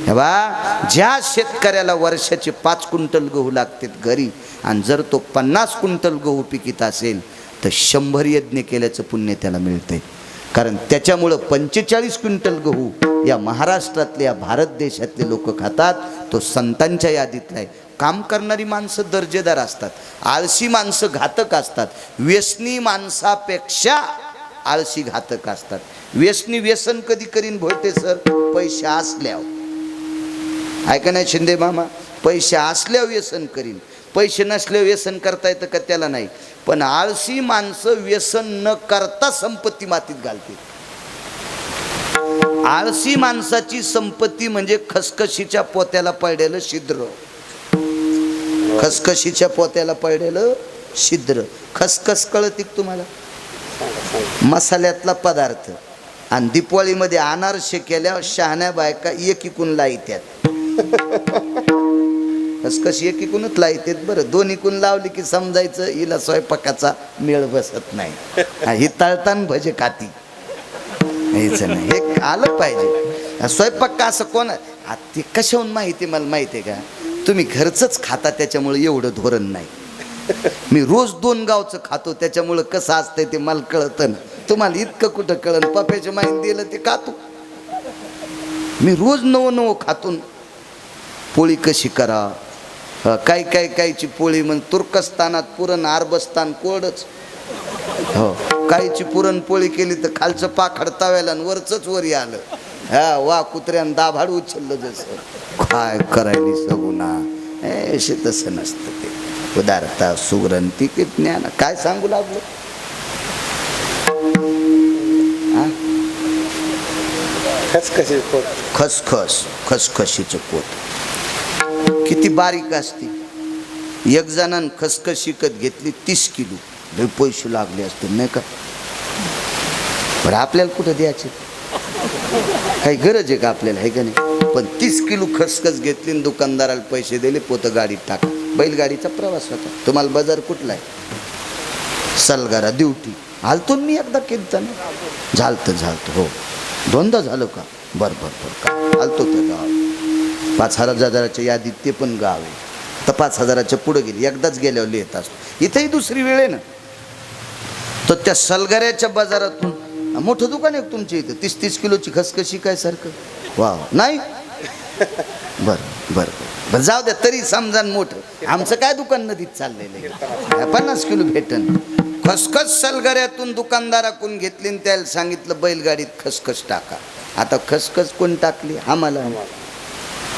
हे बा, ज्या शेतकऱ्याला वर्षाचे 5 क्विंटल गहू लागतात घरी, आणि जर तो 50 क्विंटल गहू पिकीत असेल तर 100 यज्ञ केल्याचं पुण्य त्याला मिळते. कारण त्याच्यामुळं 45 क्विंटल गहू या महाराष्ट्रातले, या भारत देशातले लोक खातात. तो संतांच्या यादीतला आहे. काम करणारी माणसं दर्जेदार असतात, आळशी माणसं घातक असतात. व्यसनी माणसापेक्षा आळशी घातक असतात. व्यसनी व्यसन कधी करीन भोळते सर, पैसे असल्यावर. ऐका नाही शिंदे मामा, पैसे असल्यावर व्यसन करीन, पैसे नसल्यावर व्यसन करता येतं का त्याला नाही. पण आळशी माणसं व्यसन न करता संपत्ती मातीत घालते. आळशी माणसाची संपत्ती म्हणजे खसखशीच्या पोत्याला पडलेलं छिद्र. खसखशीच्या पोत्याला पडलेलं छिद्र. खसखस कळते तुम्हाला, मसाल्यातला पदार्थ. आणि दिपवाळीमध्ये अनारसे केल्यावर शहाण्या बायका एकीकून लाईत्यात. खसखशी एकीकूनच लाईतात बरं. दोन्हीकून लावली की समजायचं हिला स्वयंपाकाचा मेळ बसत नाही, ही तळतान भजे खाती. यायचं नाही, हे आलं पाहिजे. स्वयंपाक का असं कोण ते कशाहून माहिती, मला माहिती आहे का, तुम्ही घरचंच खाता त्याच्यामुळे एवढं धोरण नाही. मी रोज 2 गावचं खातो त्याच्यामुळं कसं असतंय ते मला कळतं ना. तुम्हाला इतकं कुठं कळन, पप्याच्या माहीत दिलं ते खातो. मी रोज नवं खातो. पोळी कशी करा, कायची पोळी म्हण, तुर्कस्तानात पुरण, अरबस्तान कोरडच. हो, काहीची पुरणपोळी केली तर खालचं पाखड तव्याला आणि वरचंच वरी आलं. हा वा, कुत्र्यानं दाभाड उचललं जसं. काय करायली सगुना, असे तसं नसतं ते. उदारता सुग्रंथी की ज्ञान, काय सांगू लागलो. खसखशीचं पोत किती बारीक असते. एक जणांनी खसखशी विकत घेतली 30 किलो, लय पैसे लागले असते नाही का. बरं आपल्याला कुठं द्यायचे, काही गरज आहे का आपल्याला, आहे का नाही. पण 30 किलो खसखस घेतली आणि दुकानदाराला पैसे दिले, पोतं गाडीत टाका. बैलगाडीचा प्रवास होता. तुम्हाला बाजार कुठला आहे, सलगारा ड्युटी. हालतो मी एकदा कीर्तन झालतं हो, 2दा झालं का. बरं का हालतो त्या गाव 5,000च्या यादीत ते पण गाव आहे. तर 5,000च्या पुढे गेली, एकदाच गेल्यावर लिहित असतो. इथंही दुसरी वेळ आहे ना. तर त्या सलगाऱ्याच्या बाजारातून मोठं दुकान आहे तुमच्या इथं, 30-30 किलोची खसखशी काय सारखं. वा नाही, बरं जाऊ द्या, तरी समजा मोठं. आमचं काय दुकान नदीत चाललेलं आहे, 50 किलो भेटन. खसखस सलगाऱ्यातून दुकानदाराकडून घेतली आणि त्याला सांगितलं बैलगाडीत खसखस टाका. आता खसखस कोण टाकली,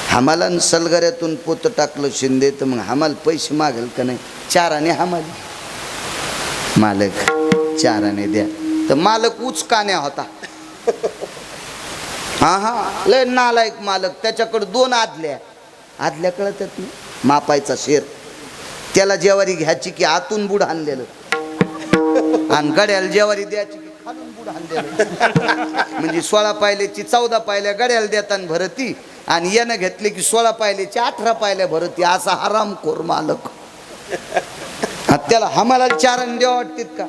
हमाला सलगाऱ्यातून पोतं टाकलं शिंदे, तर मग हमाल पैसे मागेल का नाही. 4 आणे हमाली. मालक चाराने द्या. तर मालक उचकाण्या होता. हा लय नालायक मालक. त्याच्याकडे 2 आदल्या कळतात ना, मापायचा शेर. त्याला जेवारी घ्यायची की आतून बुड आणलेलं, आणि गड्याला जेवारी द्यायची की खालून बुड आणलेलं. म्हणजे 16 पायल्याची 14 पायल्या गड्याला देताना भरती, आणि यानं घेतले की 16 पायल्याची 18 पायल्या भरती. असा हरामखोर मालक. त्याला हमाला चारण द्या वाटतात का?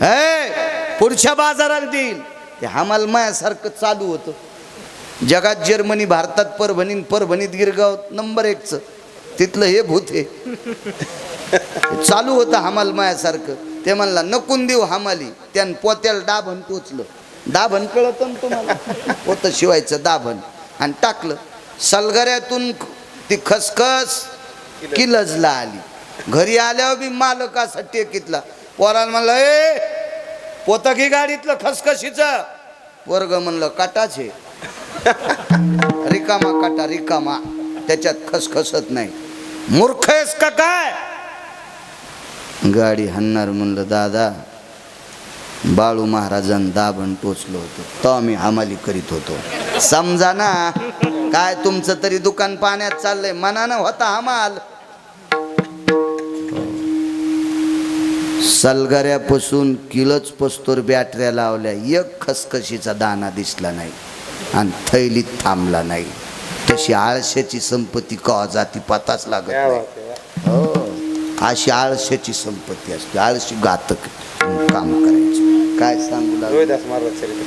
हे पुढच्या बाजाराला देईल. ते हमाल मायासारखं चालू होतं. जगात जर्मनी, भारतात परभणीत गिरगाव नंबर 1चं. तिथलं हे भूत आहे. चालू होतं हमाल मायासारखं. ते म्हणला नकून देऊ हमाली. त्यानं पोत्याला दाभण टोचलं. दाभण कळत ना तुम्हाला? पोतं शिवायचं दाभण, आणि टाकलं. सलगऱ्यातून ती खसखस किलजला आली. घरी आल्यावर बी मालक असा टेकीतला. पोराला म्हणलं ए पोतं की गाडीतलं खसखशीचं. वर्ग म्हणलं काटाचे. रिकामा काटा रिकामा, त्याच्यात खसखसत नाही. मूर्ख आहेस का काय? गाडी हाणणार म्हणलं दादा बाळू महाराजांना दाभण टोचलं होतं, तो आम्ही हमाली करीत होतो. समजा ना, काय तुमचं तरी दुकान पाण्यात चाललंय. मनानं होता हमाल. सलगऱ्यापासून किलोच पस्तोर बॅटऱ्या लावल्या, एक खसखशीचा दाना दिसला नाही, आणि थैलीत थांबला नाही. तशी आळशाची संपत्ती का जाती पताच लागत नाही. हो, अशी आळशाची संपत्ती असते. आळशी घातक काम करायचं. काय सांगू लागलो?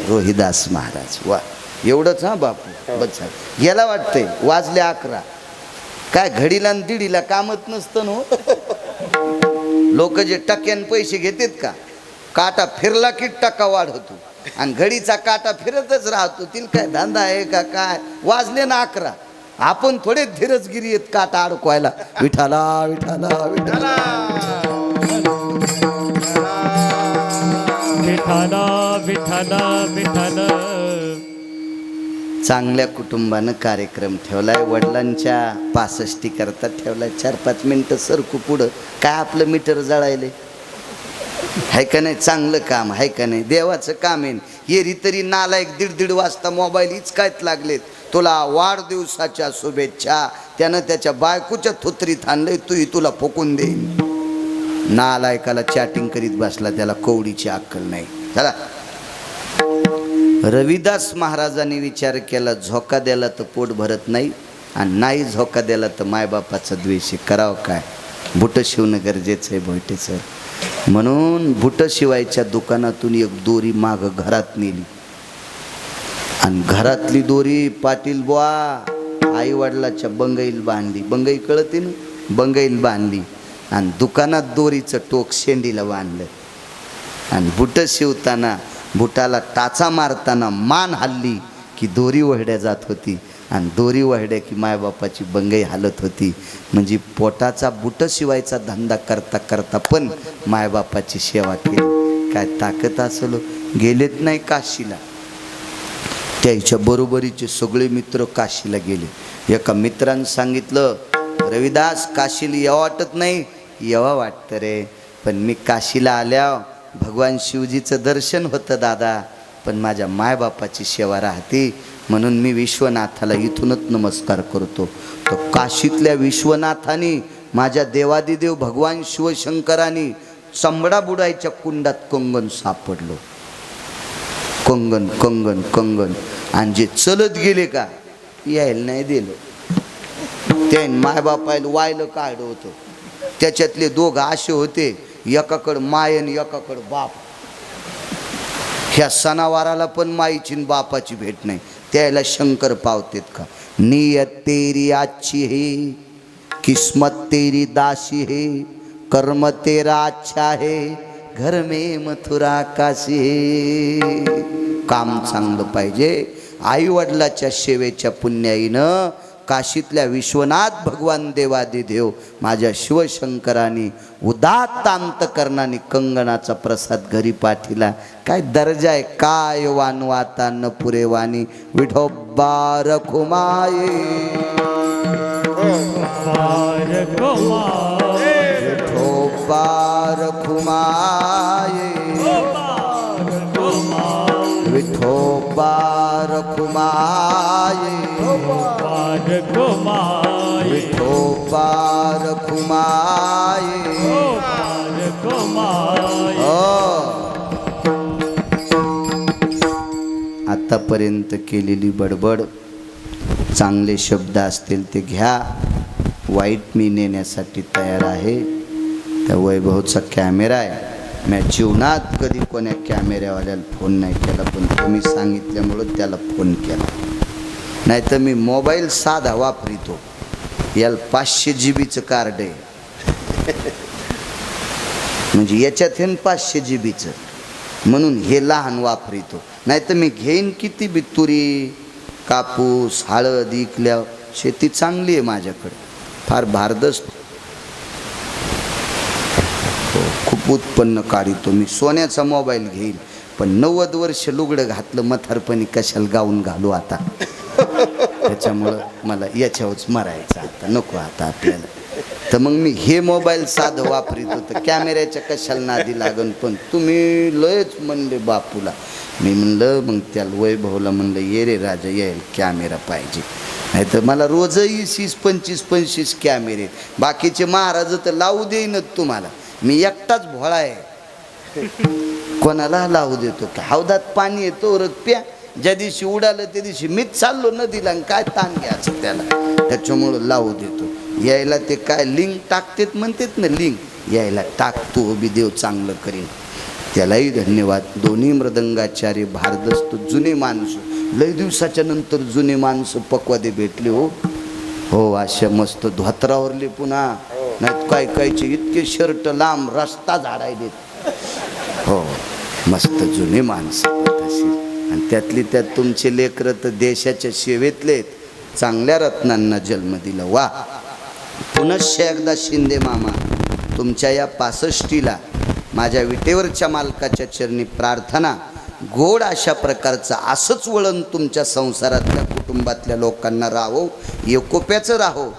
रोहिदास महाराज. वा एवढंच. हा बापू बस गेला वाटतंय. वाजले 11. काय घडीला आणि दीडीला कामच नसतं ना. लोक जे टक्क्यान पैसे घेतात का, काटा फिरला की टक्का वाढवतो, आणि घडीचा काटा फिरतच राहतो. तिला काय धंदा आहे का काय? वाजले ना 11. आपण थोडे धीरजगिरी आहेत काटा अडकवायला. विठाला विठाला विठाला विठाला विठाला विठाला. चांगल्या कुटुंबानं कार्यक्रम ठेवलाय. वडिलांच्या 65 करता ठेवलाय. 4-5 मिनिटं सरकू पुढं. काय आपलं मीटर जळायले आहे का नाही? चांगलं काम आहे का नाही? देवाचं काम आहे. येरी तरी नालायक 1:30 वाजता मोबाईल हिचकायत लागलेत. तुला वाढदिवसाच्या शुभेच्छा. त्यानं त्याच्या बायकोच्या थोतरीत आणलंय, तुला फुकून देईन. नालायकाला चॅटिंग करीत बसला, त्याला कवडीची अक्कल नाही. चला, रविदास महाराजांनी विचार केला, झोका द्याला तर पोट भरत नाही, आणि नाही झोका द्याला तर मायबापाचा द्वेष. करावं काय? बुटं शिवणं गरजेचं आहे भोयटेचं. म्हणून बुटं शिवायच्या दुकानातून एक दोरी माग घरात नेली, आणि घरातली दोरी पाटील बुवा आई वडिलाच्या बंगईला बांधली. बंगई कळते ना? बंगईला बांधली, आणि दुकानात दोरीचं टोक शेंडीला बांधलं. आणि बुटं शिवताना बुटाला टाचा मारताना मान हल्ली की दोरी वहड्या जात होती, आणि दोरी वहड्या की मायबापाची बंगई हालत होती. म्हणजे पोटाचा बुटं शिवायचा धंदा करता करता पण मायबापाची सेवा केली. काय ताकद असलो. गेलेत नाही काशीला. त्याच्या बरोबरीचे सगळे मित्र काशीला गेले. एका मित्रानं सांगितलं, रविदास काशीला यावं वाटत नाही? यावं वाटतं रे, पण मी काशीला आल्या भगवान शिवजीचं दर्शन होतं दादा, पण माझ्या मायबापाची सेवा राहते, म्हणून मी विश्वनाथाला इथूनच नमस्कार करतो. तो काशीतल्या विश्वनाथाने माझ्या देवादिदेव भगवान शिवशंकरांनी चंबडा बुडायच्या कुंडात कंगन सापडलो. कंगन कंगन कंगन. आणि जे चलत गेले का यायला नाही दिलं. ते मायबापायला वायलं काढलं होतं. त्याच्यातले 2 असे होते, एकाकडं माय आणि एकाकडं बाप. ह्या सणावाराला पण माईची बापाची भेट नाही. त्याला शंकर पावतेत का? नियत तेरी आच्छी है, किस्मत तेरी दासी है, कर्म तेरा अच्छा है, घर में मथुरा काशी है. काम चांगलं पाहिजे. आई वडिलाच्या सेवेच्या पुण्याईनं काशीतल्या विश्वनाथ भगवान देवादिदेव माझ्या शिवशंकरांनी उदात्त अंतकरणाने कंगनाचा प्रसाद घरी पाठिला. काय दर्जा आहे. काय वानवाता न पुरे वाणी विठोबा रखुमाये, विठोबा रखुमाये विठोबा रखुमाये विठोबा रखुमाये आतापर्यंत केलेली बडबड चांगले शब्द असतील ते घ्या, वाईट मी नेण्यासाठी तयार आहे. त्या वैभवचा कॅमेरा आहे. मी जीवनात कधी कोण्या कॅमेऱ्यावाल्याला फोन नाही केला, पण तुम्ही सांगितल्यामुळं त्याला फोन केला. नाही तर मी मोबाईल साधा वापरितो. याला 500 GB कार्ड आहे, म्हणजे याच्यात हे 500 GB म्हणून हे लहान वापरितो. नाही तर मी घेईन किती बी तुरी कापूस हळद इकल्या. शेती चांगली आहे माझ्याकडे, फार भारदस्त, खूप उत्पन्न काढितो मी. सोन्याचा मोबाईल घेईल, पण 90 वर्ष लुगडं घातलं म्हातारपणी कशाला गाऊन घालू आता. त्याच्यामुळं मला याच्यावरच मरायचं आता, नको आता आपल्याला. तर मग मी हे मोबाईल साधं वापरितो. तर कॅमेऱ्याच्या कशाला नादी लागन. पण तुम्ही लयच म्हणले बापूला. मी म्हणलं मग त्याला वैभवला म्हणलं ये रे राजा येईल कॅमेरा पाहिजे. नाही तर मला रोजही 25-25 कॅमेरे. बाकीचे महाराज तर लावू देईनच तुम्हाला. मी एकटाच भोळा आहे, कोणाला लावू देतो. हौदात पाणी येतो रत प्या. ज्या दिवशी उडालं त्या दिवशी मीच चाललो नदीला, काय ताण घ्यायचं त्याला. त्याच्यामुळं लावू देतो. यायला ते काय लिंक टाकतेत म्हणतात ना, लिंक यायला टाकतो बी देव चांगलं करीन. त्यालाही धन्यवाद. दोन्ही मृदंगाचार्य भारदस्त जुने माणसं, लय दिवसाच्या नंतर जुने माणसं पक्वादे भेटले. हो अशा मस्त धोत्रावरले पुन्हा. नाही काय कायचे इतके शर्ट लांब रस्ता झाडायले. हो मस्त जुने माणसं तशी. आणि त्यातली त्यात तुमचे लेकरं तर देशाच्या सेवेतले, चांगल्या रत्नांना जन्म दिला. वा. पुनश्च एकदा शिंदे मामा तुमच्या या 65ला माझ्या विटेवरच्या मालकाच्या चरणी प्रार्थना. गोड अशा प्रकारचं असंच वळण तुमच्या संसारातल्या कुटुंबातल्या लोकांना राहो, एकोप्याचं राहो.